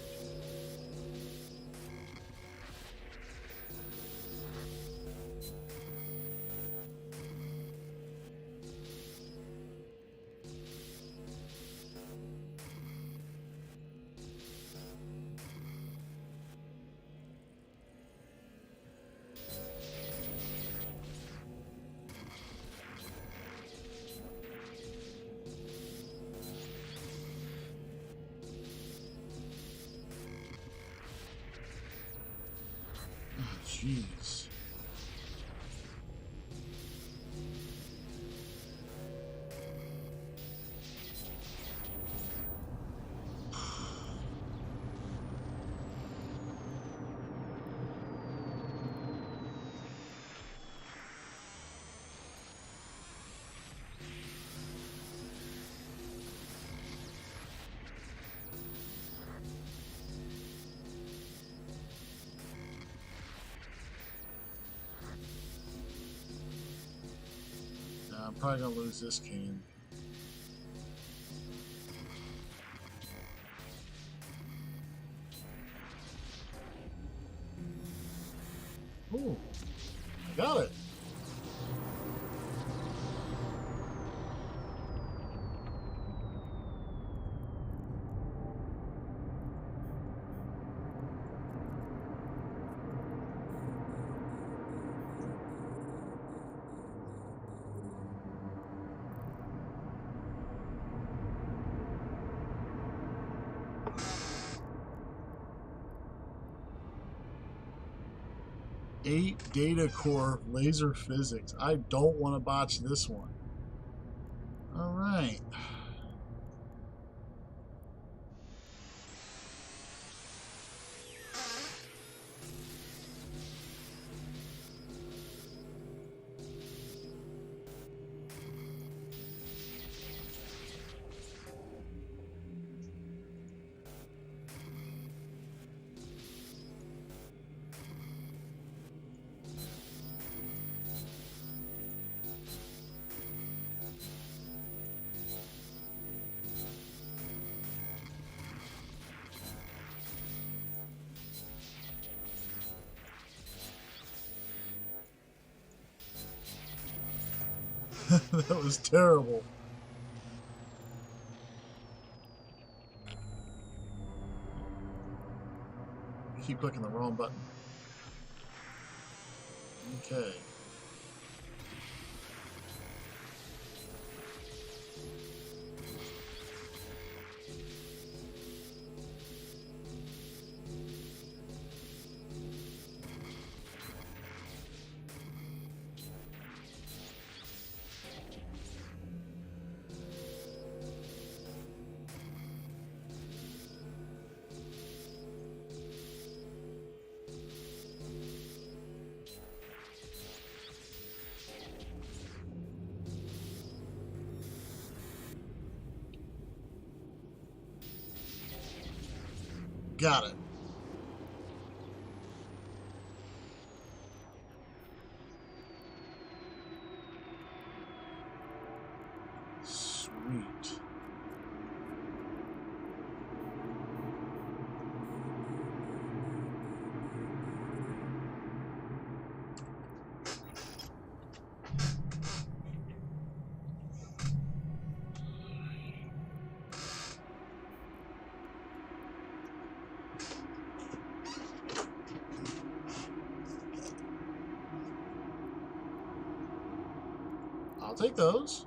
Jeez. I'm probably gonna lose this can. Ooh, I got it. Eight data core laser physics. I don't want to botch this one. All right. That was terrible. Keep clicking the wrong button. Okay. Got it. Sweet. I'll take those.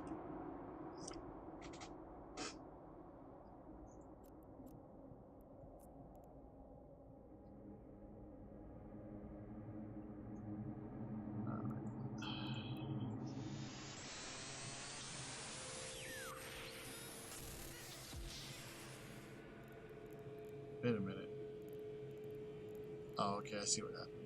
Wait a minute. Oh, okay, I see what happened.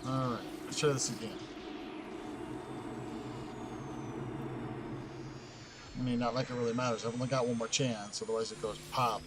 Alright, let's try this again. I mean, not like it really matters. I've only got one more chance, otherwise it goes pop.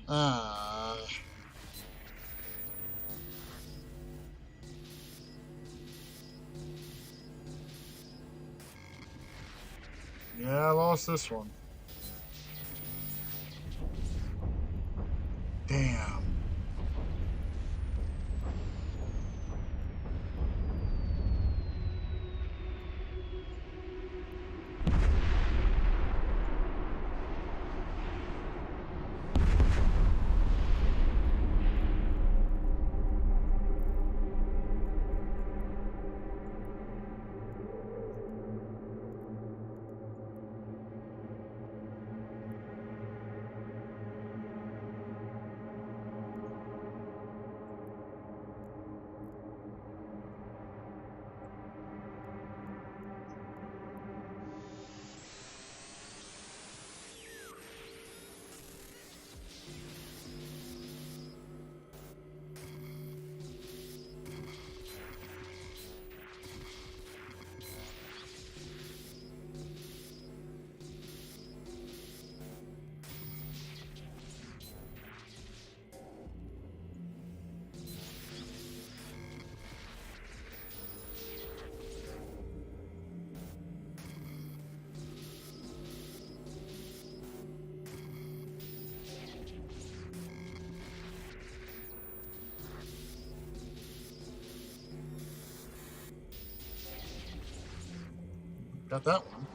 Ah. Yeah, I lost this one. Damn. Got that one.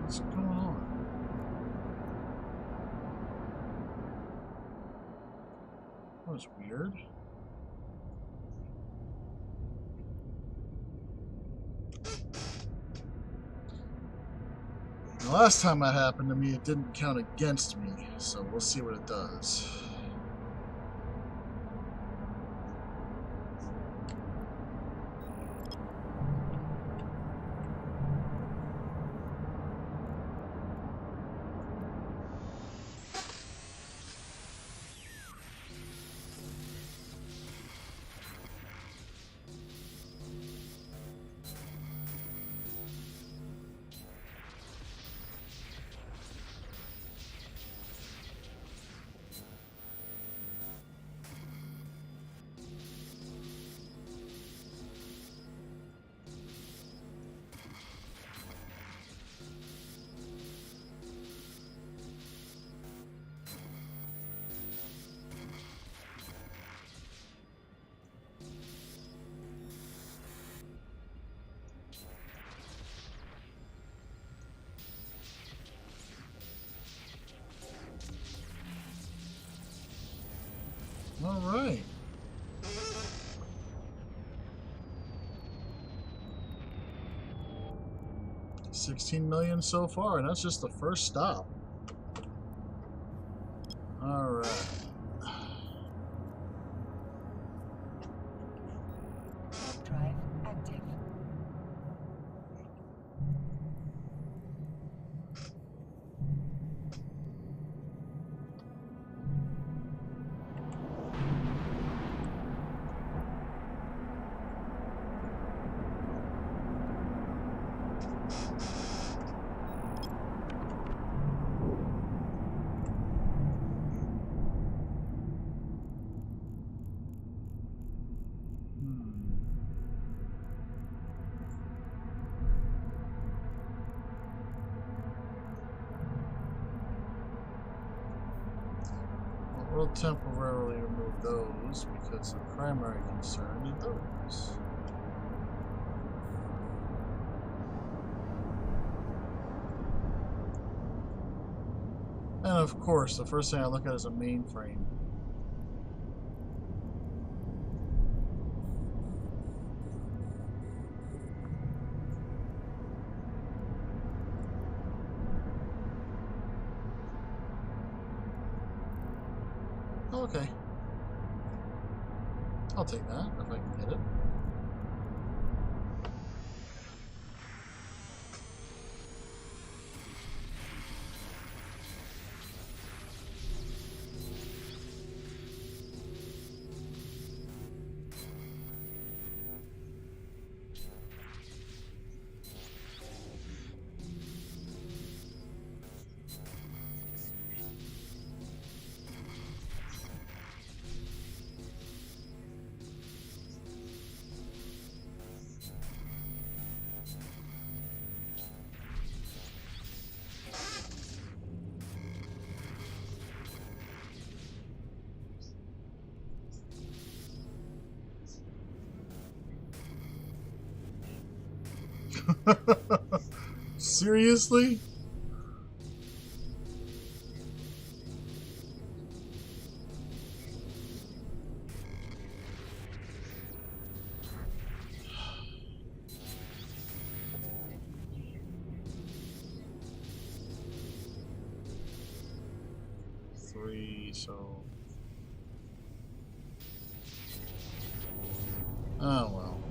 What's going on? That was weird. The last time that happened to me, it didn't count against me, so we'll see what it does. All right. $16 million so far, and that's just the first stop. All right. Warp drive active. We'll temporarily remove those because the primary concern is those. And of course, the first thing I look at is a mainframe. Okay. I'll take that if I can get it. Seriously? Three, so... Oh, well.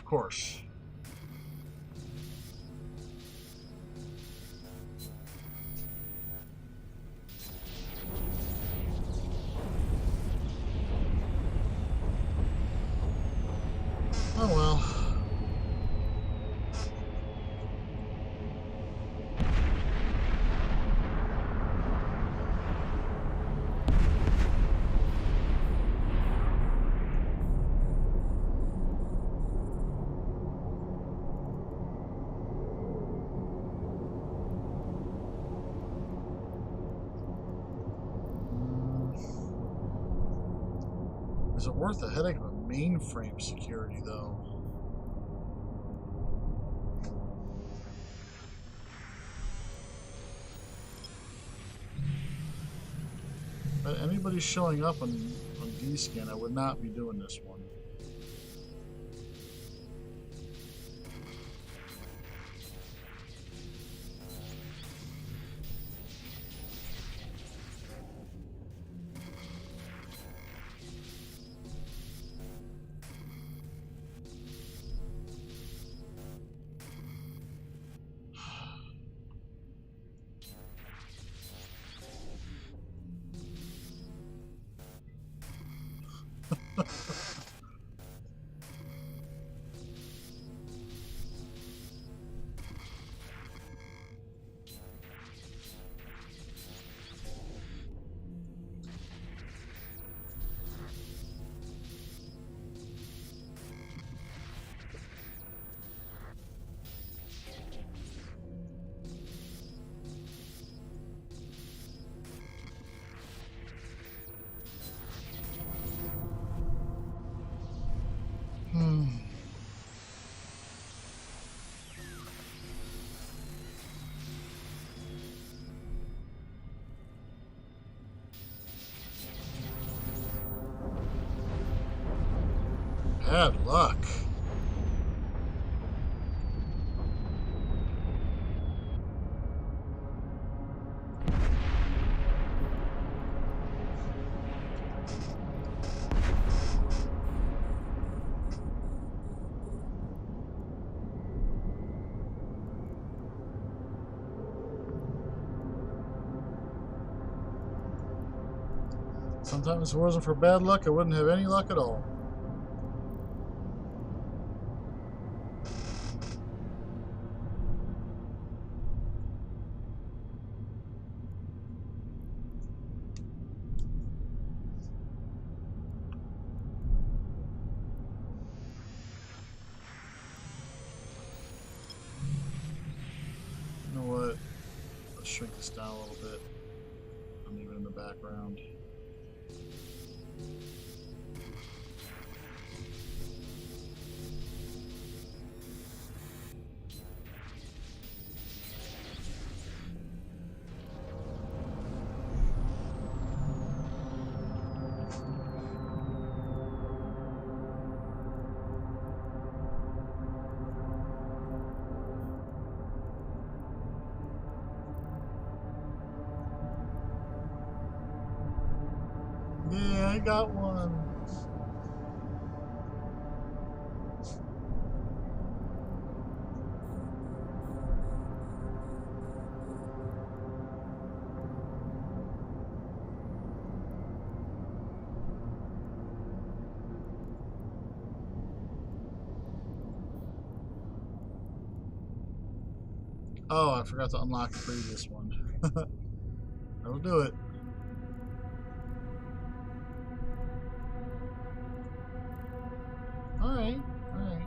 Of course. Oh well. Is it worth the headache of a mainframe security, though? But anybody showing up on D-Scan, I would not be doing this one. Bad luck. Sometimes if it wasn't for bad luck, I wouldn't have any luck at all. You know what? Let's shrink this down a little bit. I'm even in the background. Yeah, I got one. Oh, I forgot to unlock the previous one. That'll do it. Alright, alright.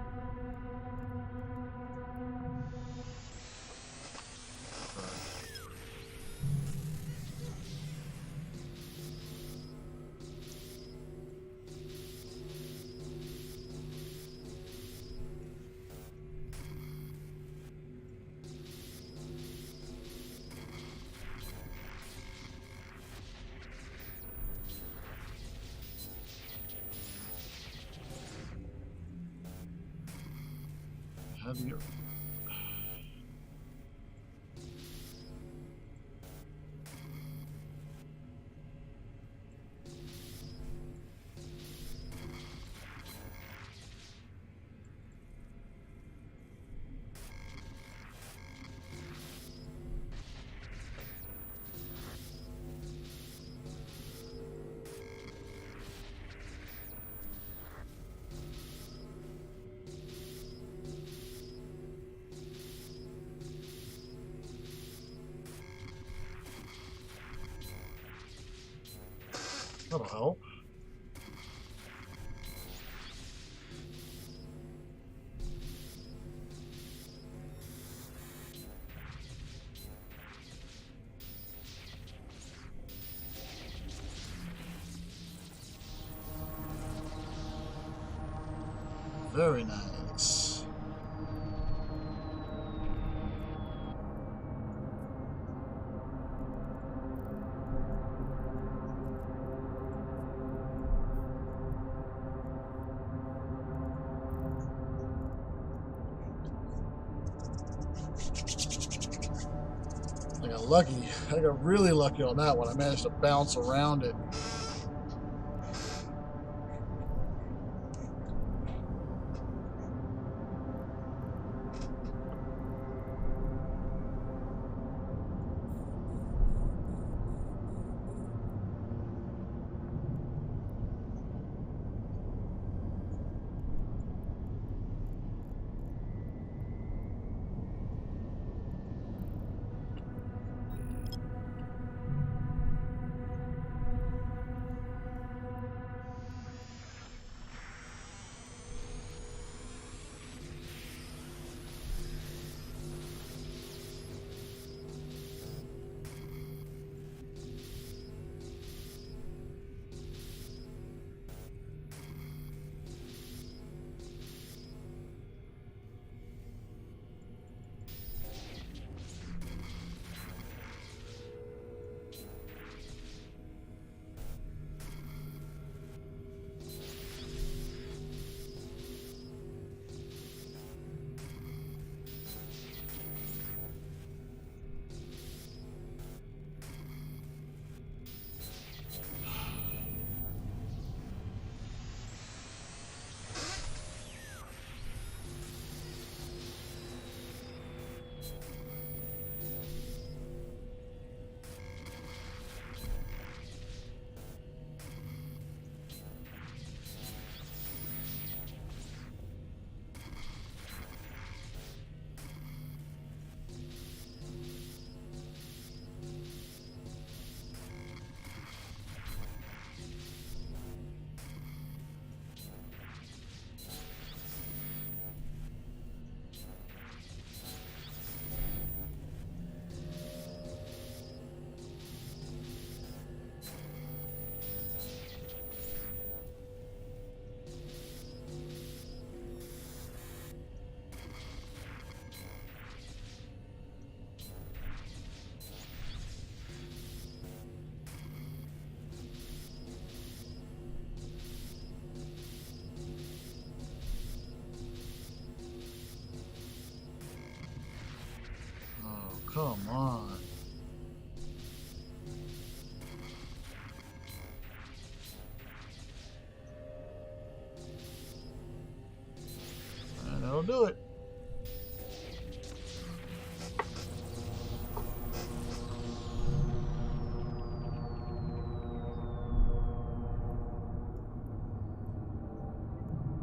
Heavier. That'll help. Very nice. I got lucky. I got really lucky on that one. I managed to bounce around it. Come on. And that'll do it.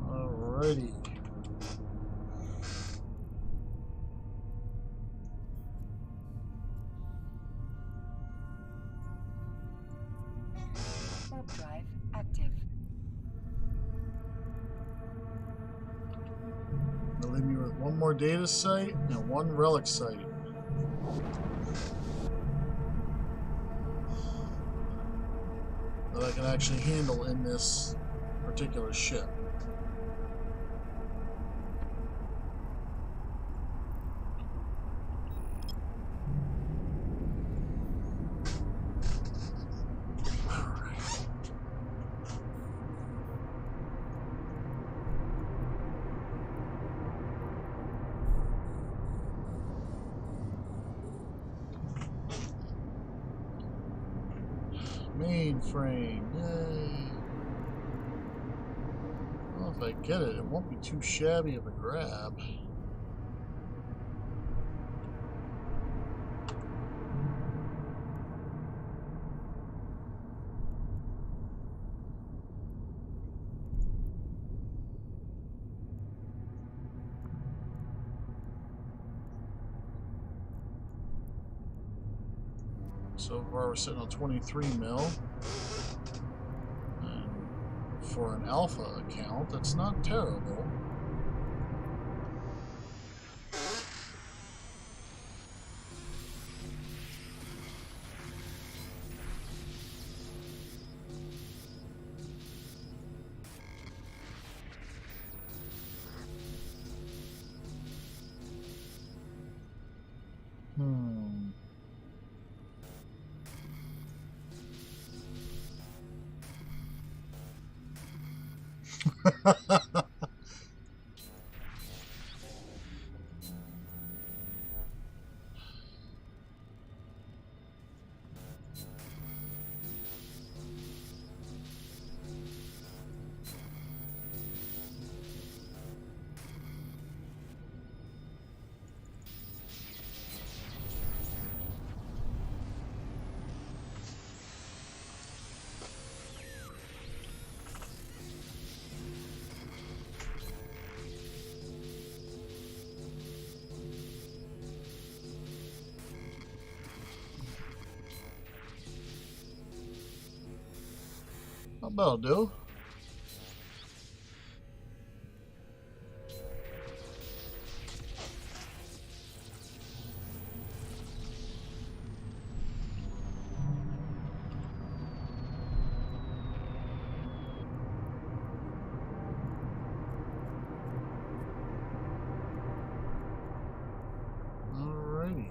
Alrighty. Warp drive active. They'll leave me with one more data site and one relic site. That I can actually handle in this particular ship. Mainframe, yay. Well, if I get it, it won't be too shabby of a grab. So far we're sitting on 23 mil. for an alpha account. That's not terrible. That'll do. Alrighty.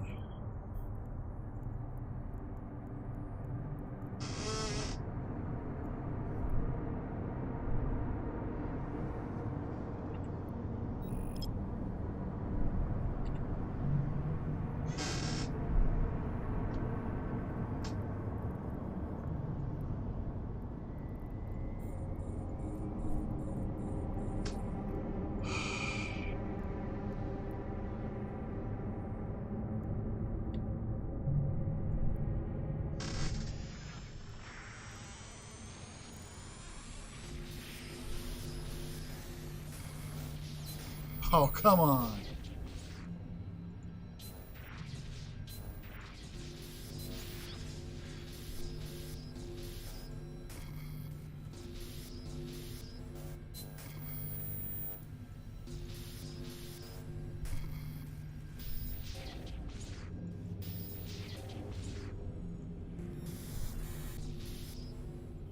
Oh, come on.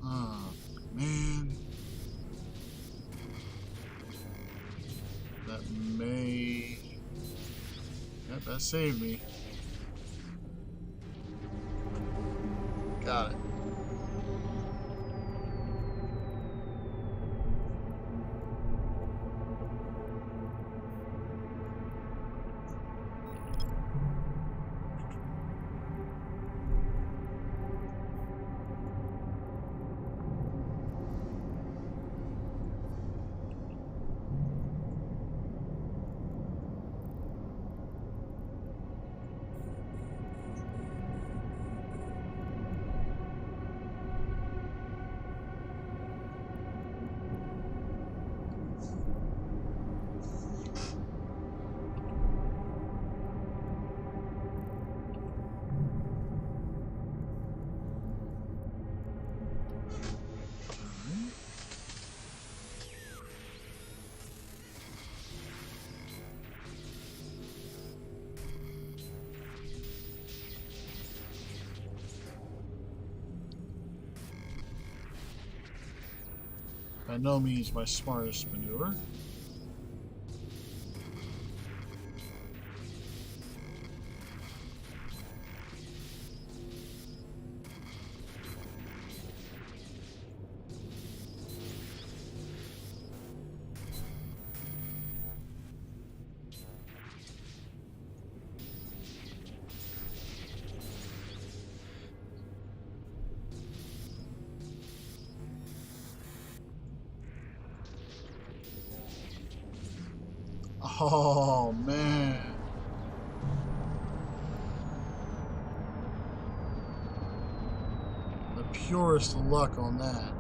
Oh, man. That may... Yep, that saved me. Got it. By no means my smartest maneuver. Oh, man. The purest luck on that.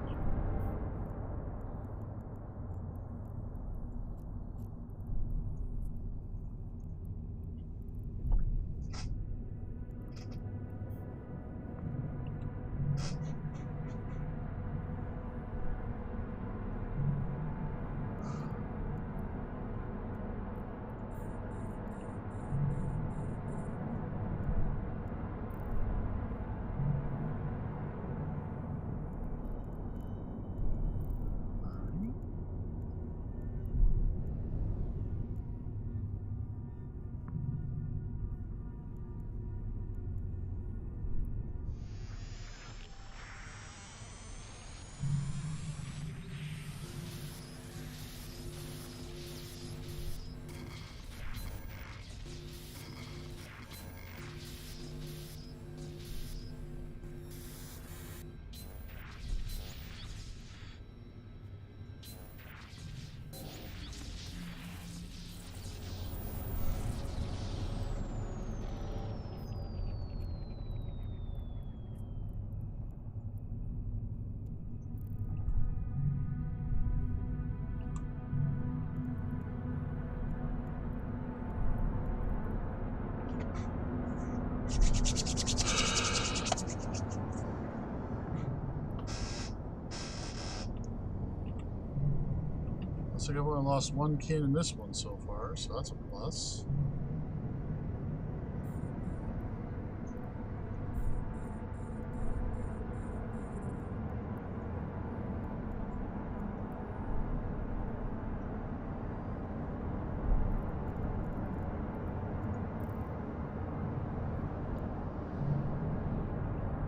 like I've only lost one kin in this one so far, so that's a plus.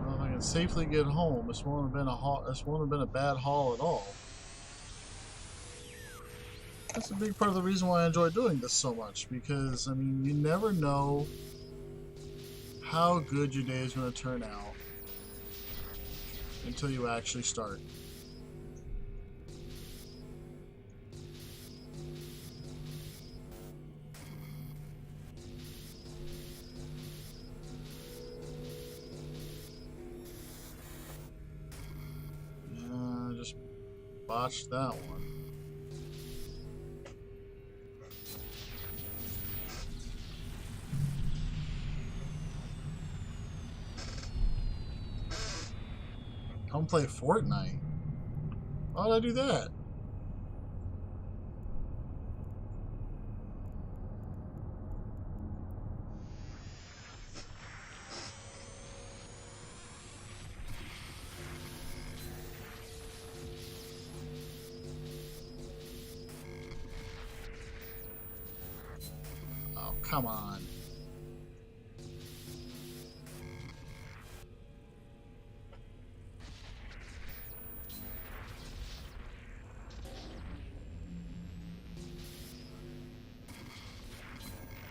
Well, if I can safely get home, this won't have been a haul. This won't have been a bad haul at all. That's a big part of the reason why I enjoy doing this so much, because, I mean, you never know how good your day is going to turn out until you actually start. Just botched that one. Come play Fortnite. Why did I do that? Oh, come on.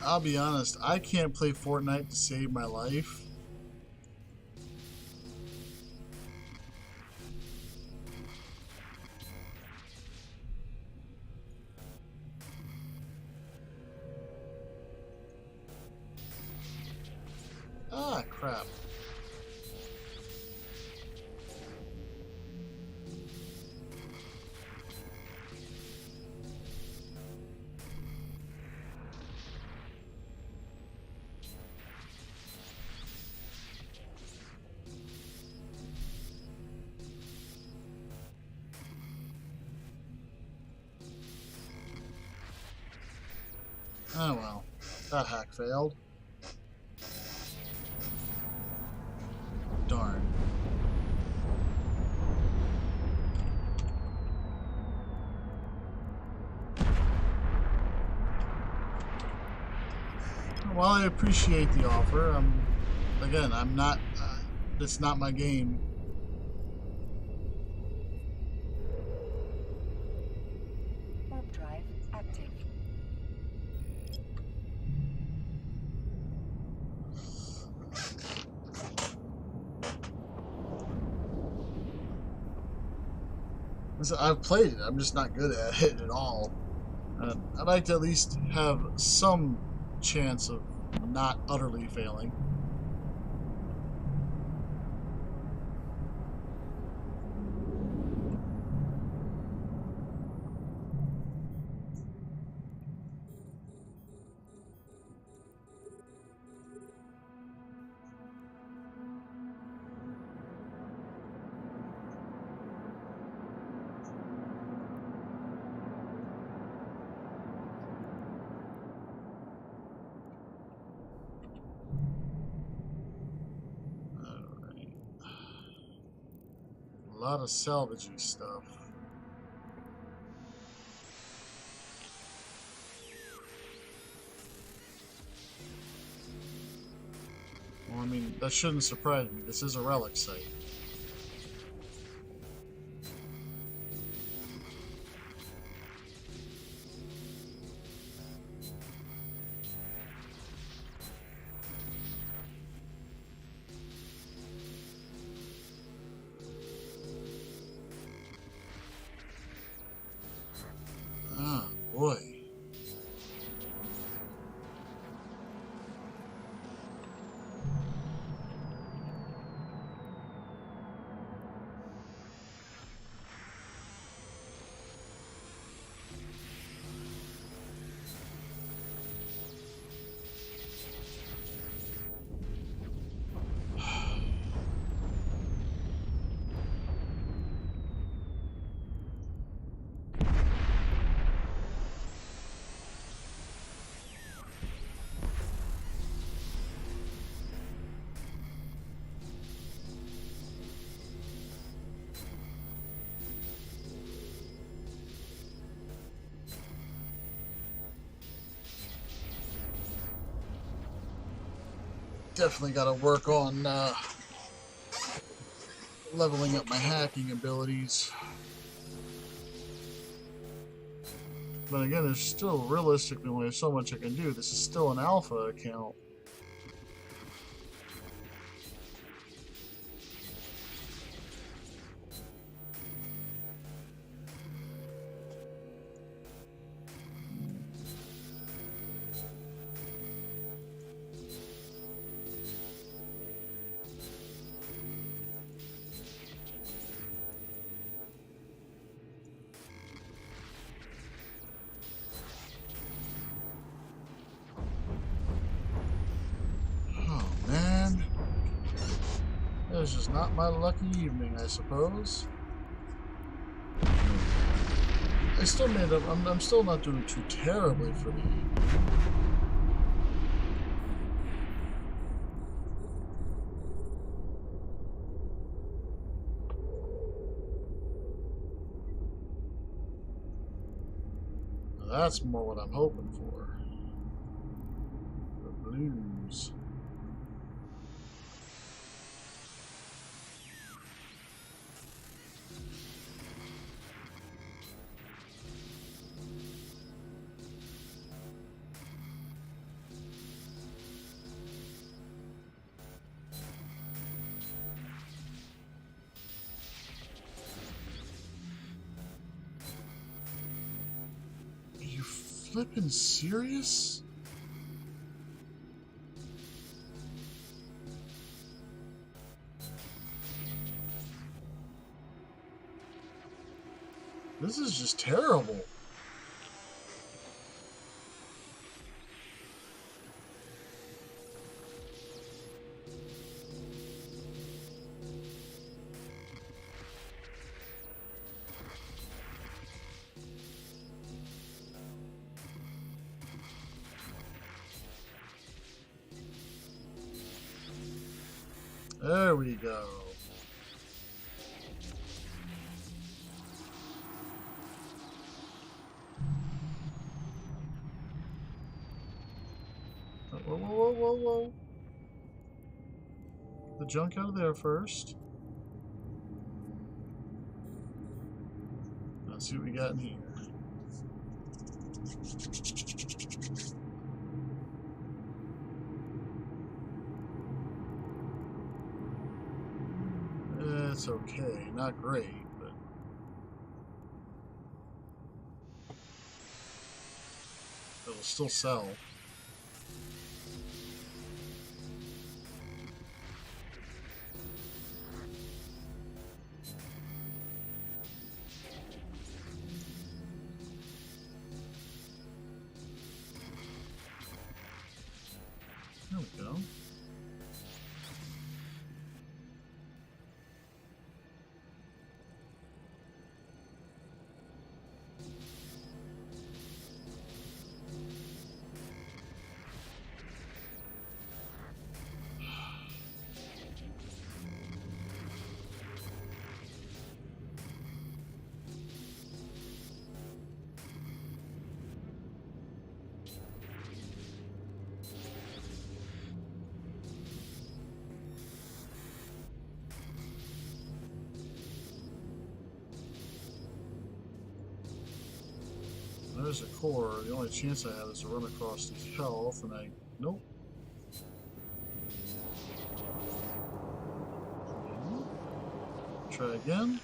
I'll be honest, I can't play Fortnite to save my life. Ah, crap. Oh well, that hack failed. Darn. While I appreciate the offer, again, I'm not, it's not my game. Warp drive active. Listen, I've played it, I'm just not good at it at all. I'd like to at least have some chance of not utterly failing. A lot of salvagey stuff. Well, I mean, that shouldn't surprise me. This is a relic site. Ah, boy. definitely got to work on leveling up my hacking abilities. But again, there's still realistically only so much I can do. This is still an alpha account. It was just not my lucky evening, I suppose. I still made up. I'm still not doing too terribly for the evening. Now that's more what I'm hoping for. The blues. Flippin' serious? This is just terrible. There we go. Whoa, whoa, whoa, whoa, whoa. Get the junk out of there first. Let's see what we got in here. It's okay, not great, but it'll still sell. There we go. There's a core. The only chance I have is to run across these health, and I... Nope. Try again.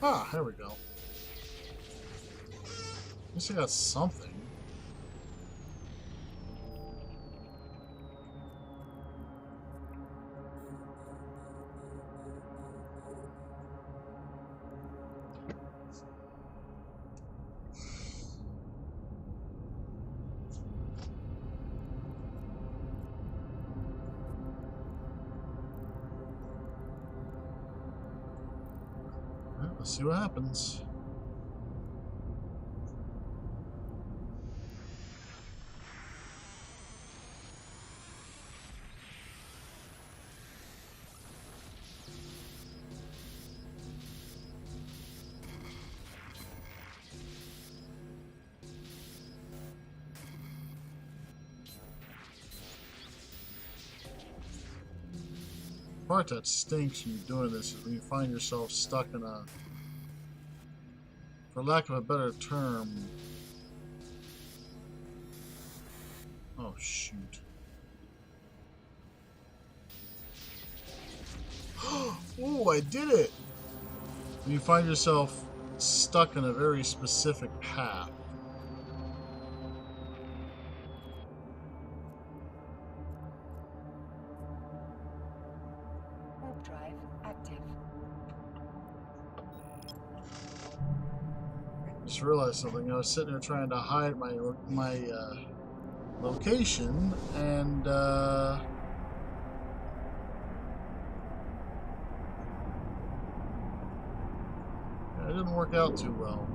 Ah, here we go. At least I got something. Alright, let's see what happens. The part that stinks when you're doing this is when you find yourself stuck in a, for lack of a better term, oh shoot. Oh, I did it! When you find yourself stuck in a very specific path. Warp drive active. Just realized something. I was sitting there trying to hide my location, and it didn't work out too well.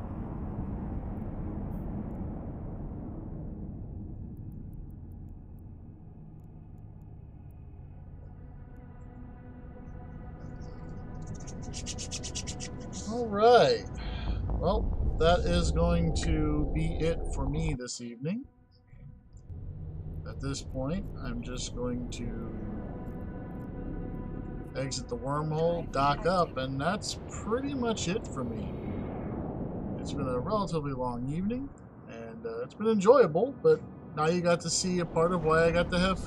All right. Well, that is going to be it for me this evening. At this point, I'm just going to exit the wormhole, dock up, and that's pretty much it for me. It's been a relatively long evening, and it's been enjoyable, but now you got to see a part of why I got to have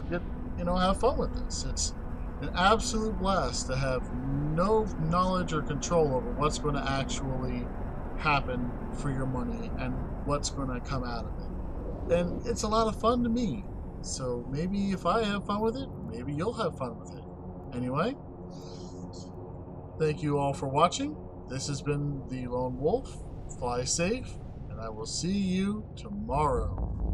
fun with this. It's an absolute blast to have no knowledge or control over what's going to actually happen for your money and what's going to come out of it. And it's a lot of fun to me. So maybe if I have fun with it, maybe you'll have fun with it. Anyway, thank you all for watching. This has been The Lone Wolf. Fly safe, and I will see you tomorrow.